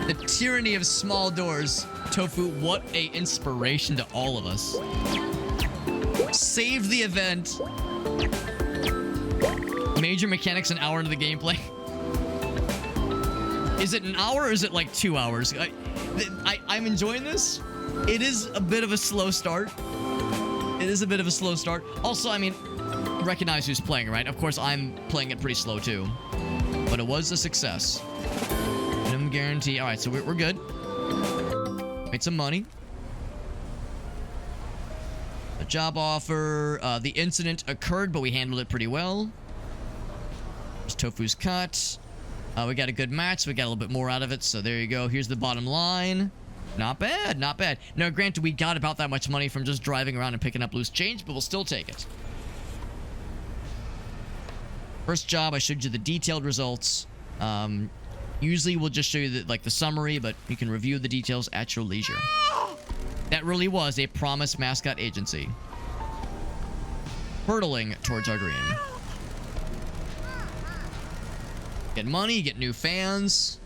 The tyranny of small doors. Tofu, what a inspiration to all of us. Saved the event. Major mechanics an hour into the gameplay. Is it an hour or is it like 2 hours? I'm enjoying this. It is a bit of a slow start. It is a bit of a slow start. Also, I mean, recognize who's playing, right? Of course, I'm playing it pretty slow too. But it was a success. Minimum guarantee. All right, so we're good. Made some money. A job offer. The incident occurred, but we handled it pretty well. There's Tofu's cut. We got a good match, so we got a little bit more out of it. So there you go. Here's the bottom line. Not bad, not bad. Now, granted, we got about that much money from just driving around and picking up loose change, but we'll still take it. First job, I showed you the detailed results. Usually, we'll just show you the summary, but you can review the details at your leisure. That really was a Promise Mascot Agency. Hurtling towards our dream. Get money, get new fans.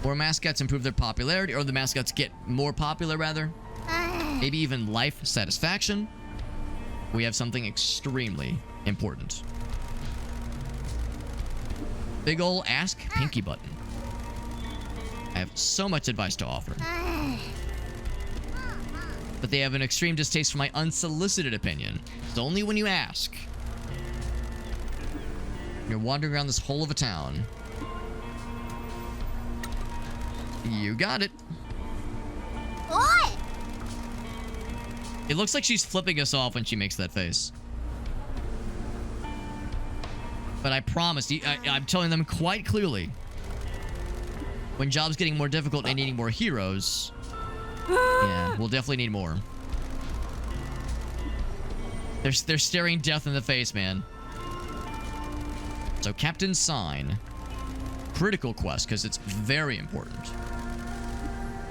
More mascots improve their popularity, or the mascots get more popular, rather. Maybe even life satisfaction. We have something extremely important. Big ol' Ask Pinky button. I have so much advice to offer. But they have an extreme distaste for my unsolicited opinion. It's only when you ask. You're wandering around this hole of a town. You got it. Oi! It looks like she's flipping us off when she makes that face. But I promise, I'm telling them quite clearly. When jobs getting more difficult and needing more heroes, yeah, we'll definitely need more. They're staring death in the face, man. So Captain's Sign. Critical quest, because it's very important.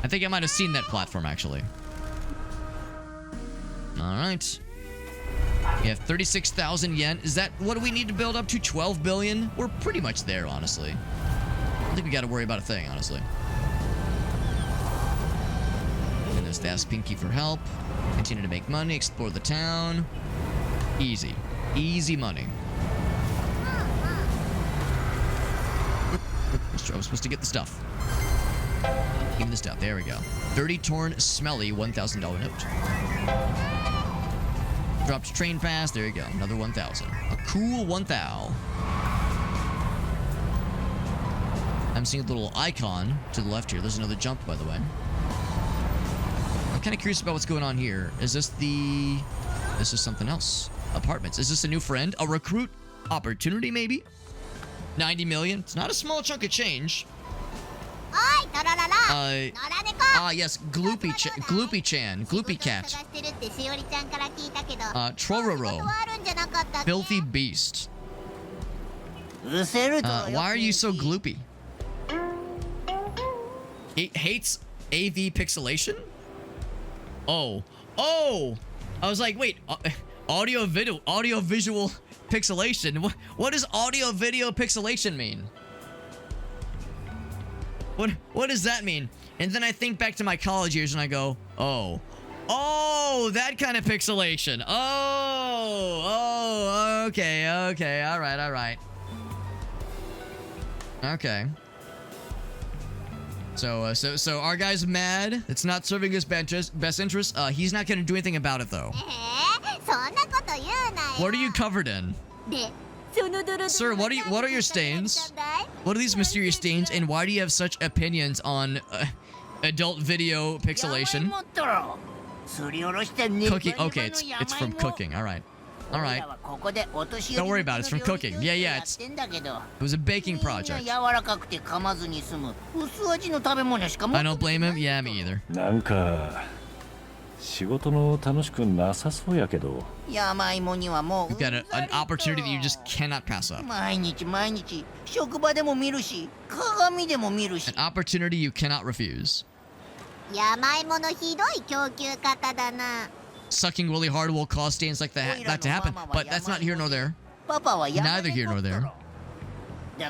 I think I might have seen that platform, actually. Alright. We have 36,000 yen. Is that what do we need to build up to? 12 billion? We're pretty much there, honestly. I don't think we got to worry about a thing, honestly. And there's Fast Pinky for help. Continue to make money. Explore the town. Easy. Easy money. I was supposed to get the stuff. Give me the stuff. There we go. 30 torn, smelly, $1,000 note. Dropped train pass. There you go. Another 1,000. A cool 1,000. I'm seeing a little icon to the left here. There's another jump, by the way. I'm kind of curious about what's going on here. Is this the... This is something else. Apartments. Is this a new friend? A recruit opportunity, maybe? 90 million. It's not a small chunk of change. Yes, Gloopy-chan. Gloopy Cat. Trororo. Filthy Beast. Why are you so gloopy? It hates AV pixelation? Oh. Oh! I was like, wait. Audio visual pixelation? What does audio video pixelation mean? What does that mean? And then I think back to my college years and I go, oh. Oh, that kind of pixelation. Oh, okay, all right. Okay. So our guy's mad. It's not serving his best interest. He's not gonna do anything about it though. What are you covered in? Sir, what are your stains? What are these mysterious stains, and why do you have such opinions on adult video pixelation? Cooking. Okay, it's from cooking. All right. Don't worry about it. It's from cooking. Yeah. It was a baking project. I don't blame him. Yeah, me either. 仕事の楽しくなさそうやけど。山芋にはもう You've got an opportunity that you just cannot pass up. 毎日職場でも見るし、鏡でも見るし。 An opportunity you cannot refuse. 山芋のひどい供給方だな。 Sucking really hard will cause stains like that to happen, but that's not here nor there. Neither here nor there. He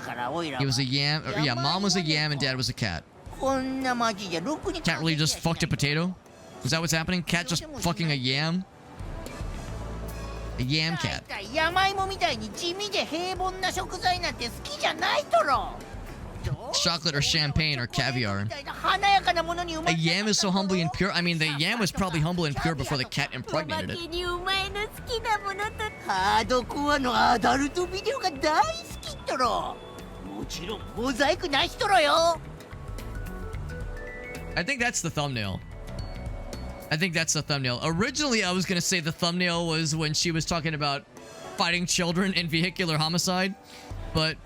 was a yam. Yeah, mom was a yam and dad was a cat. Cat really just fucked a potato? Is that what's happening? Cat just fucking a yam? A yam cat. Chocolate or champagne or caviar. A yam is so humbly and pure. I mean, the yam was probably humble and pure before the cat impregnated it. I think that's the thumbnail. Originally, I was gonna say the thumbnail was when she was talking about fighting children in vehicular homicide, but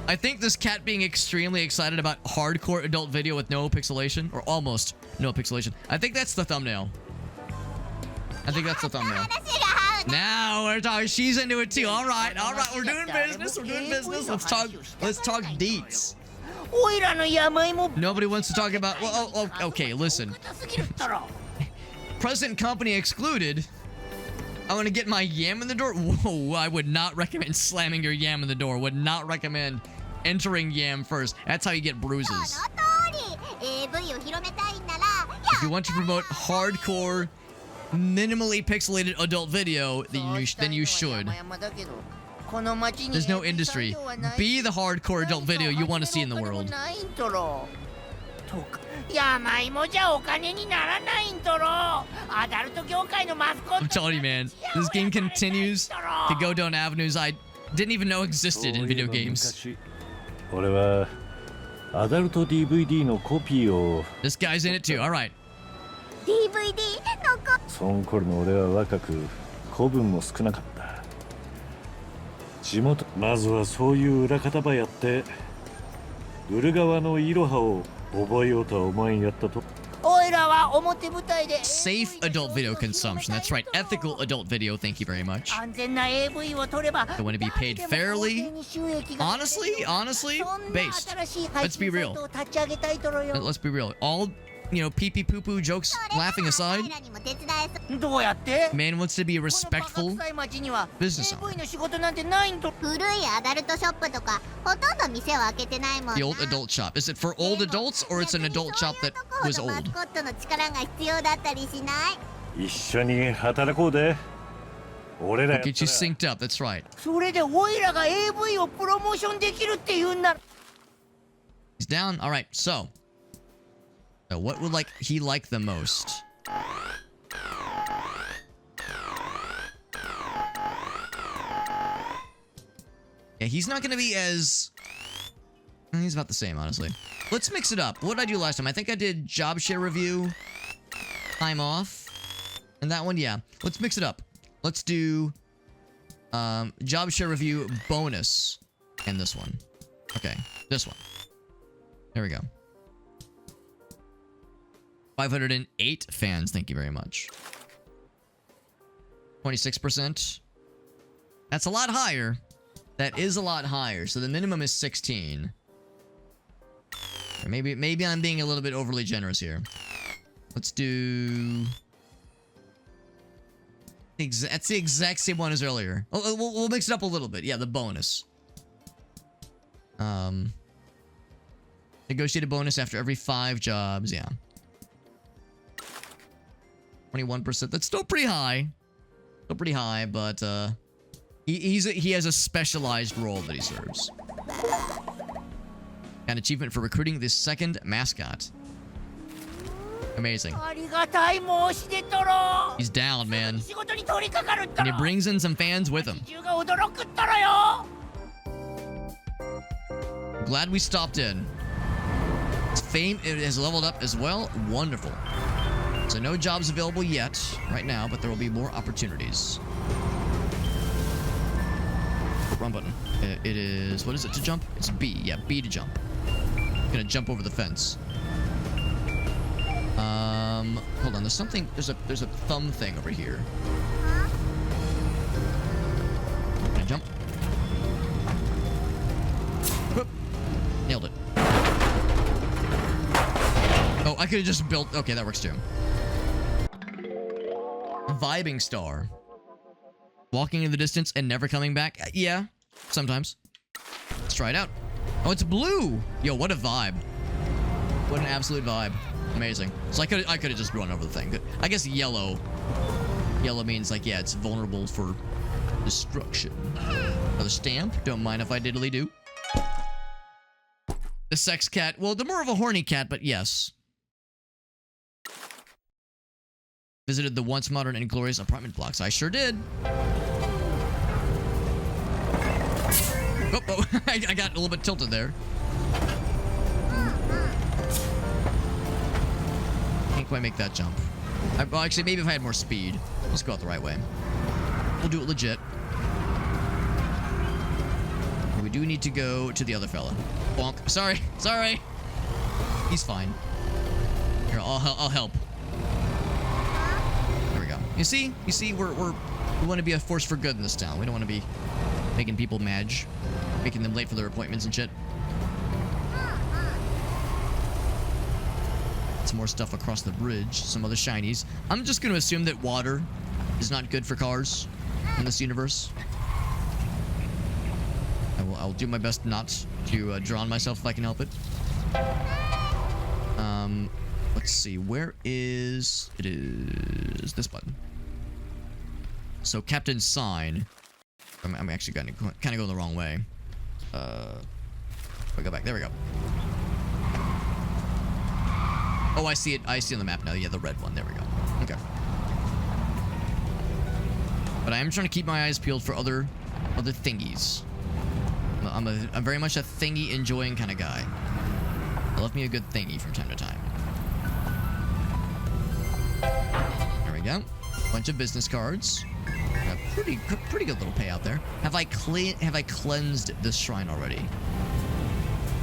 I think this cat being extremely excited about hardcore adult video with no pixelation, or almost no pixelation. I think that's the thumbnail. Now we're talking. She's into it too. All right. We're doing business. Let's talk deets. Nobody wants to talk about. Well, okay. Listen. Present company excluded. I want to get my yam in the door. Whoa, I would not recommend slamming your yam in the door. Would not recommend entering yam first. That's how you get bruises. If you want to promote hardcore, minimally pixelated adult video, then you should. There's no industry. Be the hardcore adult video you want to see in the world. そうか。山芋じゃお金にならないんだろう。アダルト業界のマスコッ I'm ト。 telling you, man, this game continues to go down avenues I didn't even know existed in video games. 俺はアダルト DVD のコピーを This guy's in it too. All right. DVD のこその頃の俺は若く子分も少なかった。地元まずはそういう裏方ばやって売る側のイロハを覚えようとは思えんやったと。おいらは表舞台で Safe adult video consumption. That's right. Ethical adult video. Thank you very much. 安全な AV を撮れば I want to be paid fairly. Honestly, based. Let's be real. Let's be real. All, pee pee poo poo jokes laughing aside, らにも手伝えそう。どうやって man wants to be a respectful このバカ臭い町には business owner. AV の仕事なんてないんだ。古いアダルトショップとかほとんど店を開けてないもんな。 The old adult shop. Is it for old adults or it's an adult shop that was マス old? コットの力が必要だったりしない？一緒に働こうで。俺らや Get った you ら synced up. That's right. それでおいらが AV をプロモーションできるって言うんなら He's down. All right. So what would he like the most? Yeah, he's not gonna be as. He's about the same, honestly. Let's mix it up. What did I do last time? I think I did job share review, time off, and that one. Yeah, let's mix it up. Let's do job share review bonus and this one. Okay, this one. There we go. 508 fans, thank you very much. 26%. That's a lot higher. That is a lot higher. So the minimum is 16. Or maybe I'm being a little bit overly generous here. Let's do... That's the exact same one as earlier. Oh, we'll mix it up a little bit. Yeah, the bonus. Negotiate a bonus after every 5 jobs. Yeah. 21%. That's still pretty high. Still pretty high, but he has a specialized role that he serves. An achievement for recruiting the second mascot. Amazing. ありがたい申し出とろ He's down, man. 仕事に取り掛かるっと And ろ he brings in some fans with him. 中が驚くっとろよ Glad we stopped in. His fame has leveled up as well. Wonderful. So no jobs available yet, right now, but there will be more opportunities. Wrong button. It is... What is it to jump? It's B. Yeah, B to jump. Gonna jump over the fence. Hold on. There's something... There's a thumb thing over here. Can I jump? Whoop. Nailed it. Oh, I could have just built... Okay, that works too. Vibing star. Walking in the distance and never coming back? Yeah, sometimes. Let's try it out. Oh, it's blue! Yo, what a vibe. What an absolute vibe. Amazing. So I could have just run over the thing. I guess yellow. Yellow means yeah, it's vulnerable for destruction. Another stamp. Don't mind if I diddly do. The sex cat. Well, they're more of a horny cat, but yes. Visited the once modern and glorious apartment blocks. I sure did. Oh, I got a little bit tilted there. Can't quite make that jump. Well, actually, maybe if I had more speed. Let's go out the right way. We'll do it legit. We do need to go to the other fella. Bonk. Sorry. He's fine. Here, I'll help. You see, we want to be a force for good in this town. We don't want to be making people mad, making them late for their appointments and shit. Some more stuff across the bridge. Some other shinies. I'm just going to assume that water is not good for cars in this universe. I'll do my best not to drown myself if I can help it. Let's see. Where is... It is this button. So Captain's sign. I'm actually kind of going the wrong way. We go back. There we go. Oh, I see it. I see on the map now. Yeah, the red one. There we go. Okay. But I am trying to keep my eyes peeled for other thingies. I'm very much a thingy enjoying kind of guy. I love me a good thingy from time to time. There we go. Bunch of business cards. A pretty good little payout there. Have I cleansed this shrine already?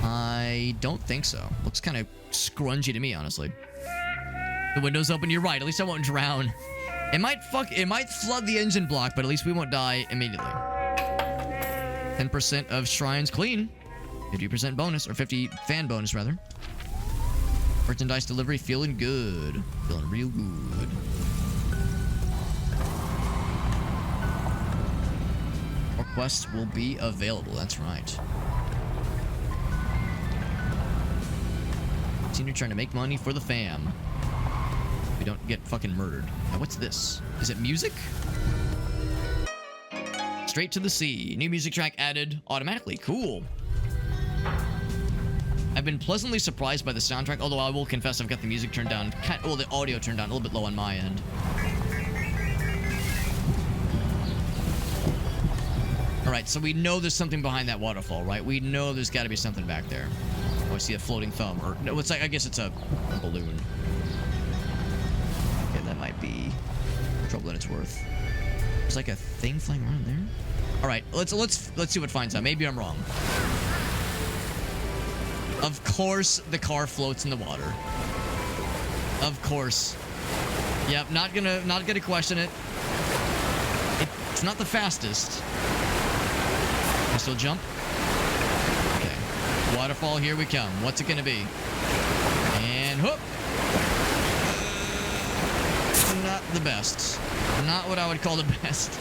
I don't think so. Looks kind of scrunchy to me, honestly. The window's open. You're right. At least I won't drown. It might flood the engine block, but at least we won't die immediately. 10% of shrines clean. 50% bonus, or 50 fan bonus rather. Merchandise delivery feeling good. Feeling real good. More quests will be available. That's right. Continue trying to make money for the fam. We don't get fucking murdered. Now, what's this? Is it music? Straight to the Sea. New music track added automatically. Cool. I've been pleasantly surprised by the soundtrack, although I will confess I've got the music turned down. Well, the audio turned down a little bit low on my end. Alright, so we know there's something behind that waterfall, right? We know there's got to be something back there. Oh, I see a floating thumb. Or, no, it's like, I guess it's a balloon. Okay, that might be trouble that it's worth. There's like a thing flying around there. Alright, let's see what finds out. Maybe I'm wrong. Of course the car floats in the water. Of course. Yep, not gonna question it. It's not the fastest. Can I still jump? Okay. Waterfall, here we come. What's it gonna be? And whoop! Not the best. Not what I would call the best.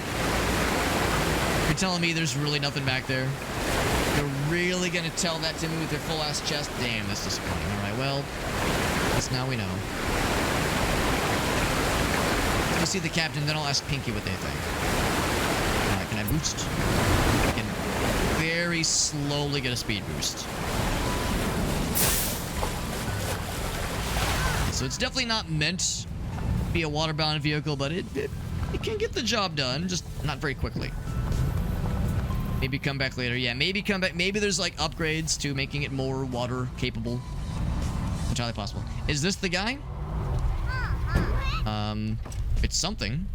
You're telling me there's really nothing back there? You're really gonna tell that to me with your full ass chest? Damn, that's disappointing. Alright, well, that's now we know. Let me see the captain, then I'll ask Pinky what they think. Alright, can I boost? I can very slowly get a speed boost. So it's definitely not meant to be a waterbound vehicle, but it can get the job done, just not very quickly. Maybe come back later. Yeah, maybe come back. Maybe there's like upgrades to making it more water capable. Entirely possible. Is this the guy? It's something.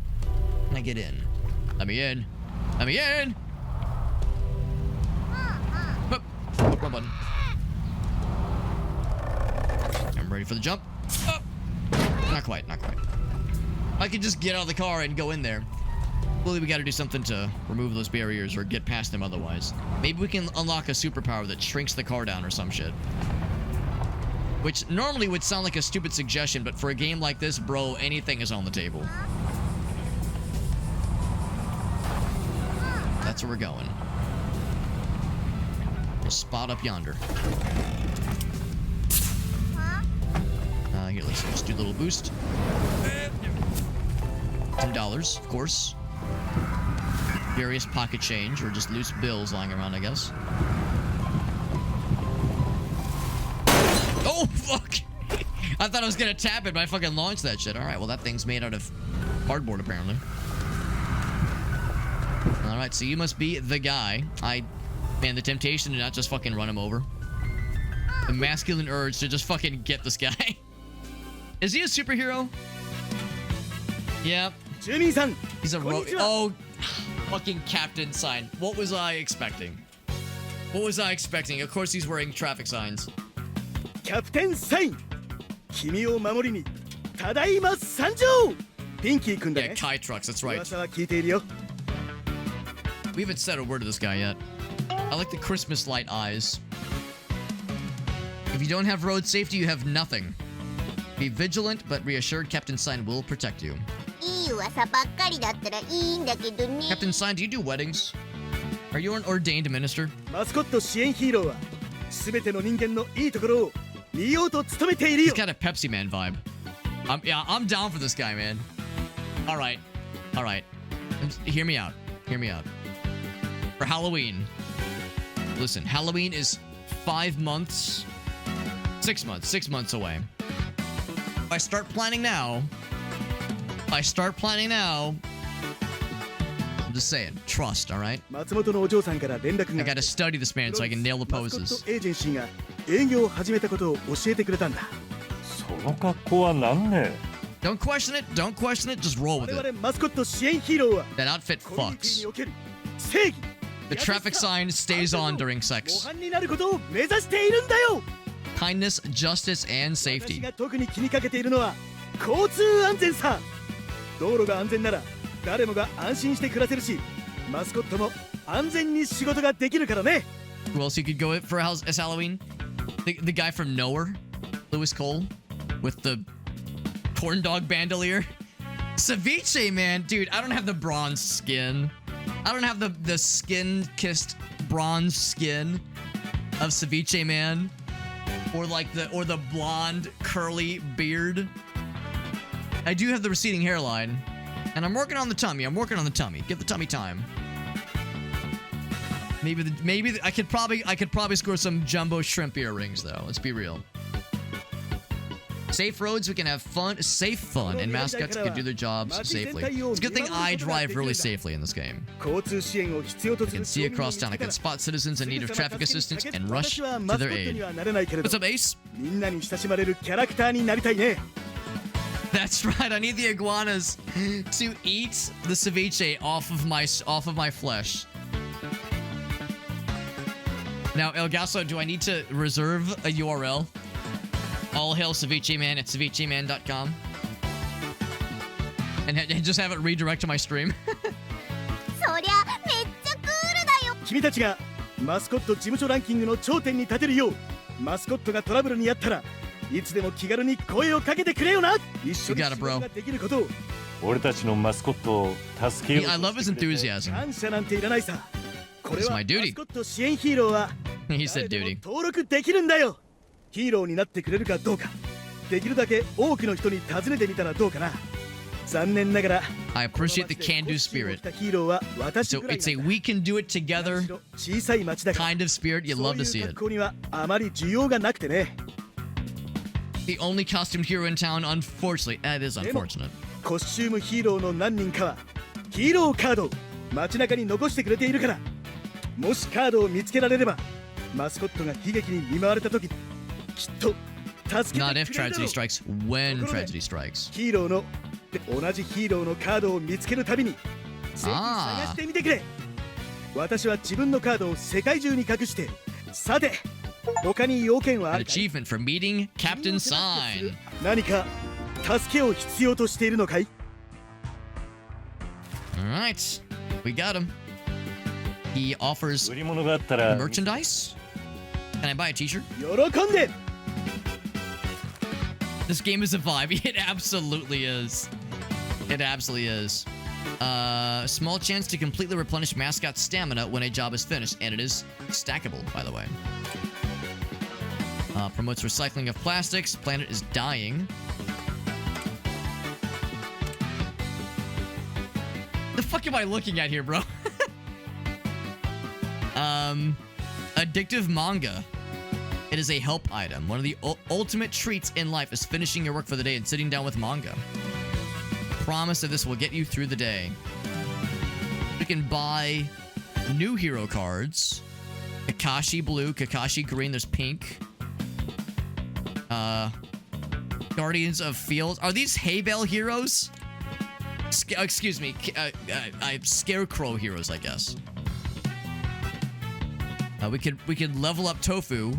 Can I get in? Let me in. Let me in. Whoop. Wrong button. I'm ready for the jump. Oh. Not quite. Not quite. I could just get out of the car and go in there. Clearly, we got to do something to remove those barriers or get past them otherwise. Maybe we can unlock a superpower that shrinks the car down or some shit. Which normally would sound like a stupid suggestion, but for a game like this, bro, anything is on the table. That's where we're going. We'll spot up yonder. Here, let's just do a little boost. $10, of course. Various pocket change, or just loose bills lying around, I guess. Oh, fuck! I thought I was gonna tap it, but I fucking launched that shit. Alright, well, that thing's made out of cardboard, apparently. Alright, so you must be the guy. Man, the temptation to not just fucking run him over. The masculine urge to just fucking get this guy. Is he a superhero? Yep. He's a oh, fucking captain sign. What was I expecting? What was I expecting? Of course he's wearing traffic signs. Captain sign. Kimi o mamori ni tadaima sanjou. Pinky kun da ne. Yeah, Kai trucks, that's right. We haven't said a word to this guy yet. I like the Christmas light eyes. If you don't have road safety, you have nothing. Be vigilant, but reassured Captain Sign will protect you. Captain Sign, do you do weddings? Are you an ordained minister? Mascot 支援ヒーローは全ての人間のいいところを見ようと努めている He's よ。 got a Pepsi Man vibe. Yeah, I'm down for this guy, man. All right. Hear me out. Hear me out. For Halloween. Listen, Halloween is 5 months. 6 months. 6 months away. I start planning now, I'm just saying, trust, all right? 松本のお嬢さんから連絡 I が gotta study this man so I can nail the マスコッ poses. トエージェンシーが営業を始めたことを教えてくれたんだ。その格好は何ね Don't question it, just roll with 我 it. 々マスコット支援ヒーローは That outfit コミュニティ fucks. における正義 The traffic sign stays on during 模 sex. 範になることを目指しているんだよ。 Kindness, justice, and 私 safety. が特に気にかけているのは交通安全さ。道路が安全なら誰もが安心して暮らせるし、マスコットも安全に仕事ができるからね。 Who else you could go with for as Halloween? The guy from Nowhere, Lewis Cole, with the corn dog bandolier. Ceviche, man, dude, I don't have the bronze skin. I don't have the skin-kissed bronze skin of Ceviche, man, or the blonde curly beard. I do have the receding hairline, and I'm working on the tummy. Give the tummy time. Maybe I could probably score some jumbo shrimp earrings though. Let's be real. Safe roads, we can have safe fun, and mascots can do their jobs safely. It's a good thing I drive really safely in this game. 交通支援を必要と I する can see across town. I can spot citizens in need of traffic assistance and rush 私は to マスコ their ットに aid. はなれないけれど What's up, Ace? みんなに親しまれるキャラクターになりたいね。 That's right. I need the iguanas to eat the ceviche off of my flesh. Now, El Gaso, do I need to reserve a URL? All hail Ceviche Man at cevicheman.com. And just have it redirect to my stream. そりゃめっちゃクールだよ。君たちがマスコット事務所ランキングの頂点に立てるよう、マスコットがトラブルにあったらいつでも気軽に声をかけてくれよな。一緒に仕事ができることを。俺たちのマスコットを助けよう I と love し his てくれて enthusiasm. 感謝なんていらないさ。これ It's は my マ duty. スコット支援ヒーローは He said 誰でも duty. 登録できるんだよ。ヒーローになってくれるかどうか、できるだけ多くの人に尋ねてみたらどうかな。残念ながら I appreciate the can-do spirit. ヒーローは私 So ぐらい it's a なんだ。 we can do it together 小さい町だから kind of spirit. You そ love う to い see う it. 格好にはあまり需要がなくてね。 The only costumed hero in town, unfortunately. That is でも unfortunate. コスチュームヒーローの何人かはヒーローカードを街中に残してくれているから、もしカードを見つけられればマスコットが悲劇に見舞われた時きっと助け Not て if くれるだ tragedy ろう。 strikes, when tragedy strikes. ヒーローの同じヒーローのカードを見つけるたびにぜひ探してみてくれ。私は自分のカードを世界中に隠して、さて他に要件はあ An るかい？ achievement for meeting Captain Sign. 何か助けを必要としているのかい？ Alright, we got him. He offers 売り物があったら merchandise. Can I buy a t-shirt? 喜んで。 This game is a vibe. It absolutely is. It absolutely is. Small chance to completely replenish mascot stamina when a job is finished, and it is stackable, by the way. Promotes recycling of plastics. Planet is dying. The fuck am I looking at here, bro? Addictive manga. It is a help item. One of the ultimate treats in life is finishing your work for the day and sitting down with manga. Promise that this will get you through the day. You can buy new hero cards. Kakashi blue, Kakashi green, there's pink. Guardians of Fields. Are these hay bale heroes? Excuse me. Scarecrow heroes, I guess. We could level up Tofu.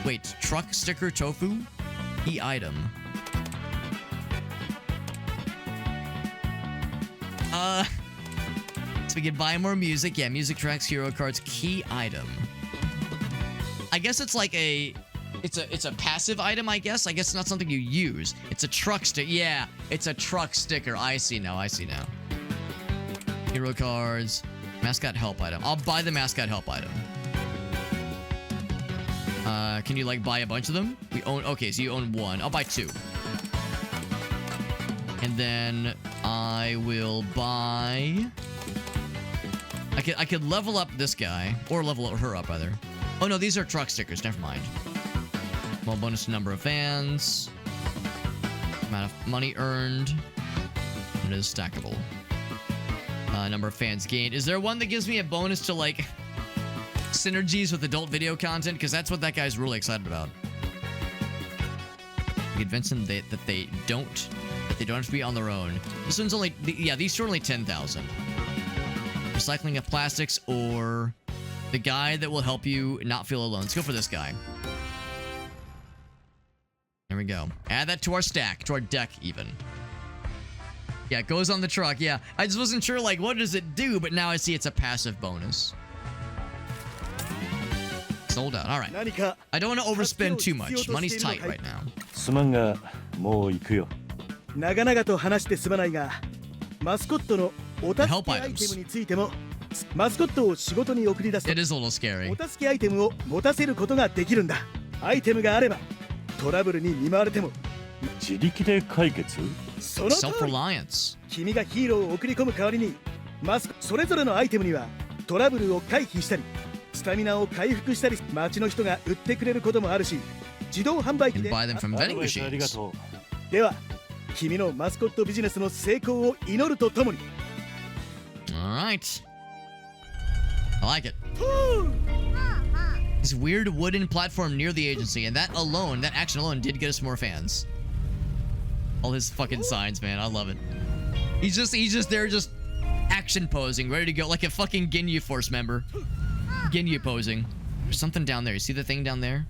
Wait, truck sticker Tofu? Key item. So we can buy more music. Yeah, music tracks, hero cards, key item. I guess it's like it's a passive item, I guess. I guess it's not something you use. It's a truck sticker. Yeah, it's a truck sticker. I see now. Hero cards, mascot help item. I'll buy the mascot help item. Can you like buy a bunch of them? We own, okay, so you own one. I'll buy two. And then I will buy, I could level up this guy, or level her up rather. Oh no, these are truck stickers, never mind. Well, bonus number of fans. Amount of money earned. And it is stackable. Number of fans gained. Is there one that gives me a bonus to like synergies with adult video content? Because that's what that guy's really excited about. You convince them that they don't have to be on their own. This one's only, yeah, these are only 10,000. Recycling of plastics or the guy that will help you not feel alone. Let's go for this guy. There we go. Add that to our stack, to our deck even. Yeah, it goes on the truck. Yeah, I just wasn't sure, like, what does it do? But now I see it's a passive bonus. Sold out. All right. I don't want to overspend too much. Money's tight right now. すまんがもう行くよ。長々と話してすまないが、マスコットのお助けアイテムについても、マスコットを仕事に送り出すと、 It is a little scary. お助けアイテムを持たせることができるんだ。アイテムがあれば、トラブルに見舞われても自力で解決？その通り。君がヒーローを送り込む代わりに、それぞれのアイテムにはトラブルを回避したり、スタミナを回復したり、街の人が売ってくれることもあるし、自動販売機で。では、君のマスコットビジネスの成功を祈るとともに。Alright. I like it. This weird wooden platform near the agency, and that action alone did get us more fans. All his fucking signs, man. I love it. He's just there, just action posing, ready to go, like a fucking Ginyu Force member. Ginyu posing. There's something down there. You see the thing down there?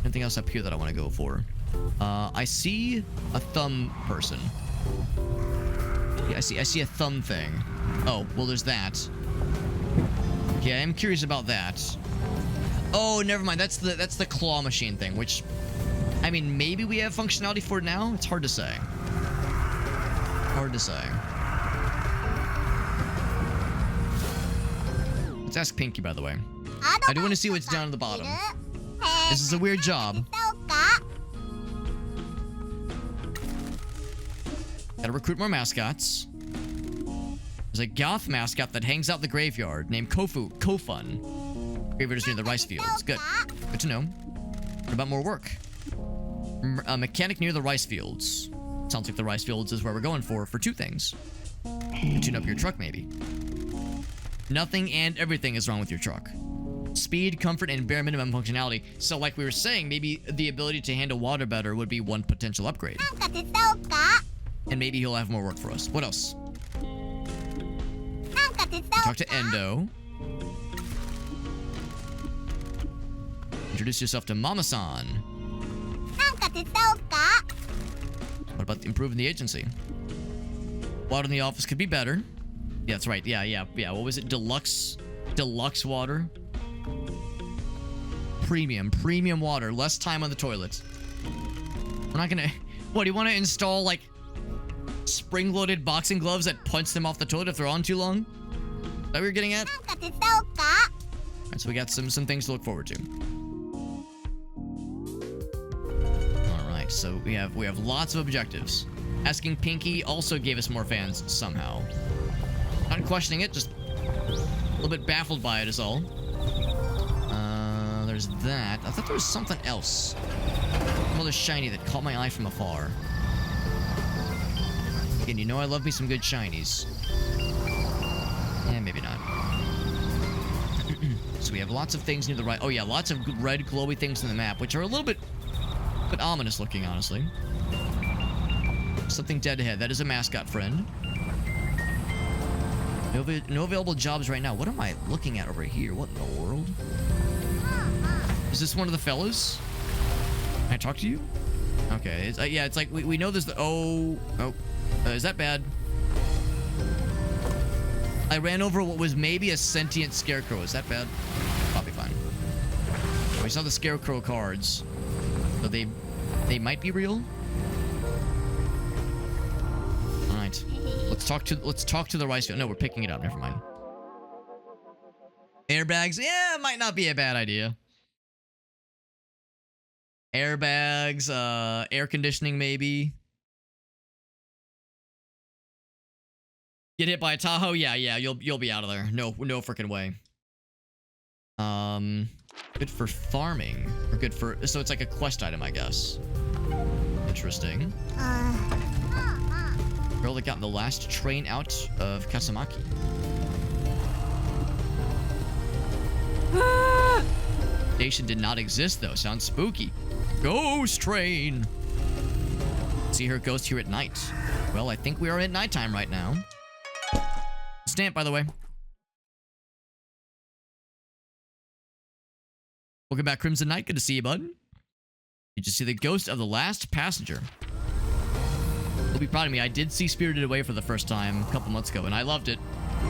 Anything else up here that I want to go for? I see a thumb person. Yeah, I see a thumb thing. Oh, well, there's that. Yeah, I'm curious about that. Oh, never mind. That's the claw machine thing, which, I mean, maybe we have functionality for it now. It's hard to say. Hard to say. Let's ask Pinky, by the way. I do want to see what's down at the bottom. This is a weird job. Gotta recruit more mascots. There's a goth mascot that hangs out in the graveyard named Kofun. Graveyard is near the rice fields. Good. Good to know. What about more work? A mechanic near the rice fields. Sounds like the rice fields is where we're going for two things. Tune up your truck, maybe. Nothing and everything is wrong with your truck. Speed, comfort, and bare minimum functionality. So like we were saying, maybe the ability to handle water better would be one potential upgrade. And maybe he'll have more work for us. What else? Talk to Endo. Introduce yourself to Mama-san. What about improving the agency? Water in the office could be better. Yeah, that's right. Yeah. What was it? Deluxe water. Premium water. Less time on the toilet. We're not gonna. What, do you want to install like spring-loaded boxing gloves that punch them off the toilet if they're on too long? Is that what you're getting at? Alright, so we got some things to look forward to. Alright, so we have lots of objectives. Asking Pinky also gave us more fans somehow. Not questioning it, just a little bit baffled by it is all. There's that. I thought there was something else. Another shiny that caught my eye from afar. Again, you know I love me some good shinies. Yeah, maybe not. So we have lots of things near the right. Oh yeah, lots of red glowy things in the map, which are a little bit ominous looking, honestly. Something dead ahead. That is a mascot friend. No available jobs right now. What am I looking at over here? What in the world? Is this one of the fellows? Can I talk to you? Okay. Yeah, it's like we know there's the... Oh. Is that bad? I ran over what was maybe a sentient scarecrow. Is that bad? Probably fine. We saw the scarecrow cards. So they might be real? Alright. Let's talk to the rice field. No, we're picking it up. Never mind. Airbags? Yeah, it might not be a bad idea. Airbags, air conditioning maybe. Get hit by a Tahoe? Yeah, you'll be out of there. No freaking way. Good for farming. Or good for... So it's like a quest item, I guess. interesting. Girl that got the last train out of Kaso-Machi. Station did not exist though. Sounds spooky. Ghost train. See her ghost here at night. Well, I think we are at nighttime right now. Stamp, by the way. Welcome back, Crimson Knight. Good to see you, bud. You just see the ghost of the last passenger. You'll be proud of me. I did see Spirited Away for the first time a couple months ago, and I loved it.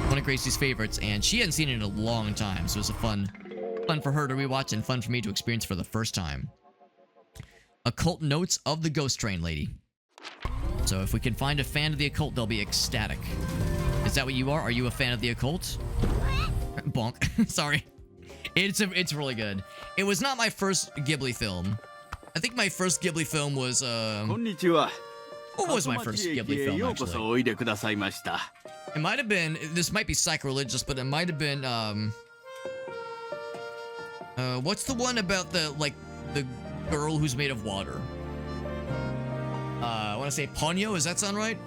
One of Gracie's favorites, and she hadn't seen it in a long time, so it was a fun for her to rewatch and fun for me to experience for the first time. Occult notes of the ghost train lady. So if we can find a fan of the occult, they'll be ecstatic. Is that what you are? Are you a fan of the occult? Bonk. Sorry. It's really good. It was not my first Ghibli film. I think my first Ghibli film was what was my first Ghibli film actually? It might have been, this might be sacrilegious, but it might have been what's the one about the girl who's made of water? I want to say Ponyo, does that sound right?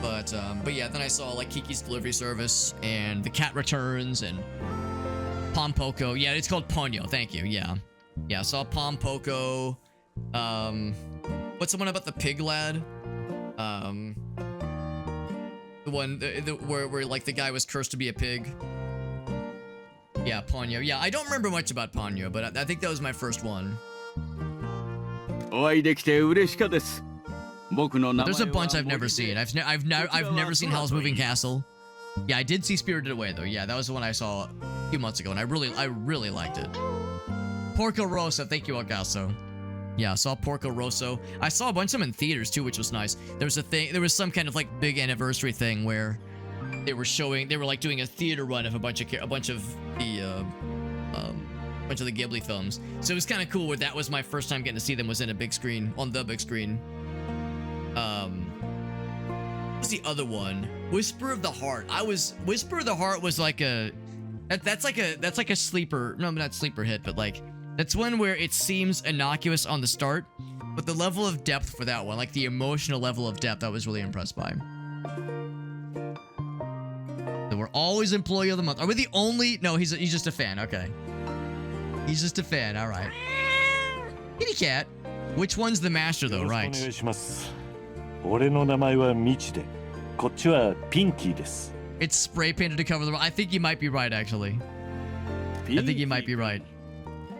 But yeah, then I saw like Kiki's Delivery Service and The Cat Returns and Pompoko. Yeah, it's called Ponyo. Thank you. Yeah, I saw Pompoko. What's the one about the pig lad? The one where like the guy was cursed to be a pig. Yeah, Ponyo. Yeah, I don't remember much about Ponyo, but I think that was my first one. There's a bunch I've never seen. I've never seen Howl's Moving Castle. Yeah, I did see Spirited Away though. Yeah, that was the one I saw a few months ago, and I really liked it. Porco Rosso, thank you, Augusto. Yeah, I saw Porco Rosso. I saw a bunch of them in theaters too, which was nice. There was some kind of like big anniversary thing where they were like doing a theater run of a bunch of the Ghibli films. So it was kind of cool where that was my first time getting to see them, was in a big screen, on the big screen. What's the other one? Whisper of the Heart. Whisper of the Heart was like that's like a sleeper, no, not sleeper hit, but like that's one where it seems innocuous on the start, but the level of depth for that one, like the emotional level of depth, I was really impressed by. So we're always Employee of the Month. Are we the only? No, he's just a fan. Okay. He's just a fan. All right. Kitty cat. Which one's the master though, right? It's spray painted to cover the... I think you might be right, actually. I think you might be right.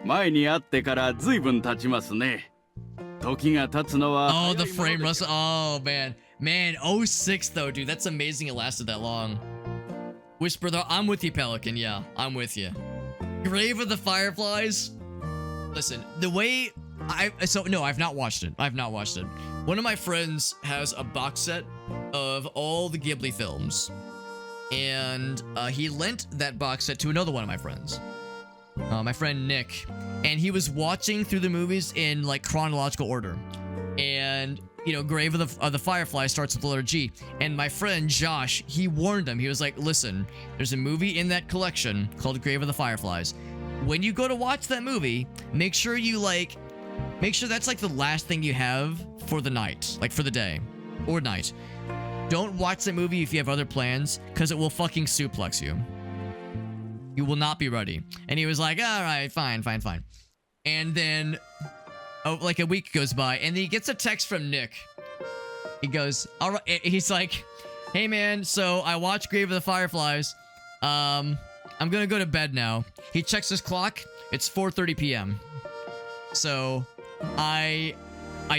Oh, the frame rust. Oh, man. Man, 06 though, dude. That's amazing it lasted that long. Whisper though. I'm with you, Pelican. Yeah, I'm with you. Grave of the Fireflies. Listen, the way... No, I've not watched it. I've not watched it. One of my friends has a box set of all the Ghibli films. And he lent that box set to another one of my friends. My friend Nick. And he was watching through the movies in like chronological order. And, you know, Grave of the Firefly starts with the letter G. And my friend Josh, he warned him. He was like, listen, there's a movie in that collection called Grave of the Fireflies. When you go to watch that movie, make sure that's like the last thing you have for the night, like for the day or night. Don't watch that movie if you have other plans, because it will fucking suplex you. You will not be ready. And he was like, all right, fine. And then, like a week goes by, and then he gets a text from Nick. He goes, all right. He's like, hey man, so I watched Grave of the Fireflies. I'm gonna go to bed now. He checks his clock. It's 4:30 p.m. So I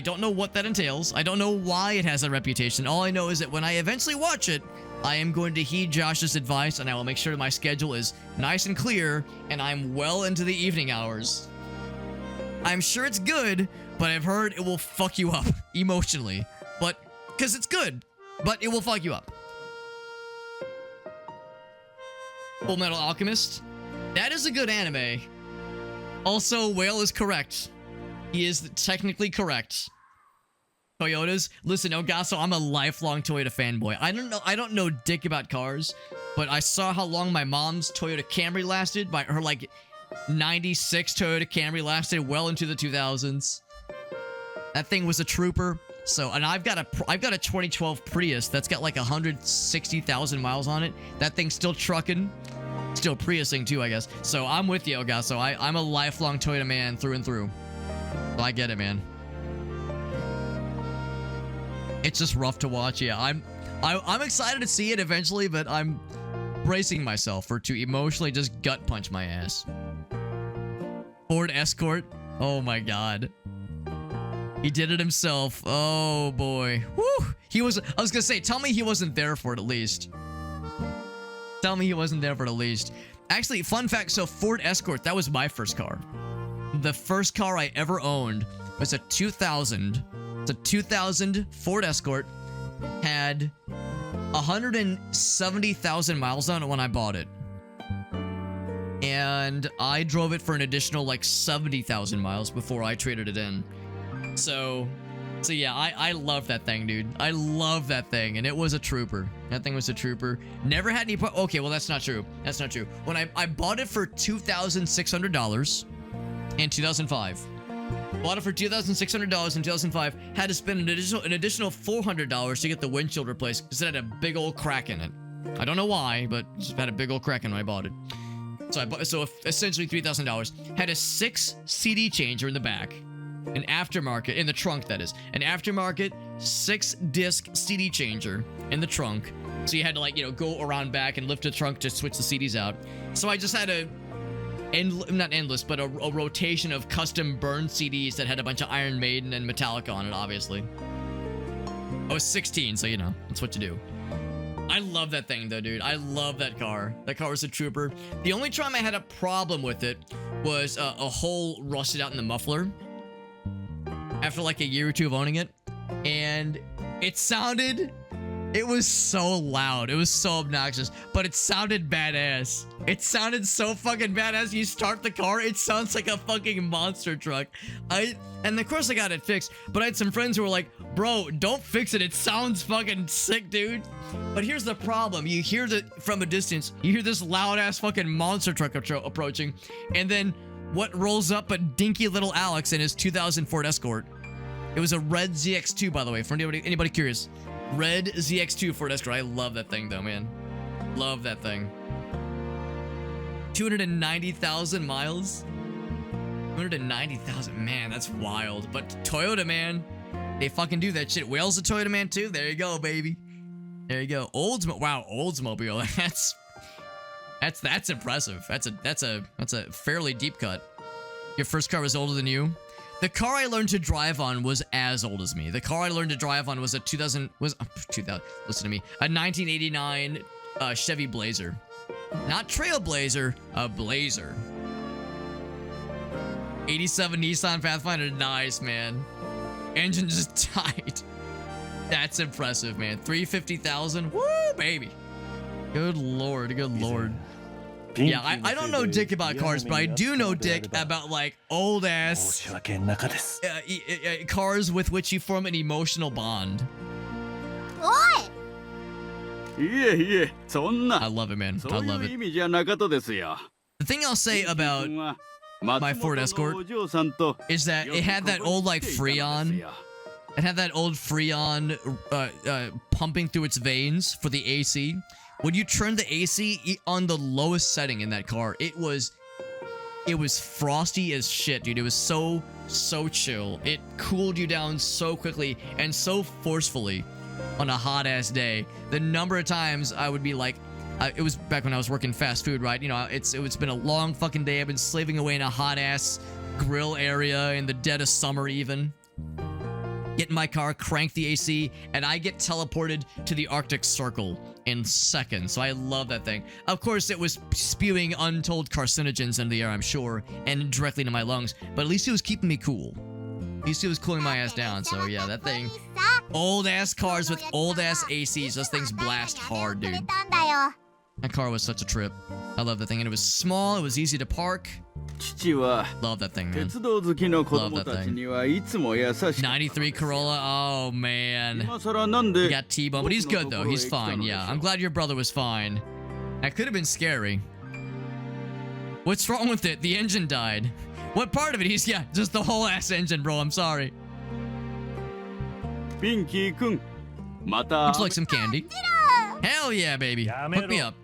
don't know what that entails. I don't know why it has that reputation. All I know is that when I eventually watch it, I am going to heed Josh's advice, and I will make sure my schedule is nice and clear, and I'm well into the evening hours. I'm sure it's good, but I've heard it will fuck you up emotionally. But, because it's good, but it will fuck you up. Full Metal Alchemist. That is a good anime. Also, Whale is correct. He is technically correct. Toyotas. Listen, Ogaso, I'm a lifelong Toyota fanboy. I don't know dick about cars, but I saw how long my mom's Toyota Camry lasted. Her like 96 Toyota Camry lasted well into the 2000s. That thing was a trooper. So, and I've got a 2012 Prius that's got like 160,000 miles on it. That thing's still trucking. Still Priusing too, I guess. So I'm with you, guys. So I'm a lifelong Toyota man through and through. So I get it, man. It's just rough to watch. Yeah, I'm excited to see it eventually, but I'm bracing myself to emotionally just gut punch my ass. Ford Escort. Oh my god. He did it himself. Oh boy. Woo! I was gonna say, tell me he wasn't there for it at least. Tell me he wasn't there for it at least. Actually, fun fact, so Ford Escort, that was my first car. The first car I ever owned was a 2000. It's a 2000 Ford Escort. Had 170,000 miles on it when I bought it. And I drove it for an additional like 70,000 miles before I traded it in. So yeah, I love that thing, dude. I love that thing, and it was a trooper. That thing was a trooper. Never had any okay, well, that's not true. That's not true. When I bought it for $2,600 in 2005. Bought it for $2,600 in 2005. Had to spend an additional $400 to get the windshield replaced because it had a big old crack in it. I don't know why, but it just had a big old crack in when I bought it. So essentially $3,000. Had a 6 CD changer in the back. An aftermarket, in the trunk that is. An aftermarket 6-disc CD changer in the trunk. So you had to like, you know, go around back and lift the trunk to switch the CDs out. So I just had not endless, but a rotation of custom burned CDs that had a bunch of Iron Maiden and Metallica on it, obviously. I was 16, so you know, that's what you do. I love that thing though, dude. I love that car. That car was a trooper. The only time I had a problem with it was a hole rusted out in the muffler after like a year or two of owning it. And it was so loud. It was so obnoxious, but it sounded badass. It sounded so fucking badass. You start the car, it sounds like a fucking monster truck. And of course I got it fixed, but I had some friends who were like, bro, don't fix it. It sounds fucking sick, dude. But here's the problem. You hear from a distance, you hear this loud ass fucking monster truck approaching, and then what rolls up but dinky little Alex in his 2000 Ford Escort. It was a red ZX2, by the way, for anybody curious. Red ZX2 Ford Escort. I love that thing, though, man. Love that thing. 290,000 miles. 290,000. Man, that's wild. But Toyota, man, they fucking do that shit. Wales a Toyota man, too. There you go, baby. There you go. Wow, Oldsmobile. That's impressive. That's a fairly deep cut. Your first car was older than you. The car I learned to drive on was as old as me. The car I learned to drive on was a 2000, listen to me, a 1989 Chevy Blazer. Not Trailblazer, a Blazer. 87 Nissan Pathfinder, nice, man. Engine just died. That's impressive, man. 350,000, woo, baby. Good lord, good lord. Yeah, I don't know dick about cars, but I do know dick about like old ass cars with which you form an emotional bond. Oi! I love it, man. I love it. The thing I'll say about my Ford Escort is that it had that old like Freon. It had that old Freon pumping through its veins for the AC. When you turn the AC on the lowest setting in that car, it was frosty as shit, dude. It was so chill. It cooled you down so quickly and so forcefully on a hot ass day. The number of times I would be like, it was back when I was working fast food, right? You know, it's been a long fucking day. I've been slaving away in a hot ass grill area in the dead of summer even. Get in my car, crank the AC, and I get teleported to the Arctic Circle in seconds. So I love that thing. Of course, it was spewing untold carcinogens into the air, I'm sure, and directly into my lungs, but at least it was keeping me cool. At least it was cooling my ass down. So yeah, that thing. Old ass cars with old ass ACs. Those things blast hard, dude. That car was such a trip. I love that thing. And it was small. It was easy to park. Love that thing, man. Love that thing. 93 Corolla. Oh, man. He got T-bone, but he's good, though. He's fine. Yeah, I'm glad your brother was fine. That could have been scary. What's wrong with it? The engine died. What part of it? Yeah, just the whole ass engine, bro. I'm sorry. ピンキーくんまた Would you like some candy? Hell yeah, baby. Hook me up.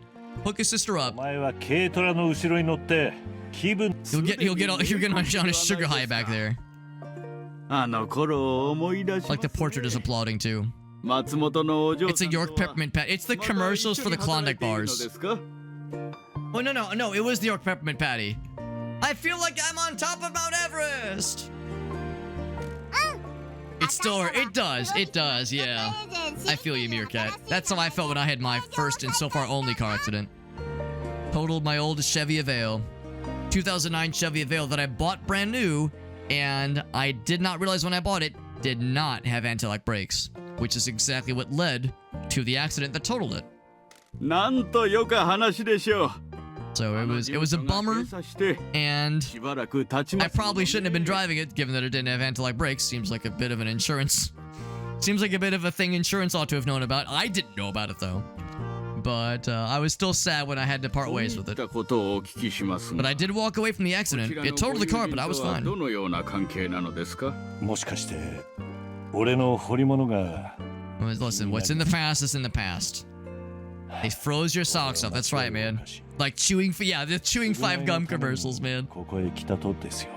Hook his sister お up. 前は軽トラの後ろに乗って気分 He'll get on a sugar high back there. あの頃を思い出し Like the portrait is applauding too. 松本のお嬢 It's a York peppermint patty. It's the commercials for the Klondike bars. Oh no, it was the York peppermint patty. I feel like I'm on top of Mount Everest. It does, yeah. I feel you, Meerkat. That's how I felt when I had my first and so far only car accident. Totaled my old Chevy Aveo. 2009 Chevy Aveo that I bought brand new, and I did not realize when I bought it, did not have anti-lock brakes, which is exactly what led to the accident that totaled it. なんとよか話でしょう So it was a bummer, and I probably shouldn't have been driving it, given that it didn't have anti-lock brakes. Seems like a bit of a thing insurance ought to have known about. I didn't know about it though, but I was still sad when I had to part ways with it. But I did walk away from the accident. It totaled the car, but I was fine. もしかして俺の彫り物が Listen, what's in the past is in the past. They froze your socks off. That's right, man. Like chewing, the chewing 5 gum commercials, man. ここへ来たとですよ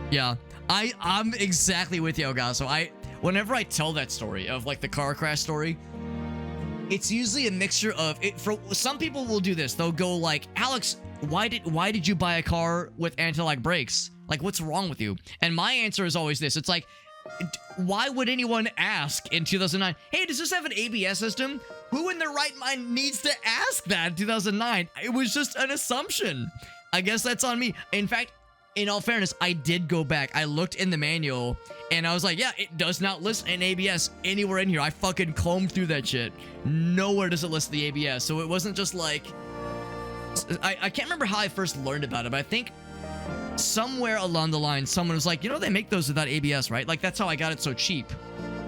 Yeah, I'm exactly with you, Ogaso. Whenever I tell that story of like the car crash story, it's usually a mixture of it. For some people will do this. They'll go like, Alex, why did you buy a car with anti-lock brakes? Like, what's wrong with you? And my answer is always this. It's like, why would anyone ask in 2009, hey, does this have an ABS system? Who in their right mind needs to ask that in 2009? It was just an assumption. I guess that's on me. In fact, in all fairness, I did go back. I looked in the manual and I was like, yeah, it does not list an ABS anywhere in here. I fucking combed through that shit. Nowhere does it list the ABS. So it wasn't just like, I can't remember how I first learned about it, but I think somewhere along the line, someone was like, you know, they make those without ABS, right? Like, that's how I got it so cheap.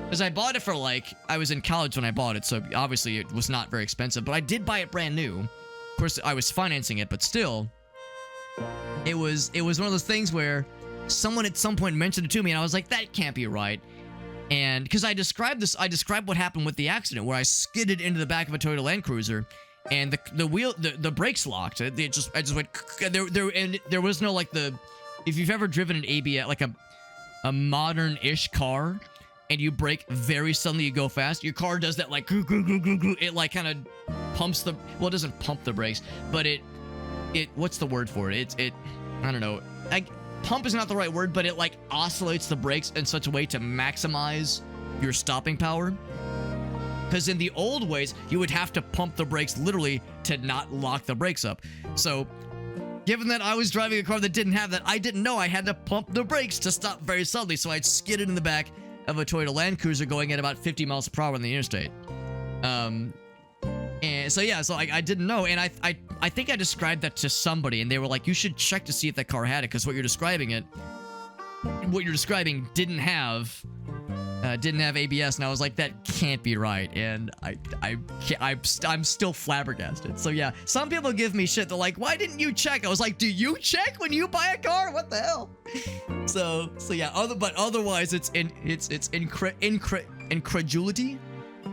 Because I bought it for, like, I was in college when I bought it, so obviously it was not very expensive. But I did buy it brand new. Of course, I was financing it, but still, it was one of those things where someone at some point mentioned it to me, and I was like, that can't be right. And because I described what happened with the accident, where I skidded into the back of a Toyota Land Cruiser, and the brakes locked. I just went and there was no like if you've ever driven an ABS, like a modern-ish car, and you brake very suddenly, you go fast, your car does that like it like kind of pumps it doesn't pump the brakes, but it what's the word for it? It I don't know. Pump is not the right word, but it like oscillates the brakes in such a way to maximize your stopping power. Because in the old ways, you would have to pump the brakes literally to not lock the brakes up. So, given that I was driving a car that didn't have that, I didn't know I had to pump the brakes to stop very suddenly. So I'd skidded in the back of a Toyota Land Cruiser going at about 50 miles per hour on the interstate. And so yeah, so I didn't know, and I think I described that to somebody, and they were like, you should check to see if that car had it, because what you're describing didn't have ABS, and I was like, that can't be right, and I'm still flabbergasted. So yeah, some people give me shit. They're like, why didn't you check? I was like, do you check when you buy a car? What the hell? So yeah, but otherwise it's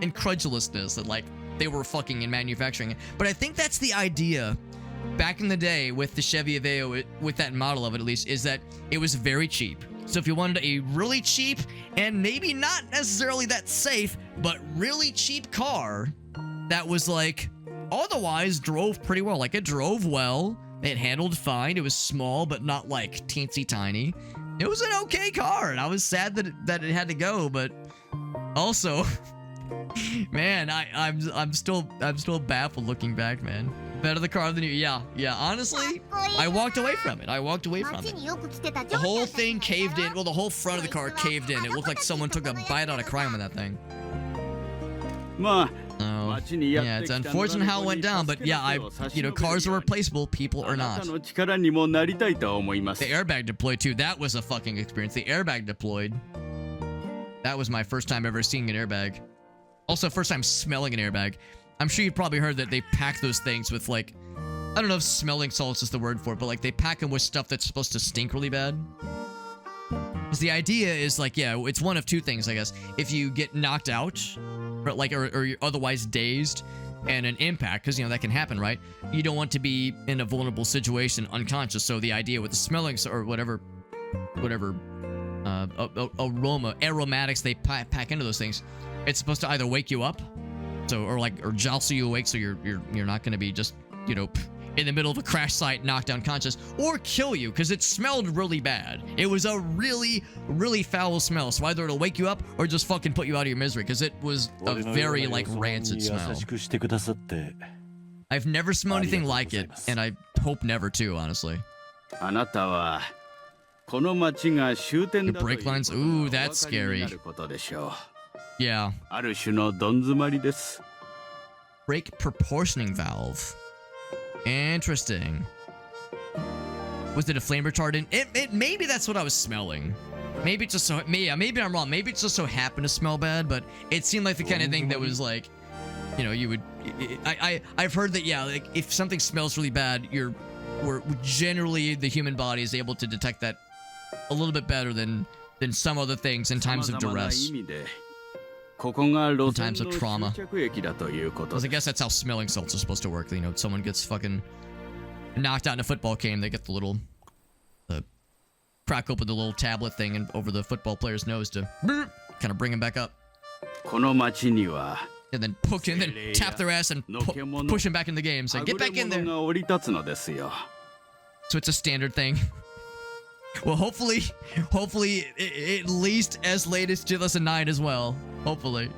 incredulousness that like they were fucking in manufacturing it. But I think that's the idea back in the day with the Chevy Aveo, with that model of it at least, is that it was very cheap. So if you wanted a really cheap and maybe not necessarily that safe, but really cheap car that was like otherwise drove pretty well. Like it drove well, it handled fine, it was small but not like teensy tiny. It was an okay car, and I was sad that it had to go, but also man, I'm still baffled looking back, man. Better the car than you. Yeah, honestly, I walked away from it. The whole thing caved in. Well, the whole front of the car caved in. It looked like someone took a bite out of crime on that thing. Oh, yeah, it's unfortunate how it went down, but yeah, cars are replaceable, people are not. The airbag deployed too. That was a fucking experience. The airbag deployed. That was my first time ever seeing an airbag. Also, first time smelling an airbag. I'm sure you've probably heard that they pack those things with, like, I don't know if smelling salts is the word for it, but, like, they pack them with stuff that's supposed to stink really bad. Because the idea is like, yeah, it's one of two things, I guess. If you get knocked out, or you're otherwise dazed, and an impact, because, you know, that can happen, right? You don't want to be in a vulnerable situation unconscious. So the idea with the smelling or whatever aromatics they pack into those things, it's supposed to either wake you up, or jostle you awake, so you're not going to be just, you know, in the middle of a crash site, knocked unconscious, or kill you, because it smelled really bad. It was a really, really foul smell. So either it'll wake you up or just fucking put you out of your misery, because it was a very, like, rancid smell. I've never smelled anything like it, and I hope never to, honestly. The brake lines? Ooh, that's scary. Yeah. Brake proportioning valve. Interesting. Was it a flame retardant? Maybe that's what I was smelling. Maybe it's just so, maybe I'm wrong. Maybe it's just so happened to smell bad, but it seemed like the kind of thing that was like, you know, you would. I've heard that, yeah, like if something smells really bad, we're generally, the human body is able to detect that a little bit better than some other things in times of duress. In times of trauma. Because I guess that's how smelling salts are supposed to work. You know, if someone gets fucking knocked out in a football game, they get the crack open the little tablet thing and over the football player's nose to kind of bring him back up. And then tap their ass and push him back in the game. So get back in there. So it's a standard thing. Well, hopefully, at least as late as 2009 as well. Hopefully.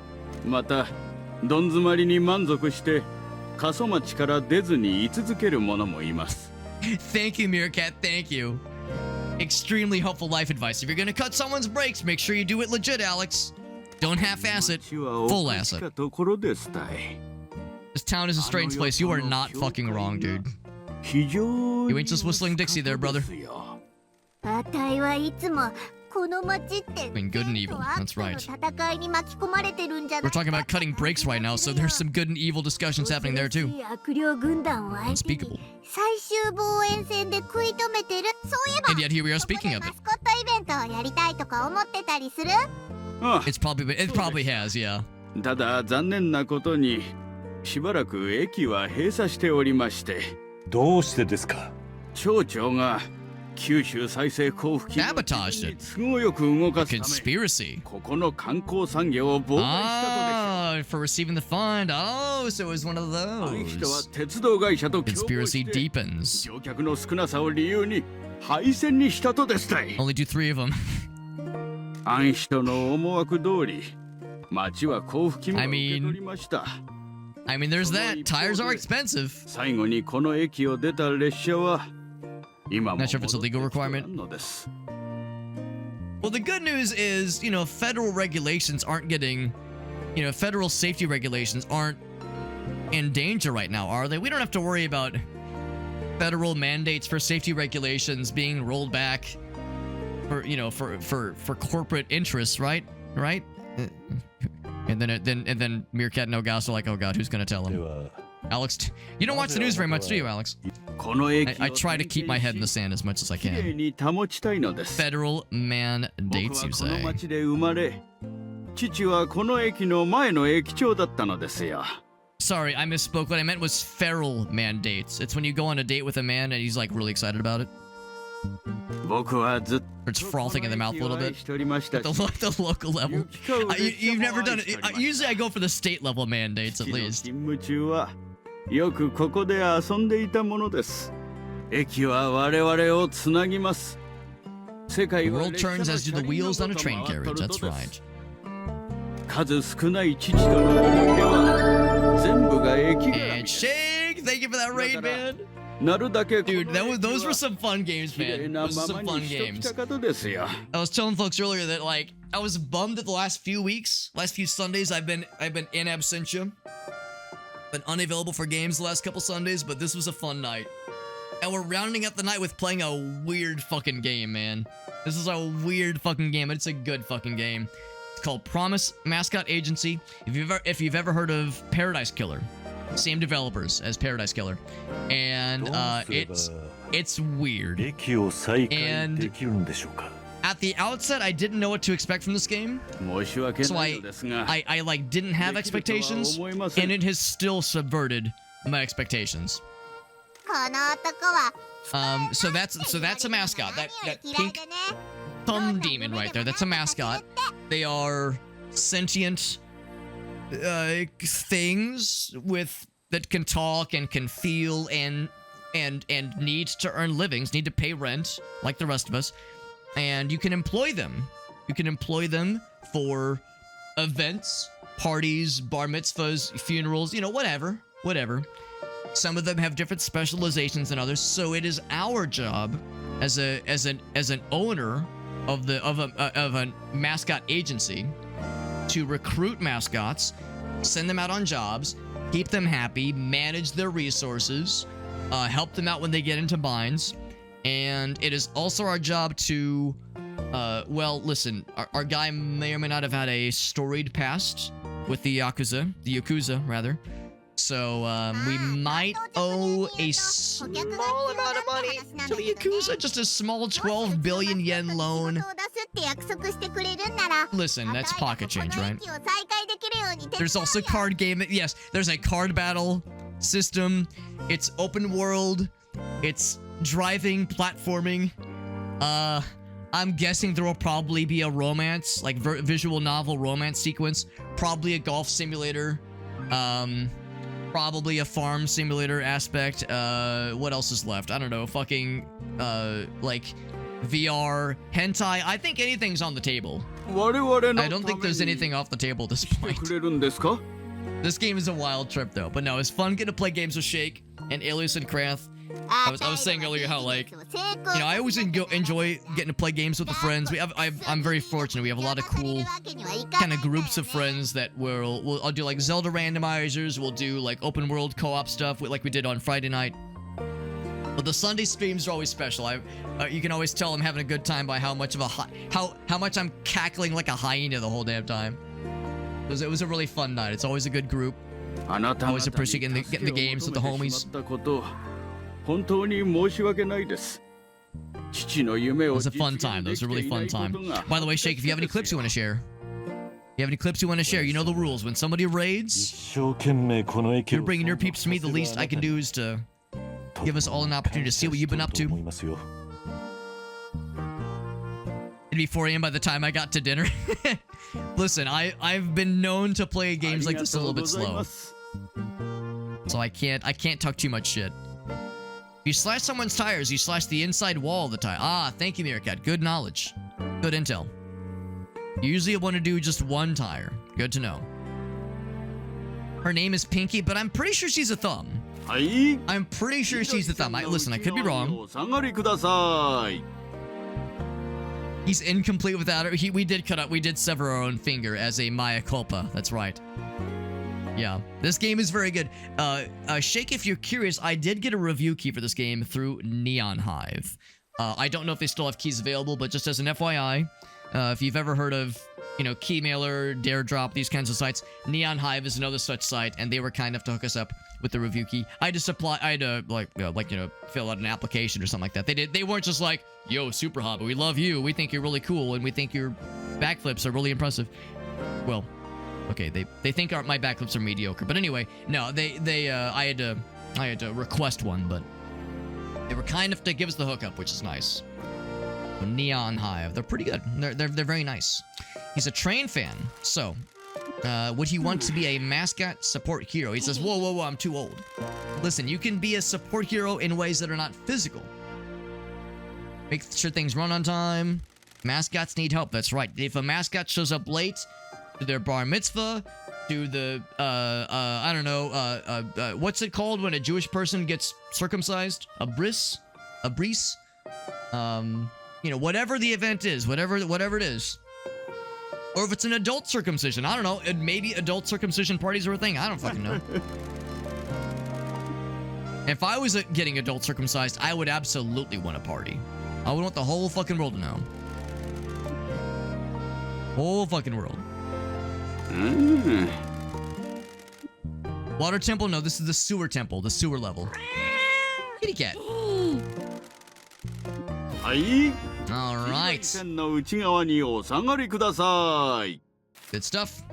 Thank you, Meerkat. Thank you. Extremely helpful life advice. If you're gonna cut someone's brakes, make sure you do it legit, Alex. Don't half-ass it. Full-ass it. This town is a strange place. You are not fucking wrong, dude. You ain't just whistling Dixie there, brother. I mean, good and evil. That's right. We're talking about cutting brakes right now, so there's some good and evil discussions happening there, too. Unspeakable. And yet here we are speaking of it. It probably has, yeah. ただ残念なことにしばらく駅は閉鎖しておりまして。どうしてですか？町長が九州再生交付金を都合よく動かすため、ここの観光産業を妨害したとでしょう。For receiving the fund. Oh, so it was one of those. あの人は鉄道会社と共謀して deepens. 乗客の少なさを理由に廃線にしたとですたい。Only do 3 of them. あん人の思惑通り、町は交付金を受け取りました。I mean, there's that. Tires are expensive. 最後にこの駅を出た列車は今も Not sure if it's a legal requirement. Well, the good news is, you know, federal regulations aren't getting, you know, federal safety regulations aren't in danger right now, are they? We don't have to worry about federal mandates for safety regulations being rolled back for, you know, for corporate interests, right? Right? And then Meerkat and Ogas are like, oh god, who's gonna tell him? Alex, you don't watch the news very much, do you, Alex? I try to keep my head in the sand as much as I can. Federal mandates, you say? Sorry, I misspoke. What I meant was feral mandates. It's when you go on a date with a man and he's like really excited about it. Or it's frothing in the mouth a little bit. At the local level. You've never done it. Usually I go for the state level mandates at least. The world turns as do the wheels on a train carriage. That's right. And shake! Thank you for that raid, man. Dude, those were some fun games, man. Those were some fun games. I was telling folks earlier that, like, I was bummed that the last few Sundays, I've been in absentia. Been unavailable for games the last couple Sundays, but this was a fun night. And we're rounding up the night with playing a weird fucking game, man. This is a weird fucking game, but it's a good fucking game. It's called Promise Mascot Agency. If you've ever heard of Paradise Killer. Same developers as Paradise Killer, and it's weird. And at at the outset, I didn't know what to expect from this game. So I like didn't have expectations, and it has still subverted my expectations. So that's a mascot. That pink thumb demon right there. That's a mascot. They are sentient things that can talk and can feel and need to earn livings, need to pay rent like the rest of us, and you can employ them. You can employ them for events, parties, bar mitzvahs, funerals, you know, whatever. Some of them have different specializations than others, so it is our job as an owner of a mascot agency to recruit mascots, send them out on jobs, keep them happy, manage their resources, help them out when they get into binds, and it is also our job to, well, listen, our guy may or may not have had a storied past with the Yakuza, rather. So, we might owe a small amount of money to the Yakuza, just a small 12 billion yen loan. Listen, that's pocket change, right? There's also card game. Yes, there's a card battle system. It's open world. It's driving, platforming. I'm guessing there will probably be a romance, like visual novel romance sequence. Probably a golf simulator. Probably a farm simulator aspect. What else is left? I don't know. Fucking, like, VR, hentai. I think anything's on the table. I don't think there's anything off the table at this point. This game is a wild trip, though. But no, it's fun getting to play games with Shake and Alias and Krath. I was saying earlier how, like, you know, I always enjoy getting to play games with the friends. I'm very fortunate. We have a lot of cool kind of groups of friends that I'll do like Zelda randomizers. We'll do like open world co-op stuff like we did on Friday night. But the Sunday streams are always special. You can always tell I'm having a good time by how much I'm cackling like a hyena the whole damn time. It was a really fun night. It's always a good group. Always appreciate getting the games with the homies. It was a fun time. That was a really fun time. By the way, Shake, if you have any clips you want to share, you know the rules. When somebody raids, you're bringing your peeps to me. The least I can do is to give us all an opportunity to see what you've been up to. It'd be 4 a.m. by the time I got to dinner. Listen, I've been known to play games like this a little bit slow, so I can't talk too much shit. You slash someone's tires, you slash the inside wall of the tire. Ah, thank you, Meerkat. Good knowledge. Good intel. You usually want to do just one tire. Good to know. Her name is Pinky, but I'm pretty sure she's a thumb. I'm pretty sure she's a thumb. Listen, I could be wrong. He's incomplete without her. We did sever our own finger as a mea culpa. That's right. Yeah, this game is very good. Shake, if you're curious, I did get a review key for this game through Neon Hive. I don't know if they still have keys available, but just as an FYI, if you've ever heard of, you know, Keymailer, Daredrop, these kinds of sites, Neon Hive is another such site, and they were kind enough to hook us up with the review key. I had to fill out an application or something like that. They weren't just like, yo, Super Hobby, we love you, we think you're really cool, and we think your backflips are really impressive. Well, okay, they think my backflips are mediocre, but anyway, no, I had to request one, but they were kind enough to give us the hookup, which is nice. Neon Hive, they're pretty good. They're very nice. He's a train fan, so would he want to be a mascot support hero? He says, whoa, I'm too old. Listen, you can be a support hero in ways that are not physical. Make sure things run on time. Mascots need help. That's right. If a mascot shows up late to their bar mitzvah, to the I don't know, what's it called when a Jewish person gets circumcised? A bris, you know, whatever the event is, whatever it is. Or if it's an adult circumcision, I don't know. Maybe adult circumcision parties are a thing. I don't fucking know. If I was getting adult circumcised, I would absolutely want a party. I would want the whole fucking world to know. Whole fucking world. Water temple? No, this is the sewer temple. The sewer level. Kitty cat. All right. 線の内側にお下がりください。 Good stuff.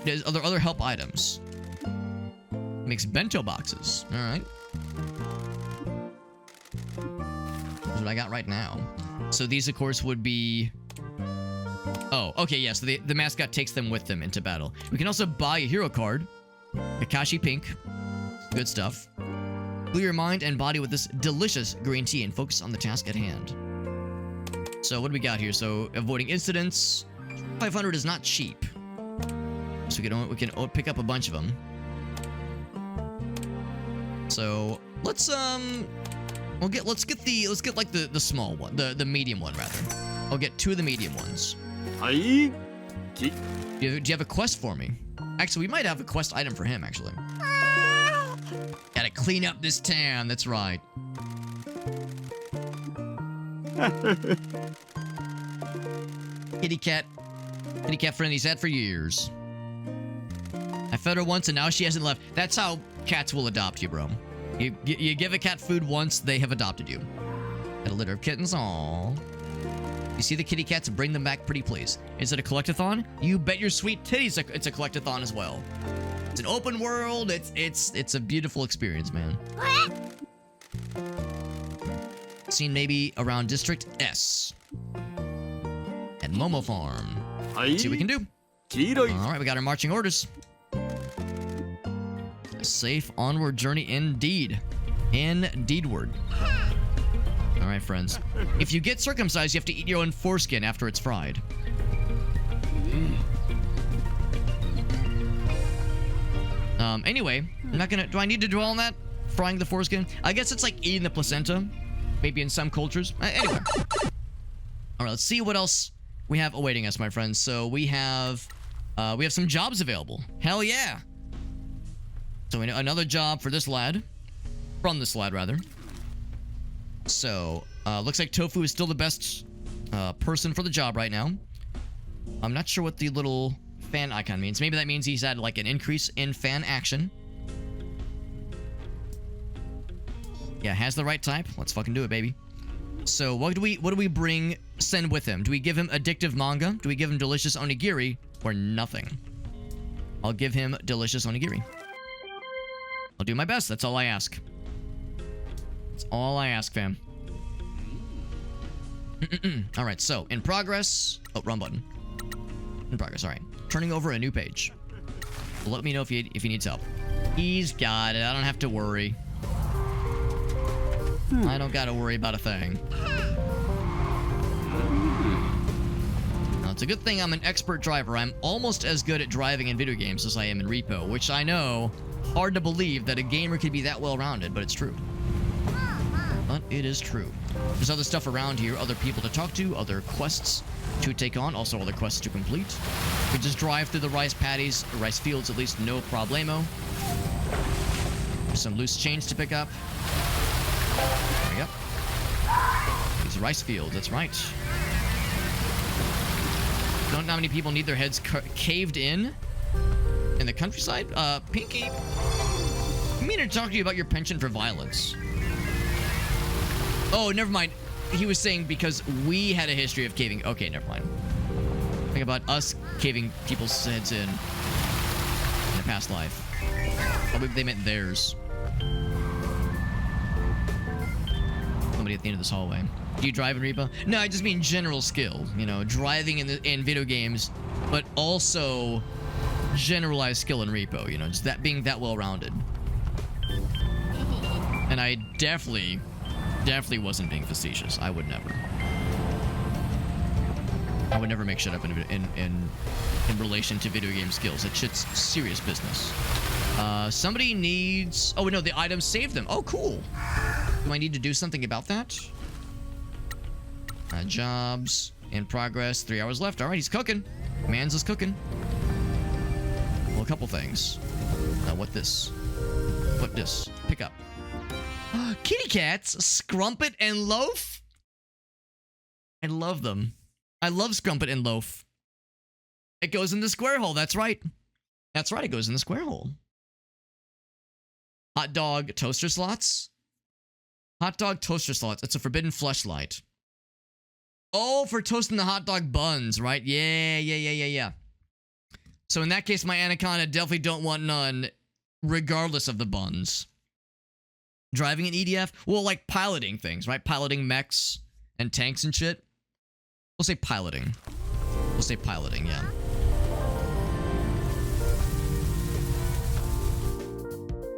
There's other help items. Makes bento boxes. All right. That's what I got right now. So these, of course, would be... Oh, okay, yeah. So the mascot takes them with them into battle. We can also buy a hero card. Kakashi Pink. Good stuff. Clear your mind and body with this delicious green tea and focus on the task at hand. So what do we got here? So avoiding incidents. 500 is not cheap. So we can pick up a bunch of them. So let's get like the small one, the medium one rather. I'll get 2 of the medium ones. Do you have a quest for me? Actually, we might have a quest item for him, actually. Gotta clean up this town, that's right. Kitty cat friend he's had for years. I fed her once and now she hasn't left. That's how cats will adopt you, bro. You give a cat food once, they have adopted you. Got a litter of kittens, aww. You see the kitty cats, bring them back pretty please. Is it a collectathon? You bet your sweet titties it's a collectathon as well. It's an open world, it's a beautiful experience, man. Seen maybe around District S. At Momo Farm. Let's see what we can do. Alright, we got our marching orders. A safe onward journey indeed. Indeedward. Alright, friends. If you get circumcised, you have to eat your own foreskin after it's fried. Anyway, I'm not gonna... Do I need to dwell on that? Frying the foreskin? I guess it's like eating the placenta. Maybe in some cultures. Anyway. Alright, let's see what else we have awaiting us, my friends. So we have some jobs available. Hell yeah! So another job for this lad. From this lad, rather. So, looks like Tofu is still the best person for the job right now. I'm not sure what the little fan icon means. Maybe that means he's had like an increase in fan action. Yeah, has the right type. Let's fucking do it, baby. So, what do we send with him? Do we give him addictive manga? Do we give him delicious onigiri? Or nothing? I'll give him delicious onigiri. I'll do my best. That's all I ask. That's all I ask, fam. Alright, so, in progress... Oh, wrong button. In progress, alright. Turning over a new page. Let me know if he needs help. He's got it. I don't have to worry. I don't gotta worry about a thing. Now, it's a good thing I'm an expert driver. I'm almost as good at driving in video games as I am in Repo, which I know, hard to believe that a gamer could be that well-rounded, but it's true. But it is true. There's other stuff around here, other people to talk to, other quests to take on, also other quests to complete. We just drive through the rice paddies, rice fields at least, no problemo. There's some loose change to pick up. There we go. These rice fields, that's right. Don't know how many people need their heads caved in the countryside? Pinky, I mean to talk to you about your penchant for violence. Oh, never mind. He was saying because we had a history of caving. Okay, never mind. Think about us caving people's heads in a past life. Probably they meant theirs. Somebody at the end of this hallway. Do you drive in Repo? No, I just mean general skill. You know, driving in video games, but also generalized skill in Repo. You know, just that being that well-rounded. And I definitely wasn't being facetious. I would never. I would never make shit up in relation to video game skills. That shit's serious business. Somebody needs... Oh, no, the items saved them. Oh, cool. Do I need to do something about that? Jobs. In progress. 3 hours left. All right, he's cooking. Mans is cooking. Well, a couple things. What this? What this? Pick up. Kitty cats, Scrumpet and Loaf. I love them. I love Scrumpet and Loaf. It goes in the square hole. That's right. That's right. It goes in the square hole. Hot dog toaster slots. Hot dog toaster slots. It's a forbidden fleshlight. Oh, for toasting the hot dog buns, right? Yeah. So in that case, my anaconda definitely don't want none, regardless of the buns. Driving an EDF? Well, like piloting things, right? Piloting mechs and tanks and shit. We'll say piloting. Yeah.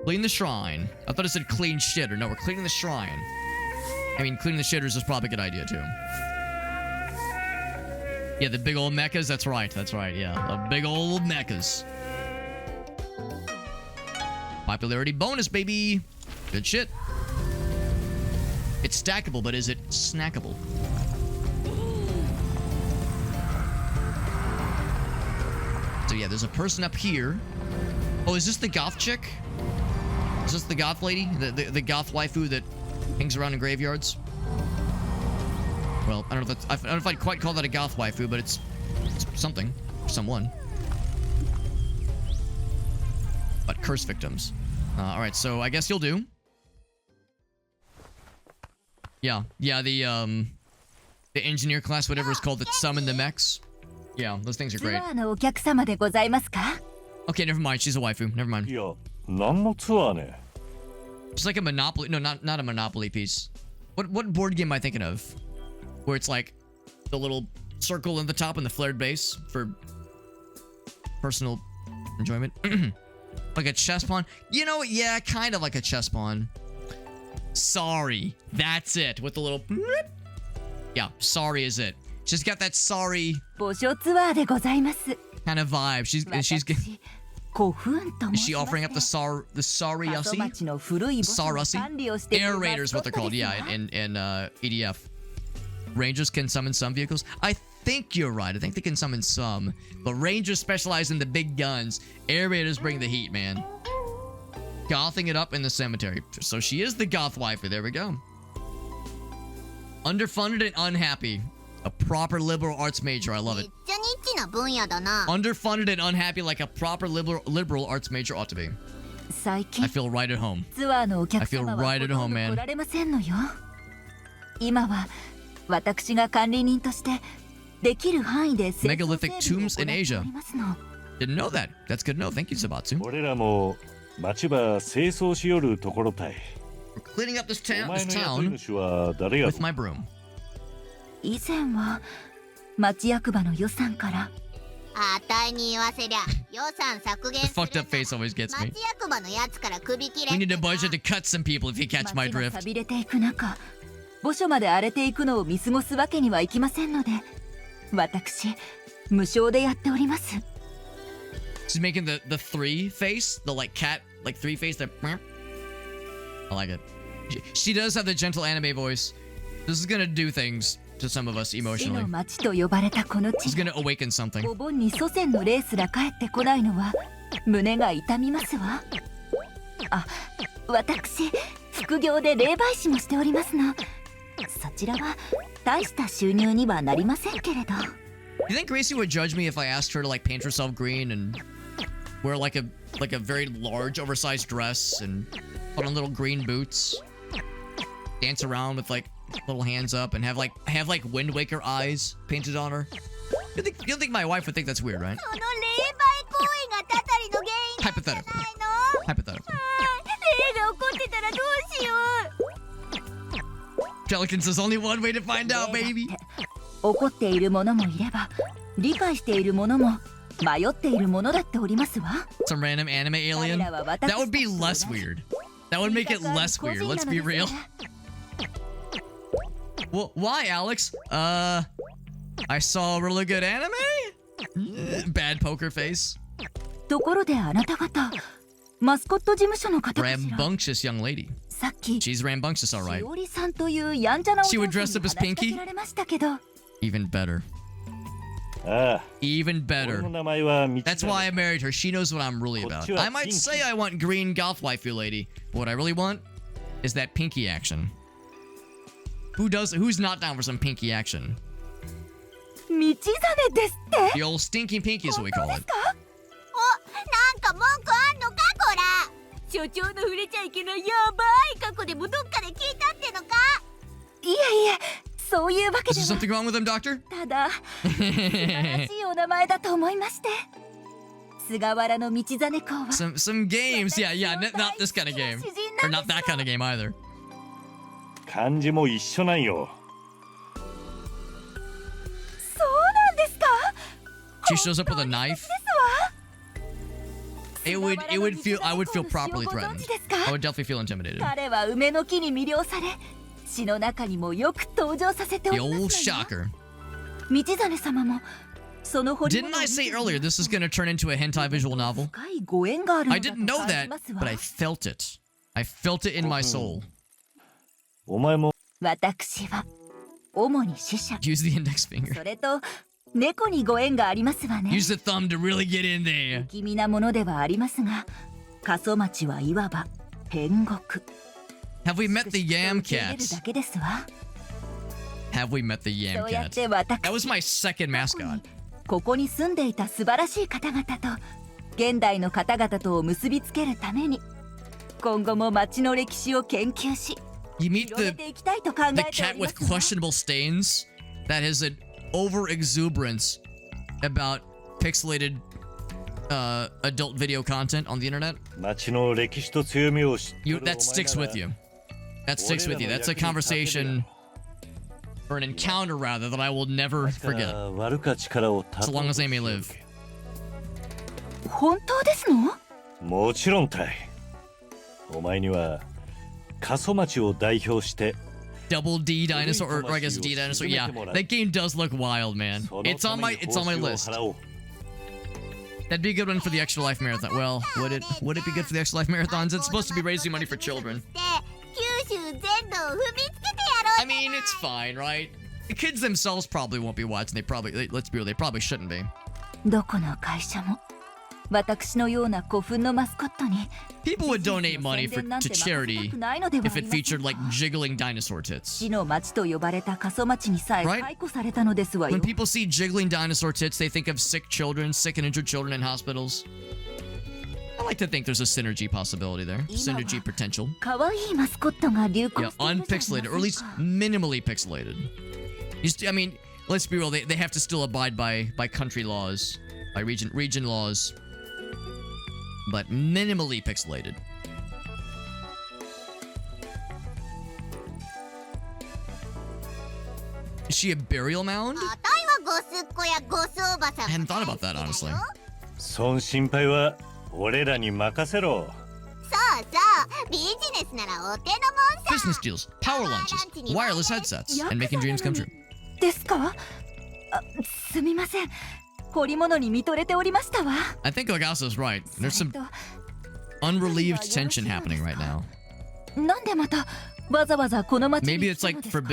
Clean the shrine. I thought it said clean shitter. No, we're cleaning the shrine. I mean, cleaning the shitters is probably a good idea, too. Yeah, the big old mechas. That's right, yeah. The big old mechas. Popularity bonus, baby. Good shit. It's stackable, but is it snackable? So yeah, there's a person up here. Oh, is this the goth chick? Is this the goth lady? The goth waifu that hangs around in graveyards? Well, I don't know if I'd quite call that a goth waifu, but it's something. Someone. But curse victims. Alright, so I guess you'll do. Yeah, the engineer class, whatever it's called, that summon the mechs. Yeah, those things are great. Okay, never mind. She's a waifu. Never mind. She's like a Monopoly. No, not a Monopoly piece. What board game am I thinking of? Where it's like the little circle in the top and the flared base for personal enjoyment. Like a chess pawn. You know, yeah, kind of like a chess pawn. Sorry. That's it. With the little... Yeah, sorry is it. She's got that sorry kind of vibe. She's is she offering up the Sariasi? Air Raiders, what they're called, yeah, in EDF. Rangers can summon some vehicles. I think you're right. I think they can summon some. But Rangers specialize in the big guns. Air Raiders bring the heat, man. Gothing it up in the cemetery. So she is the goth waifu. There we go. Underfunded and unhappy. A proper liberal arts major. I love it. Underfunded and unhappy like a proper liberal arts major ought to be. I feel right at home. I feel right at home, man. Megalithic tombs in Asia. Didn't know that. That's good to know. Thank you, Sabatsu. We're cleaning up this town with my broom. The fucked up face always gets me. We need a budget to cut some people if you catch my drift. She's making the three face, the like cat, like three face. That I like it. She does have the gentle anime voice. This is gonna do things to some of us emotionally. It's gonna awaken something. You think Gracie would judge me if I asked her to like paint herself green and wear like a very large oversized dress and put on little green boots, dance around with like little hands up, and have like Wind Waker eyes painted on her? You don't think my wife would think that's weird, right? Hypothetically. Pelican says only one way to find out, baby. Some random anime alien? That would be less weird. That would make it less weird, let's be real. Well, why, Alex? I saw a really good anime? Bad poker face. Rambunctious young lady. She's rambunctious, alright. She would dress up as Pinky? Even better. Even better. That's why I married her. She knows what I'm really about. I might say I want green goth waifu lady, but what I really want is that Pinky action. Who's not down for some Pinky action? The old stinking Pinky is what we call it. そういうわけ Is で there は something wrong with him, doctor? ただ素晴らしいお名前だと思いまして。菅原の道真公は Some games, yeah, not this kind of game. Or not that kind of game either. 漢字も一緒なんよ。そうなんですか。 She shows up with a knife. I would feel properly threatened. I would definitely feel intimidated. 彼は梅の木に魅了され、詩の中にもよく登場させてお The り old ますのよ。 shocker. 道真様もその彫り Didn't 物を I 見て say earlier this is gonna turn into a hentai visual novel? 深いご縁があるの I だと didn't know 感じ that, ますわ。 but I felt it. I felt it in my soul. お前も私は主に死者、 Use the index finger. それと猫にご縁がありますわね。 Use the thumb to really get in there. 不気味なものではありますが、過疎町はいわば天国。 Have we met the yam 受け入れる cats? だけですわ。 Have we met the そ yam うやっ cats? て私 That was my second mascot. ここに住んでいた素晴らしい方々と現代の方々とを結びつけるために今後も町の歴史を研究し You meet 広め the ていきたいと考え the てお cat りま with すわ。 questionable stains that has an over exuberance about pixelated adult video content on the internet. 町の歴史と強みを知ってる That sticks with you. That sticks with you. That's a conversation or an encounter rather that I will never forget 悪か力を as long as I may live. 本当ですの？もちろんたい。お前には過疎町を代表して Double D dinosaur, or I guess D dinosaur. Yeah, that game does look wild, man. It's on my list. That'd be a good one for the Extra Life Marathon. Well, would it be good for the Extra Life Marathons? It's supposed to be raising money for children. 九州全土を踏みつけてやろう I mean, it's fine, right? The kids themselves probably won't be watching. Let's be real, they probably shouldn't be. どこの会社も私のような古墳のマスコットに People would donate money to charity if it featured like jiggling dinosaur tits. 死の町と呼ばれた過疎町にさえ Right? 解雇されたのですわよ。 When people see jiggling dinosaur tits, they think of sick children, sick and injured children in hospitals. I like to think there's a synergy possibility there. Synergy potential. 可愛いマスコットが流行 Yeah, しているじゃあり unpixelated, ま or at せ least んか。 minimally pixelated. I mean, let's be real, they have to still abide by country laws, by region laws. But minimally pixelated. Is she a burial mound? あたいはゴスっ子やゴスおばさん I hadn't thought about that, honestly. そん心配は俺らに任せろ。そうそうビジネスならお手のもんさ Business deals, power lunches, wireless headsets, and making dreams come true. ですか？あ、すみません。彫り物に見とれておりましたわ。 I think Lagaso's right. There's それ some と unrelieved tension happening right now. なんでまたわざわざこの町に Maybe 来 it's た like のですか？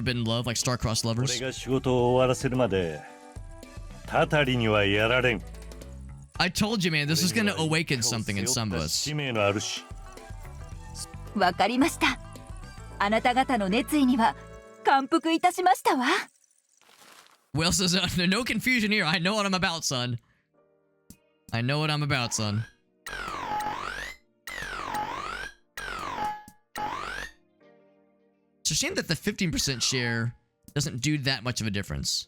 forbidden love, like star-crossed 俺 lovers. が仕事を終わらせるまでたたりにはやられん。 I told you, man, this is gonna awaken something in some of us. 使命のあるし。わかりました。あなた方の熱意には感服いたしましたわ。 Will says, no confusion here. I know what I'm about, son. I know what I'm about, son. It's a shame that the 15% share doesn't do that much of a difference.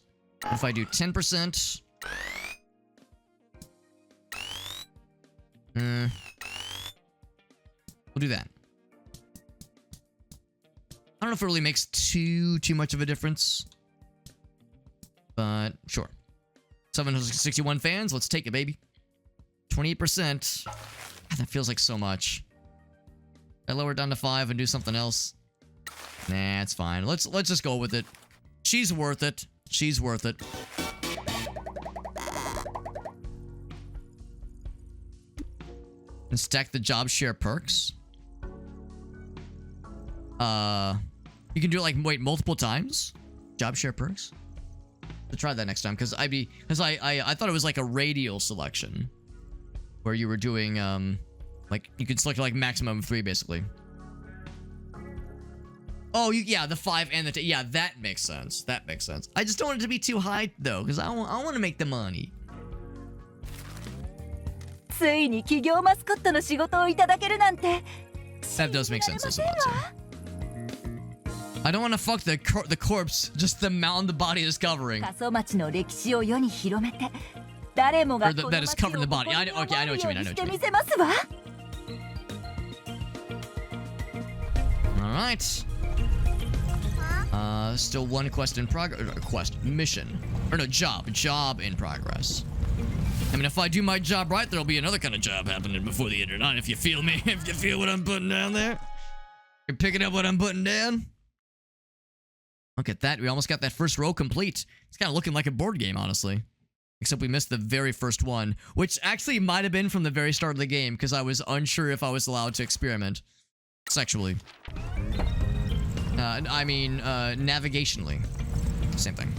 If I do 10%... we'll do that. I don't know if it really makes too much of a difference. But sure. 761 fans, let's take it, baby. 28%. God, that feels like so much. I lower it down to 5 and do something else. Nah, it's fine. Let's just go with it. She's worth it. She's worth it. And stack the job share perks. You can do it like multiple times. Job share perks. To try that next time, because I thought it was like a radial selection, where you were doing like you could select like maximum of 3 basically. Oh, yeah, the 5 and the yeah, that makes sense. That makes sense. I just don't want it to be too high though, because I want to make the money. ついに企業マスコットの仕事をいただけるなんて。 That does make sense also, too. I don't want to fuck the corpse, just the mountain the body is covering. Kaso-Machi の歴史を世に広めて、誰もが Or that is covering the body. I know what you mean. All right. Still one quest in progress. Mission. Or no, job in progress. I mean, if I do my job right, there'll be another kind of job happening before the end of the night, if you feel me. If you feel what I'm putting down there. You're picking up what I'm putting down? Look at that. We almost got that first row complete. It's kind of looking like a board game, honestly. Except we missed the very first one, which actually might have been from the very start of the game, because I was unsure if I was allowed to experiment sexually. Navigationally. Same thing.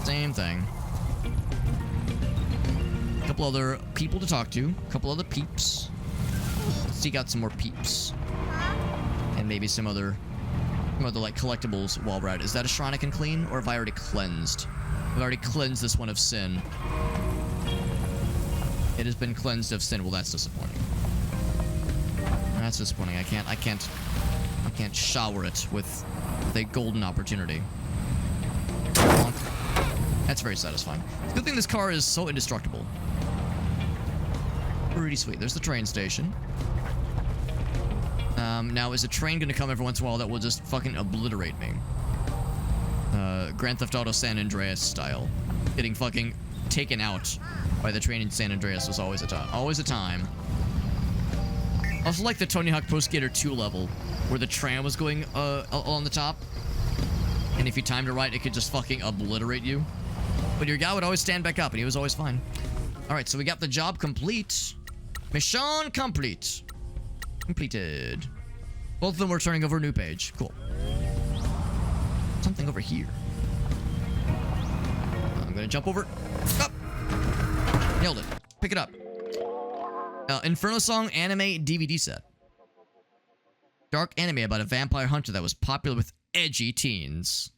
Same thing. A couple other people to talk to. A couple other peeps. Let's seek out some more peeps. And maybe some other like collectibles while we're at it. Is that a shrine I can clean? Or have I already cleansed? I've already cleansed this one of sin. It has been cleansed of sin. Well, that's disappointing. That's disappointing. I can't shower it with a golden opportunity. That's very satisfying. It's a good thing this car is so indestructible. Pretty sweet. There's the train station. Now, is a train gonna come every once in a while that will just fucking obliterate me? Grand Theft Auto San Andreas style. Getting fucking taken out by the train in San Andreas was always a time. Always a time. Also like the Tony Hawk Pro Skater 2 level, where the tram was going on the top. And if you timed it right, it could just fucking obliterate you. But your guy would always stand back up, and he was always fine. Alright, so we got the job complete. Mission complete. Completed. Both of them were turning over a new page. Cool. Something over here. I'm gonna jump over. Up. Nailed it. Pick it up. Inferno Song anime DVD set. Dark anime about a vampire hunter that was popular with edgy teens.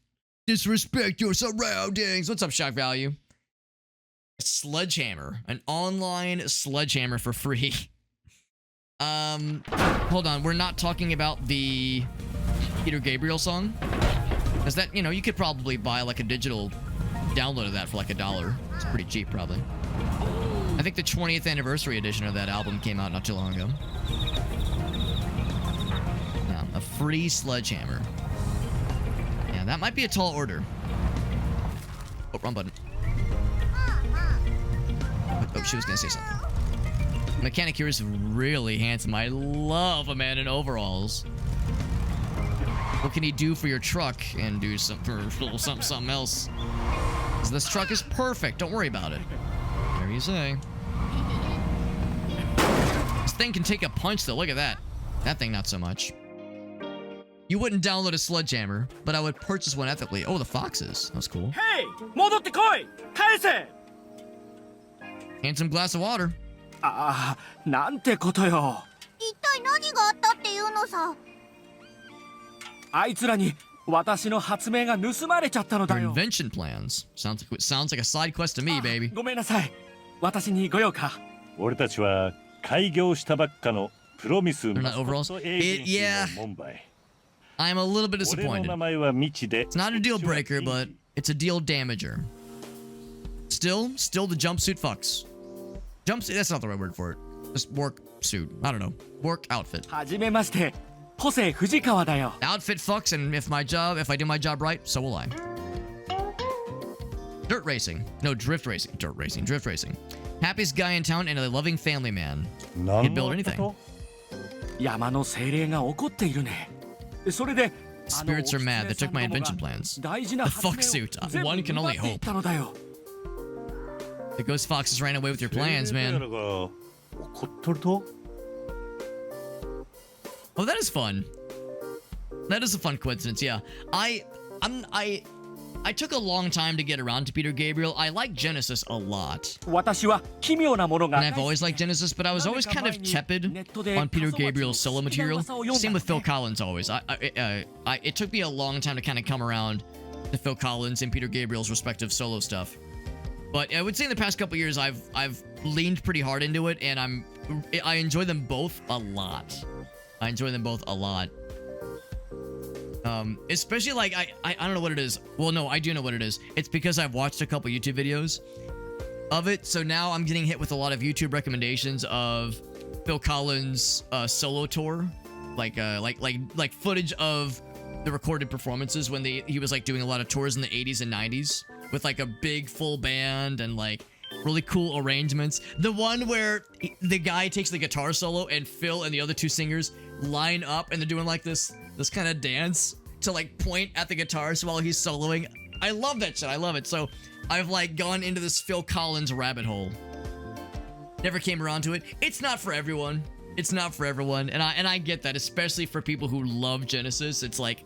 Disrespect your surroundings. What's up, Shock Value? Sledgehammer. An online sledgehammer for free. Hold on. We're not talking about the Peter Gabriel song? Is that, you know, you could probably buy like a digital download of that for like $1. It's pretty cheap, probably. I think the 20th anniversary edition of that album came out not too long ago. Yeah, a free sledgehammer. Yeah, that might be a tall order. Oh, wrong button. Oh, she was gonna say something. The mechanic here is really handsome. I love a man in overalls. What can he do for your truck and do something else? This truck is perfect. Don't worry about it. Whatever you say. This thing can take a punch, though. Look at that. That thing, not so much. You wouldn't download a sledgehammer, but I would purchase one ethically. Oh, the foxes. That's cool. Hey! 戻ってこい! 返せ! Handsome glass of water. ああ、なんてことよ。一体何があったっていうのさ。あいつらに私の発明が盗まれちゃったのだ Your よ。 invention plans. Sounds like a side quest to me, baby. ごめんなさい。私にご用か。俺たちは開業したばっかのプロミス They're マ not スコッ overalls. トエージェンシーのモンバイ。 I'm a little bit 俺の disappointed. 名前はミチで。 It's not a deal breaker, but it's a deal damager. Still the jumpsuit fucks. Jumpsuit, that's not the right word for it. Just work suit. I don't know. Work outfit. はじめまして。ホセ藤川だよ。 Outfit fucks, and if I do my job right, so will I. Dirt racing. No, drift racing. Dirt racing. Drift racing. Happiest guy in town and a loving family man. He'd build anything. 山の精霊が怒っているね。それで Spirits are mad. They took my invention plans. The fuck suit. One can only hope. The ghost foxes ran away with your plans, man. 怒っとると Oh, that is fun. That is a fun coincidence, yeah. I took a long time to get around to Peter Gabriel. I like Genesis a lot. 私は奇妙なものが And I've always liked Genesis, but I was always kind of tepid on Peter Gabriel's solo material. Same with Phil Collins always. It took me a long time to kind of come around to Phil Collins and Peter Gabriel's respective solo stuff. But I would say in the past couple years, I've leaned pretty hard into it, and I enjoy them both a lot. I enjoy them both a lot. Especially like I don't know what it is. Well, no, I do know what it is. It's because I've watched a couple YouTube videos of it, so now I'm getting hit with a lot of YouTube recommendations of Phil Collins' solo tour, like footage of the recorded performances when he was like doing a lot of tours in the 80s and 90s with like a big full band and like really cool arrangements. The one where the guy takes the guitar solo and Phil and the other two singers line up and they're doing like this kind of dance to like point at the guitars while he's soloing. I love that shit. I love it. So I've like gone into this Phil Collins rabbit hole. Never came around to it. It's not for everyone. It's not for everyone. And I get that, especially for people who love Genesis. It's like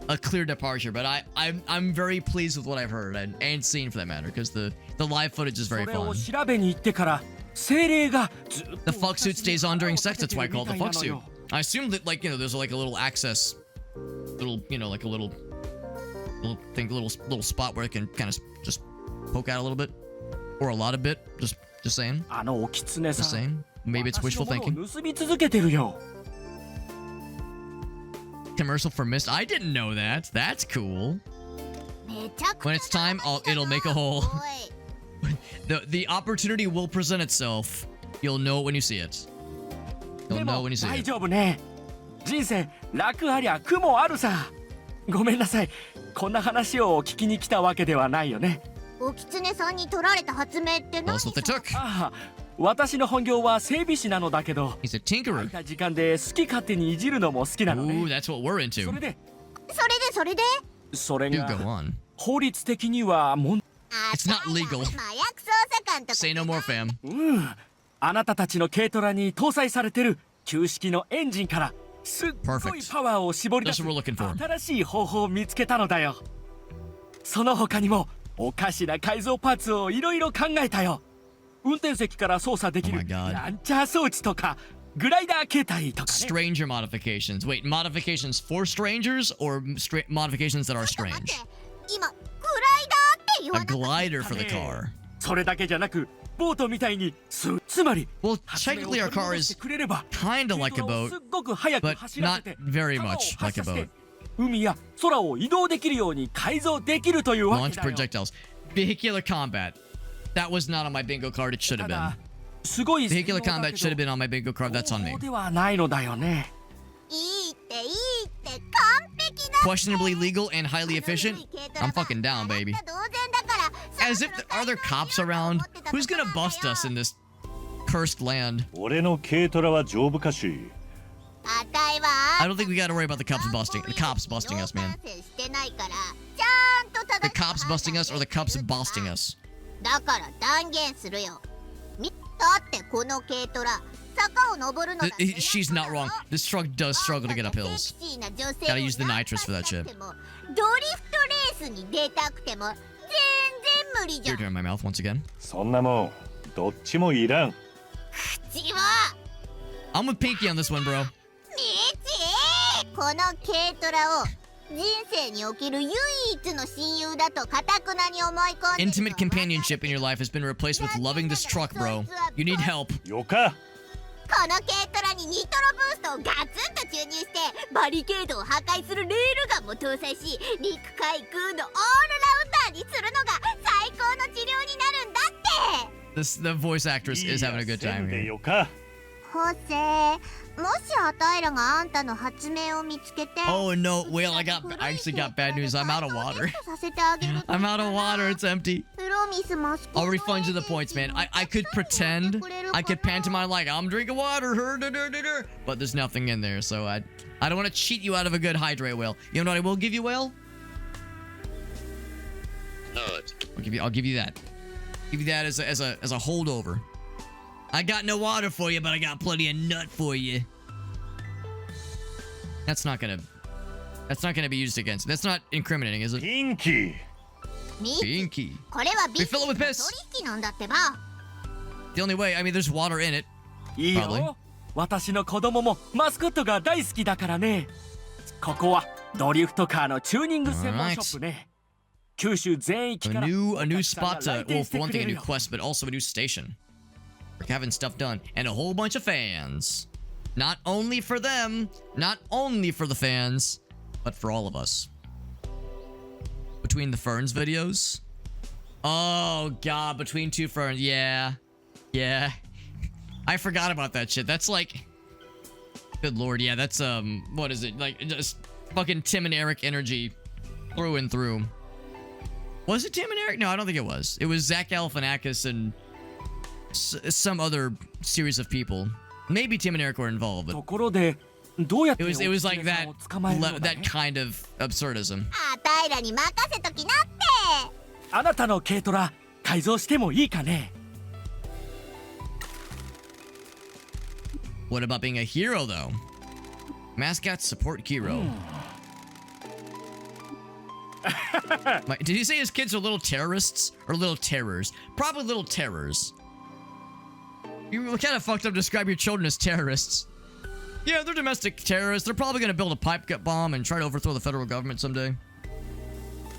a clear departure, but I'm very pleased with what I've heard and seen for that matter, because the live footage is very fun. The fuck suit stays on during sex, that's why I call it the fuck suit. I assume that, like, you know, there's like a little access, like a little spot where it can kind of just poke out a little bit, or a lot of bit. Just saying. Just saying. Maybe it's wishful thinking. Commercial for Mist. I didn't know that. That's cool. When it's time, it'll make a hole. The opportunity will present itself. You'll know it when you see it. You'll know when you see it. 人生楽ありゃ苦もあるさ。ごめんなさい。こんな話を聞きに来たわけではないよね。お狐さんに取られた発明って何？ That's what they took. ああ、私の本業は整備士なのだけど。He's a tinkerer. 空いた時間で好き勝手にいじるのも好きなのね。Ooh, that's what we're into. それが You go on. 法律的にはIt's not legal. 麻薬捜査官とか。 Say no more, fam. あなたたちの軽トラに搭載されてる旧式のエンジンからすっごいパワーを絞り出す新しい方法を見つけたのだよ。その他にもおかしな改造パーツをいろいろ考えたよ。運転席から操作できるランチャー装置とかグライダー形態とかね。Stranger modifications. Wait, modifications for strangers or modifications that are strange? 今グライダーって言わなかった。 A glider for the car. それだけじゃなくボートみたいにつまり Well, technically our car is kind of like a boat, but not very much like a boat. 海や空を移動できるように改造できるというわけ Launch だよ。 projectiles. Vehicular combat. That was not on my bingo card. It should have been. すごい Vehicular combat should have been on my bingo card. That's on me. ではないのだよね。いいって完璧だ。 Questionably legal and highly efficient? I'm fucking down, baby. As if are there cops around? Who's gonna bust us in this cursed land? 俺の軽トラは丈夫かし。 I don't think we gotta worry about the cops busting us, man. The cops busting us or the cops busting us? だから断言するよ。だってこの軽トラ坂を登るのだって。 She's not wrong. This truck does struggle to get up hills. Gotta use the nitrous for that shit. ドリフトレースに出たくても全然無理じゃ You're ん。 doing my mouth once again. そんなもんどっちもいらん。口は I'm with Pinky on this one, bro. この軽トラを人生における唯一の親友だと固くなに思い込んで。 Intimate companionship in your life has been replaced with loving this truck, bro. You need help. よか。この軽トラにニトロブーストをガツンと注入してバリケードを破壊するレールガンも搭載し陸海空のオールラウンダーにするのが最高の治療になるんだって。 The voice actress is having a good time here. よか。ホセもしあたいらがあんたの発明を見つけて。 Oh no, Whale, I actually got bad news. I'm out of water. I'm out of water. It's empty. I'll refund you the points, man. I could pretend, I could pantomime like I'm drinking water, but there's nothing in there, so I don't want to cheat you out of a good hydrate, Whale. You know what I will give you, Whale? I'll give you that. Give you that as a holdover. I got no water for you, but I got plenty of nut for you. That's not gonna be used against. That's not incriminating, is it? Pinky. Pinky. これはビジネス Refill it with の piss. 取引なんだってば。 The only way, I mean, there's water in it. いいよ。私の子供もマスコットが大好きだからね。ここはドリフトカーのチューニング専門ショップね。九州全域から A new spot to, well, for one thing, a new quest, but also a new station. We're having stuff done, and a whole bunch of fans. Not only for them, not only for the fans, but for all of us. Between the ferns videos. Oh god, between two ferns. Yeah. Yeah. I forgot about that shit. That's like, good lord, yeah, that's what is it? Like just fucking Tim and Eric energy through and through. Was it Tim and Eric? No, I don't think it was. It was Zach Galifianakis and some other series of people. Maybe Tim and Eric were involved, but it was like that kind of absurdism. あたいらに任せときなって。あなたの軽トラ改造してもいいかね。 What about being a hero, though? Mascots support hero. Did he say his kids are little terrorists? Or little terrors? Probably little terrors. You kind of fucked up to describe your children as terrorists. Yeah, they're domestic terrorists. They're probably going to build a pipe bomb and try to overthrow the federal government someday.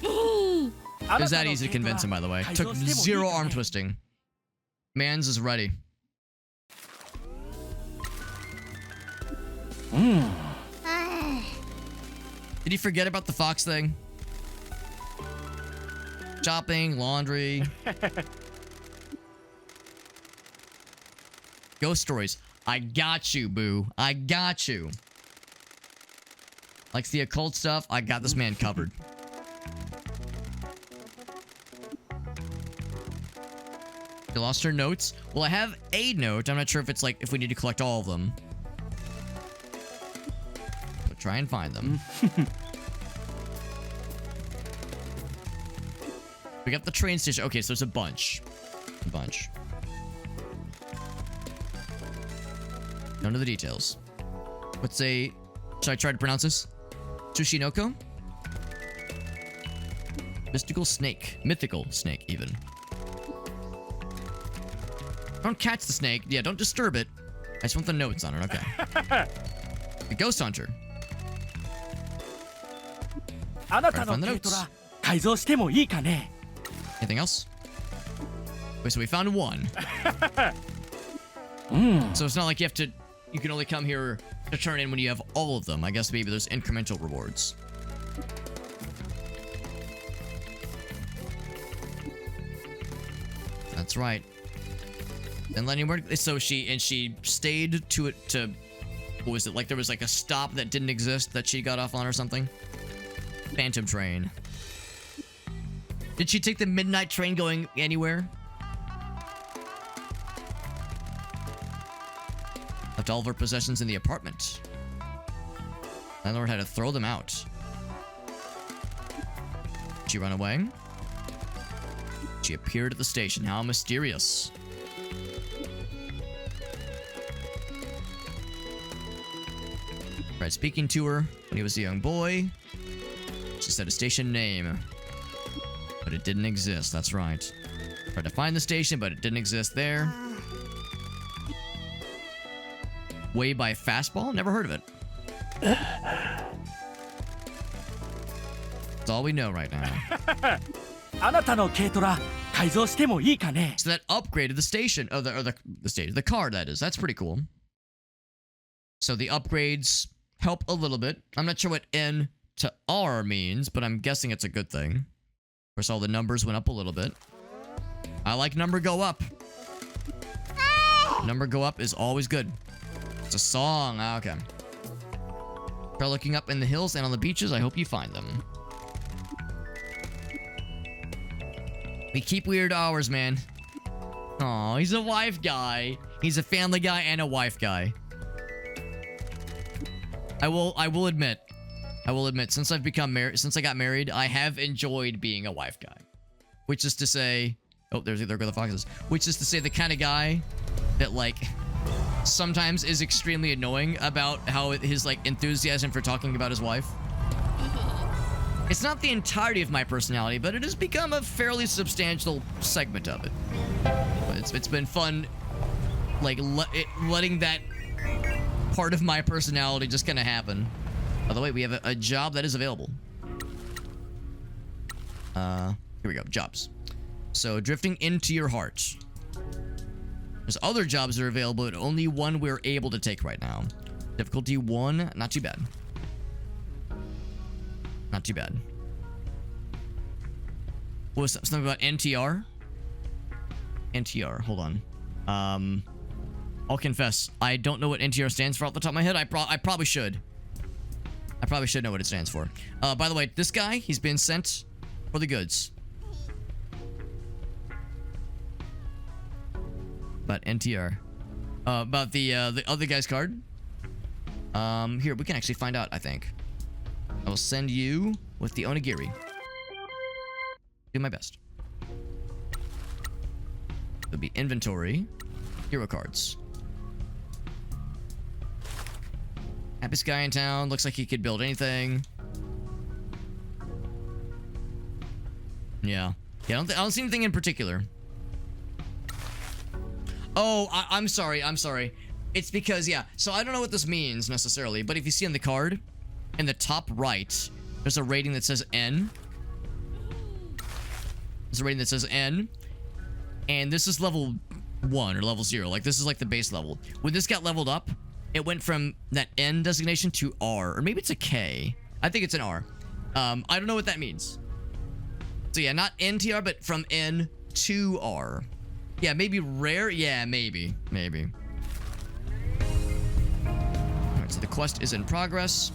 It was that easy to convince him, by the way. Took zero arm twisting. Mans is ready. Did he forget about the fox thing? Shopping, laundry. Ghost stories. I got you, boo. I got you. Likes the occult stuff. I got this man covered. You lost her notes? Well, I have a note. I'm not sure if it's like, if we need to collect all of them. So try and find them. We got the train station. Okay, so it's a bunch. A bunch. None of the details. What's a... Should I try to pronounce this? Tsushinoko? Mystical snake. Mythical snake, even. Don't catch the snake. Yeah, don't disturb it. I just want the notes on it. Okay. The ghost hunter. Try to find the notes. Anything else? Wait, so we found one. So it's not like you have to... You can only come here to turn in when you have all of them. I guess maybe there's incremental rewards. That's right. And letting work. So she stayed to it to... What was it? Like there was like a stop that didn't exist that she got off on or something? Phantom train. Did she take the midnight train going anywhere? Left all of her possessions in the apartment. Landlord had to throw them out. Did she run away? She appeared at the station. How mysterious. Tried speaking to her when he was a young boy. She said a station name. But it didn't exist, that's right. Tried to find the station, but it didn't exist there. Way by Fastball? Never heard of it. That's all we know right now. So that upgraded the station. Oh, the station. The car, that is. That's pretty cool. So the upgrades help a little bit. I'm not sure what N to R means, but I'm guessing it's a good thing. Of course, all the numbers went up a little bit. I like number go up. Number go up is always good. It's a song. Okay. Try looking up in the hills and on the beaches. I hope you find them. We keep weird hours, man. Aw, he's a wife guy. He's a family guy and a wife guy. I will admit, since I've become married, since I got married, I have enjoyed being a wife guy. Which is to say, oh, there go the foxes. Which is to say, the kind of guy that like sometimes is extremely annoying about how his like enthusiasm for talking about his wife. It's not the entirety of my personality, but it has become a fairly substantial segment of it. But it's been fun, like letting that part of my personality just kind of happen. By the way, we have a job that is available. Here we go, jobs. So, drifting into your heart. There's other jobs that are available, but only one we're able to take right now. Difficulty 1, not too bad. Not too bad. What was something about NTR? NTR, hold on. I'll confess, I don't know what NTR stands for off the top of my head. I probably should. I probably should know what it stands for. By the way, this guy, he's been sent for the goods. About NTR. About the other guy's card. Here, we can actually find out, I think. I will send you with the onigiri. Do my best. It'll be inventory. Hero cards. Happiest guy in town. Looks like he could build anything. Yeah. Yeah, I don't see anything in particular. Oh, I'm sorry. I'm sorry. It's because, yeah. So I don't know what this means necessarily, but if you see on the card, in the top right, there's a rating that says N. There's a rating that says N. And this is level 1 or level 0. Like, this is like the base level. When this got leveled up, it went from that N designation to R. Or maybe it's a K. I think it's an R. I don't know what that means. So yeah, not NTR, but from N to R. Yeah, maybe rare? Yeah, maybe. Maybe. Alright, so the quest is in progress.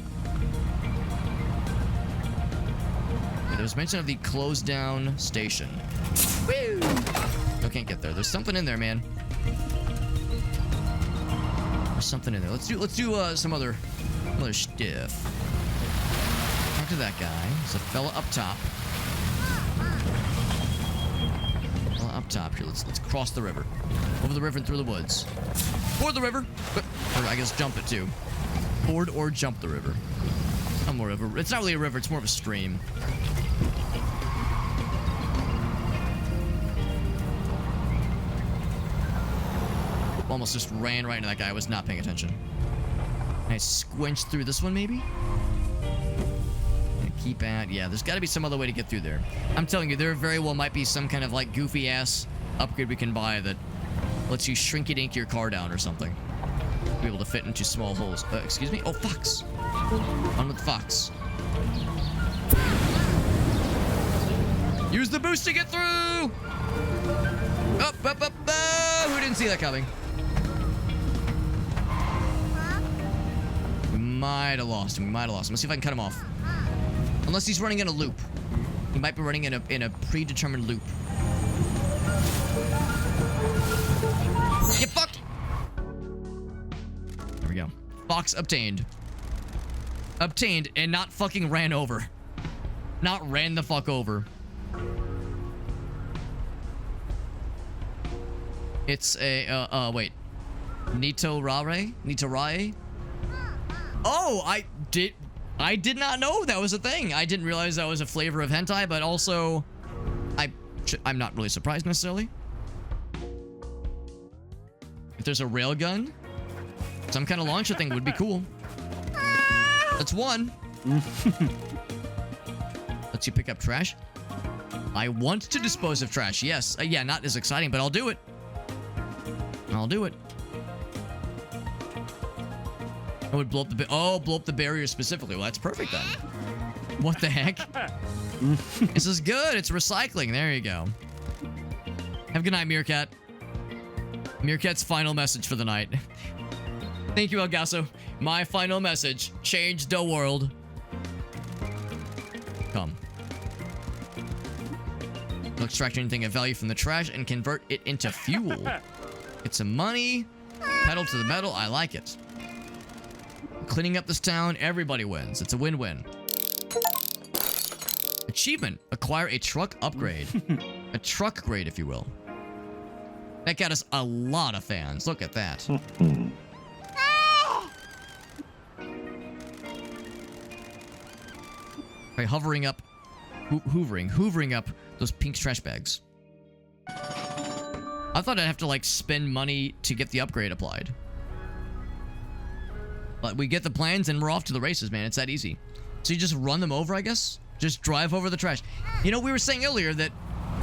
There was mention of the closed down station. Woo! I can't get there. There's something in there, man. There's something in there. Let's do some other stuff. Talk to that guy. There's a fella up top. Up top here. Let's cross the river. Over the river and through the woods. Ford the river. Or I guess jump it too. Ford or jump the river. I'm more of a, it's not really a river, it's more of a stream. Almost just ran right into that guy. I was not paying attention. Can I squinch through this one maybe? Keep at, yeah, there's got to be some other way to get through there. I'm telling you, there very well might be some kind of like goofy ass upgrade we can buy that lets you shrink it ink your car down or something. Be able to fit into small holes. Excuse me? Oh, fox. On with the fox. Use the boost to get through! Up. Who didn't see that coming? We might have lost him. Let's see if I can cut him off. Unless he's running in a loop. He might be running in a predetermined loop. Get fucked! There we go. Fox obtained. Obtained and not fucking ran over. Not ran the fuck over. It's a, wait. Nitorae? Oh, I did not know that was a thing. I didn't realize that was a flavor of hentai, but also, I'm not really surprised necessarily. If there's a railgun, some kind of launcher thing would be cool. That's one. Lets you pick up trash. I want to dispose of trash. Yes. Yeah, not as exciting, but I'll do it. I'll do it. I would blow up the barrier specifically. Well, that's perfect then. What the heck? This is good. It's recycling. There you go. Have a good night, Meerkat. Meerkat's final message for the night. Thank you, Elgaso. My final message. Change the world. Come. I'll extract anything of value from the trash and convert it into fuel. Get some money. Pedal to the metal. I like it. Cleaning up this town, everybody wins. It's a win-win. Achievement. Acquire a truck upgrade. A truck grade, if you will. That got us a lot of fans. Look at that. By hovering up, hoovering up those pink trash bags. I thought I'd have to, like, spend money to get the upgrade applied. But we get the plans and we're off to the races, man. It's that easy. So you just run them over, I guess? Just drive over the trash. You know, we were saying earlier that,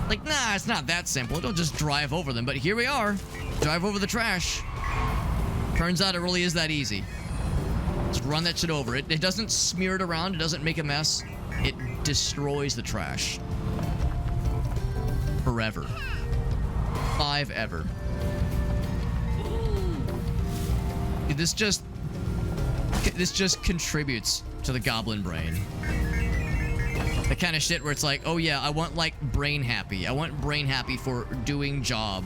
like, nah, it's not that simple. Don't just drive over them. But here we are. Drive over the trash. Turns out it really is that easy. Just run that shit over. It doesn't smear it around. It doesn't make a mess. It destroys the trash. Forever. 5 ever. Dude, this just contributes to the goblin brain. The kind of shit where it's like, oh yeah, I want like brain happy. I want brain happy for doing job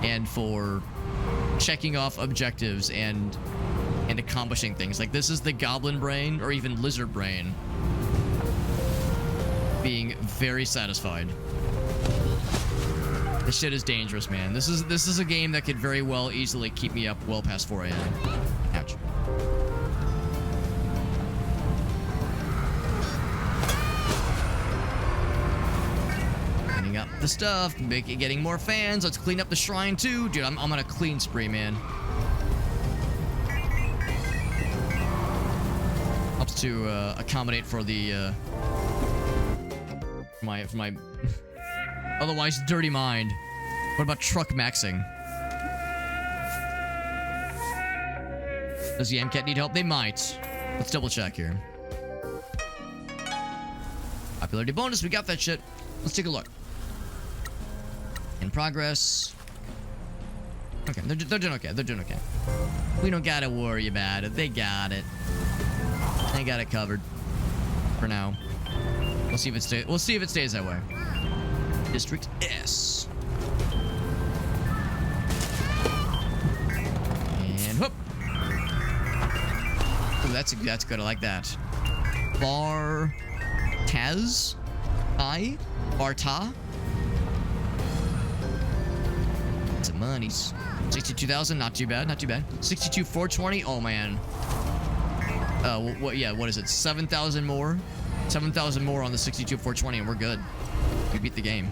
and for checking off objectives and accomplishing things. Like this is the goblin brain or even lizard brain being very satisfied. This shit is dangerous, man. This is a game that could very well easily keep me up well past 4 a.m. Ouch. Cleaning up the stuff, getting more fans. Let's clean up the shrine too. Dude, I'm on a clean spree, man. Helps to accommodate for the for my otherwise dirty mind. What about truck maxing? Does Yamcat need help? They might. Let's double check here. Popularity bonus, we got that shit. Let's take a look. In progress. Okay, they're doing okay. They're doing okay. We don't gotta worry about it. They got it. They got it covered. For now. We'll see if it stays that way. District S. And whoop. Ooh, that's good. I like that. Bartaz? Barta? Some monies. 62,000, not too bad, not too bad. 62,420, oh man. What is it? 7,000 more? 7,000 more on the 62,420 and we're good. We beat the game.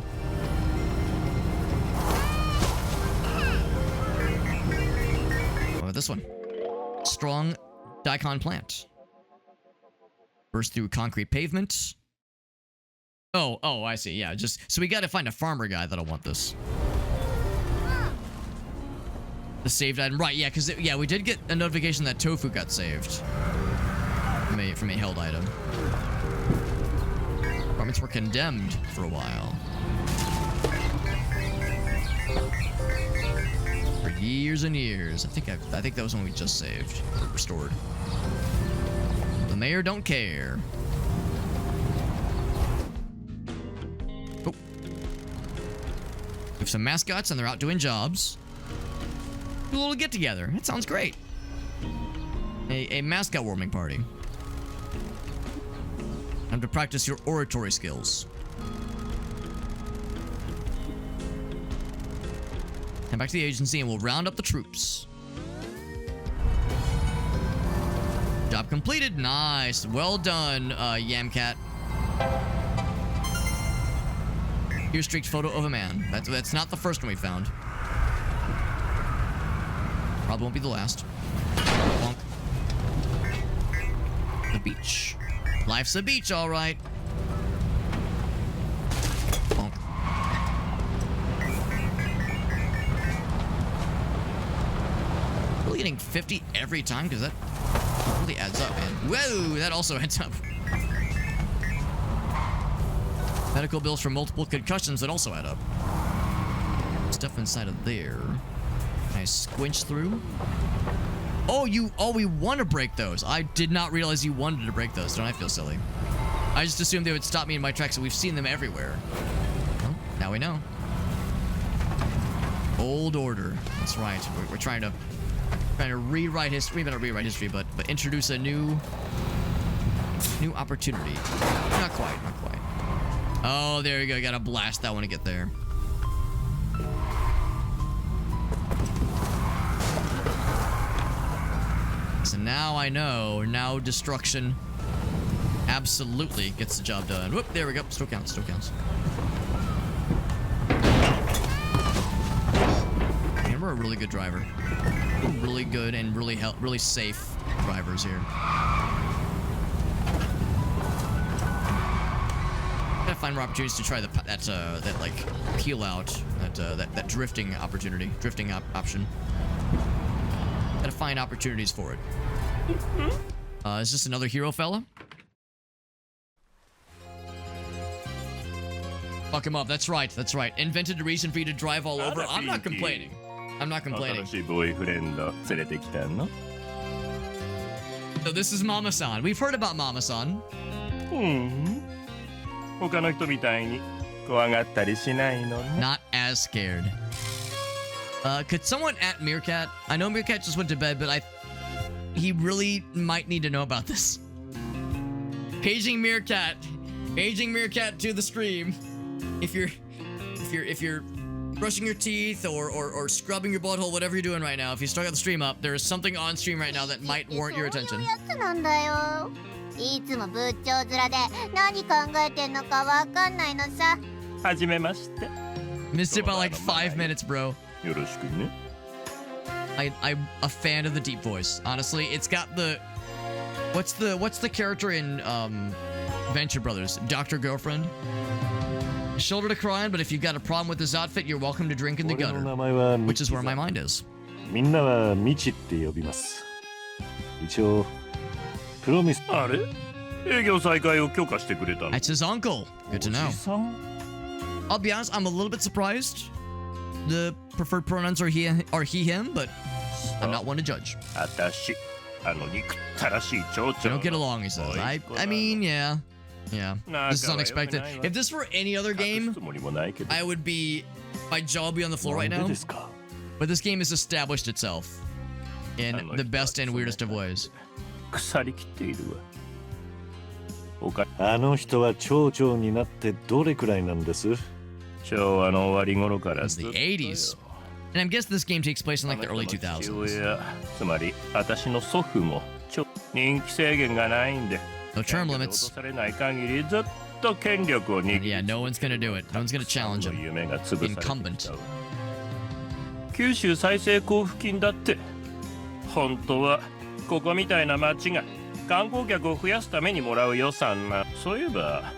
What about this one? Strong daikon plant. Burst through concrete pavement. Oh, I see. Yeah, so we gotta find a farmer guy that'll want this. The saved item. Right, yeah, because we did get a notification that tofu got saved. From a held item. Apartments were condemned for a while. For years and years. I think that was when we just saved. Or restored. The mayor don't care. Oh. We have some mascots and they're out doing jobs. Do a little get together. That sounds great. A mascot warming party. Time to practice your oratory skills. Come back to the agency and we'll round up the troops. Job completed. Nice. Well done, Yamcat. Here's streaked photo of a man. That's not the first one we found. Probably won't be the last. Bonk. The beach. Life's a beach, all right. Bonk. Really getting 50 every time because that really adds up, man. Whoa, that also adds up. Medical bills for multiple concussions that also add up. Stuff inside of there. Can I squinch through? Oh, we want to break those. I did not realize you wanted to break those. Don't I feel silly? I just assumed they would stop me in my tracks, and we've seen them everywhere. Well, now we know. Old order. That's right. We're trying to rewrite history. Not rewrite history, but introduce a new opportunity. Not quite. Oh, there you go. Gotta blast that one to get there. So now I know. Now destruction absolutely gets the job done. Whoop, there we go. Still counts. And we're a really good driver. Really good and really safe drivers here. Gotta find more opportunities to try that like peel out, that drifting opportunity, option. Gotta find opportunities for it. Is this another hero fella? Fuck him up. That's right. That's right. Invented a reason for you to drive all over. I'm not complaining. I'm not complaining. So this is Mama-san. We've heard about Mama-san. Not as scared. Could someone at Meerkat? I know Meerkat just went to bed, but he really might need to know about this. Paging Meerkat to the stream. If you're brushing your teeth or scrubbing your butthole, whatever you're doing right now, if you start the stream up, there is something on stream right now that might warrant your attention. いつも仏頂面で何考えてんのかわかんないのさ。はじめまして。 Missed it by like 5 minutes, bro. よろしくね。 I'm a fan of the deep voice. Honestly, it's got the what's the character in Venture Brothers? Dr. Girlfriend. Shoulder to cry on, but if you've got a problem with this outfit, you're welcome to drink in the gutter. Which is where my mind is. みんなはミチって呼びます。一応 Promise あれ？営業再開を許可してくれたの。 That's his uncle. Good to know. I'll be honest, I'm a little bit surprised. The preferred pronouns are he, him, but I'm not one to judge. 私、あの憎たらしい蝶々。 We don't get along, he says. I mean, yeah. Yeah. This is unexpected. If this were any other game, I would be... My jaw would be on the floor right now. But this game has established itself in the best and weirdest of ways. 腐りきっているわ。あの人は町長になってどれくらいなんです？昭和の終わり頃からずっと。 The 80s. And I'm guessing this game takes place in like the early 2000s. つまり私の祖父も人気制限がないんで。 No term limits. Yeah, no one's gonna do it. No one's gonna challenge him. Incumbent. 九州再生交付金だって。本当はここみたいな町が観光客を増やすためにもらう予算な。そういえば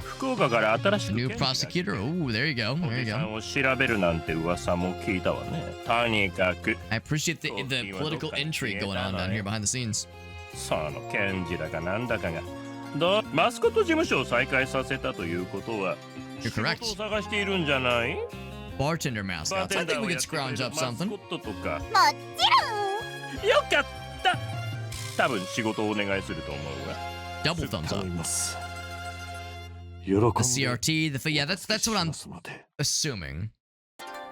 福岡から新しい new prosecutor. Oh, there you go. There you go. を調べるなんて噂も聞いたわね。とにかく。 I appreciate the political intrigue going on down here behind the scenes. その検事だかなんだかがマスコット事務所を再開させたということは You're correct. 仕事を探しているんじゃない？ Bartender mascots. I think we could scrounge up something. もちろん。よかった。多分仕事をお願いすると思うわ。 Double thumbs up. 喜んで。 The CRT. Yeah, that's what I'm assuming.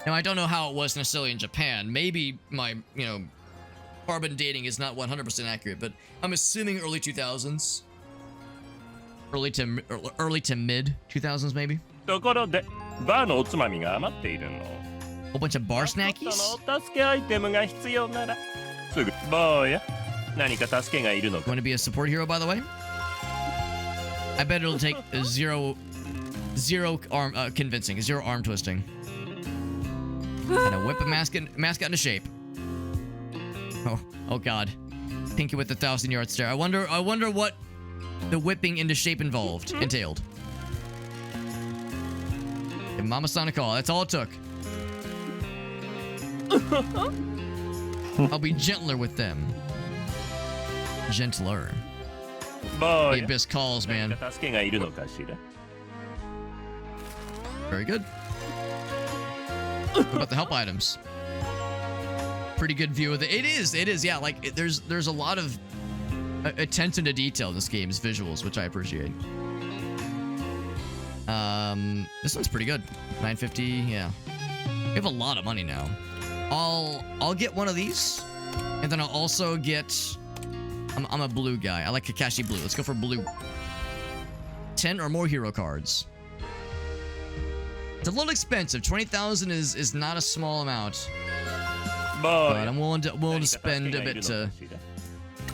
Now I don't know how it was necessarily in Japan. Maybe my carbon dating is not 100% accurate, but I'm assuming early 2000s. Early to mid 2000s, maybe. ところで、バーのおつまみが余っているの。 A bunch of bar snackies? その助けアイテムが必要なら、すぐ坊や。何か助けがいるのか。 Want to be a support hero, by the way? I bet it'll take zero arm convincing, zero arm twisting. And a whip a mascot into shape. Oh God. Pinky with the 1,000-yard stare. I wonder what the whipping into shape entailed. Give Mama-san a call. That's all it took. I'll be gentler with them. Gentler. The Abyss calls, man. Very good. What about the help items? Pretty good view of it is, yeah, like there's a lot of attention to detail in this game's visuals, which I appreciate. This one's pretty good. 950, yeah. We have a lot of money now. I'll get one of these, and then I'll also get I'm a blue guy. I like Kakashi blue. Let's go for blue. 10 or more hero cards. It's a little expensive. 20,000 is not a small amount. But I'm willing to spend a bit to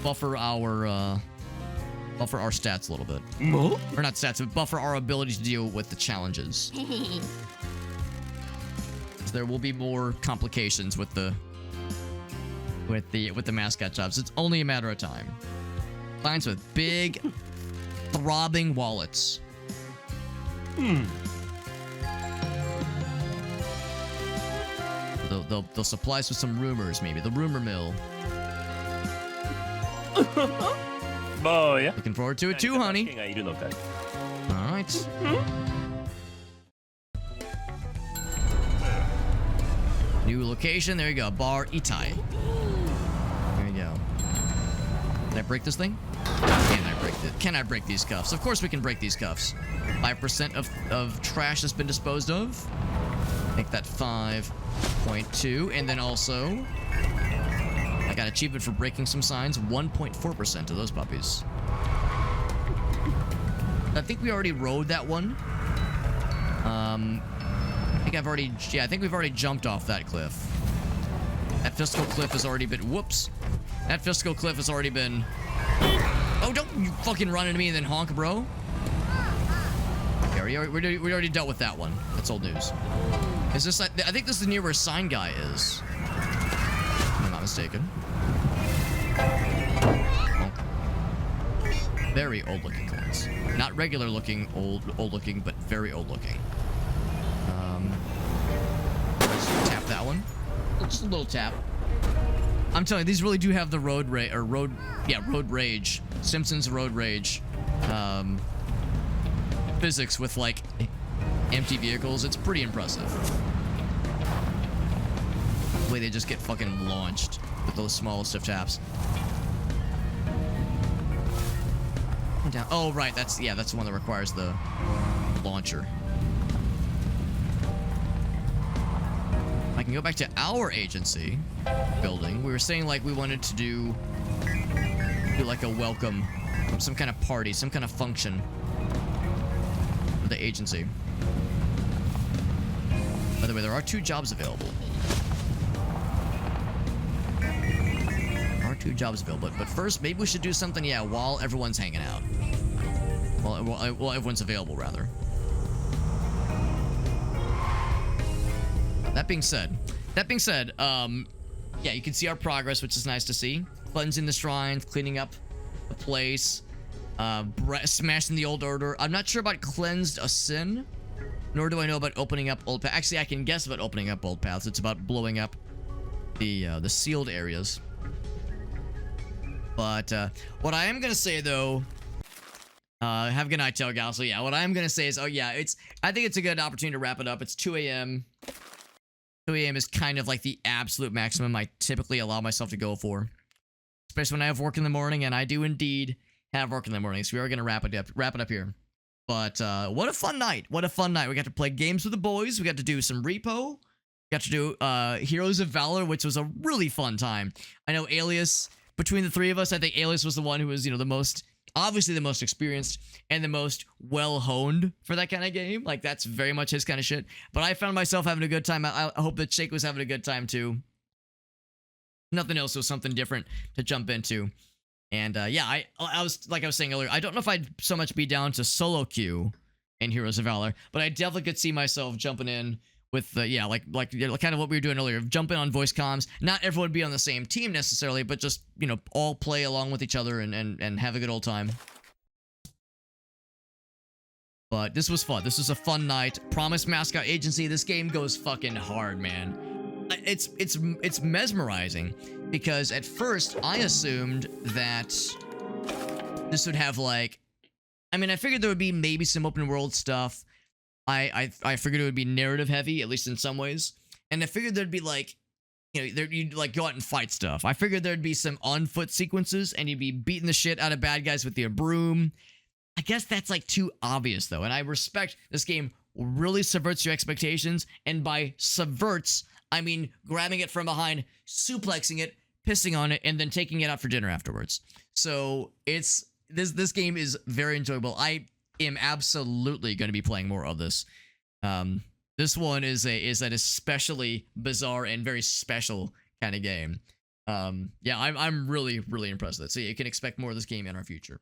buffer our stats a little bit. Or not stats, but buffer our ability to deal with the challenges. There will be more complications with the mascot jobs. It's only a matter of time. Clients with big, throbbing wallets. They'll supply us with some rumors, maybe. The rumor mill. Looking forward to it too, honey. All right. New location. There you go. Bar Itai. There you go. Can I break this thing? Can I break these cuffs? Of course we can break these cuffs. 5% of trash has been disposed of. Make that 5.2. And then also, I got achievement for breaking some signs. 1.4% of those puppies. I think we already rode that one. I think we've already jumped off that cliff. That fiscal cliff has already been, whoops. That fiscal cliff has already been, oh, don't you fucking run into me and then honk, bro. Okay, we already dealt with that one. That's old news. Is this, I think this is near where Sign Guy is. If I'm not mistaken. Oh. Very old looking coins. Not regular looking, old looking, but very old looking. Let's tap that one. Just a little tap. I'm telling you, these really do have the road rage. Simpsons road rage. Physics with like empty vehicles. It's pretty impressive. The way they just get fucking launched with those smallest of taps. Down. Oh right, that's the one that requires the launcher. I can go back to our agency building. We were saying like we wanted to do like a welcome, some kind of party, some kind of function for the agency. By the way, there are 2 jobs available. There are 2 jobs available, but first maybe we should do something, yeah, while everyone's hanging out. Well, everyone's available, rather. That being said, yeah, you can see our progress, which is nice to see. Cleansing the shrines, cleaning up the place, smashing the old order. I'm not sure about cleansed a sin, nor do I know about opening up old paths. Actually, I can guess about opening up old paths. It's about blowing up the sealed areas. But what I am gonna say though, have a good night, Telgal. So yeah, what I am gonna say is, oh yeah, I think it's a good opportunity to wrap it up. It's 2 a.m. 2 a.m. is kind of like the absolute maximum I typically allow myself to go for. Especially when I have work in the morning, and I do indeed have work in the morning, so we are going to wrap it up here. But what a fun night. What a fun night. We got to play games with the boys. We got to do some repo. We got to do Heroes of Valor, which was a really fun time. I know Alias, between the 3 of us, I think Alias was the one who was, the most, obviously the most experienced and the most well-honed for that kind of game. Like, that's very much his kind of shit. But I found myself having a good time. I hope that Shake was having a good time, too. Nothing else, was something different to jump into. And, yeah, I was, like I was saying earlier, I don't know if I'd so much be down to solo queue in Heroes of Valor, but I definitely could see myself jumping in with, yeah, like kind of what we were doing earlier, jumping on voice comms. Not everyone would be on the same team necessarily, but just, all play along with each other and have a good old time. But this was fun. This was a fun night. Promise Mascot Agency. This game goes fucking hard, man. It's mesmerizing because at first I assumed that this would have like, I mean, I figured there would be maybe some open world stuff. I figured it would be narrative heavy, at least in some ways. And I figured there'd be like, you'd like go out and fight stuff. I figured there'd be some on foot sequences and you'd be beating the shit out of bad guys with your broom. I guess that's like too obvious though. And I respect this game really subverts your expectations. And by subverts, I mean grabbing it from behind, suplexing it, pissing on it, and then taking it out for dinner afterwards. So it's this game is very enjoyable. I am absolutely going to be playing more of this. This one is an especially bizarre and very special kind of game. Yeah, I'm really impressed with it. So you can expect more of this game in our future.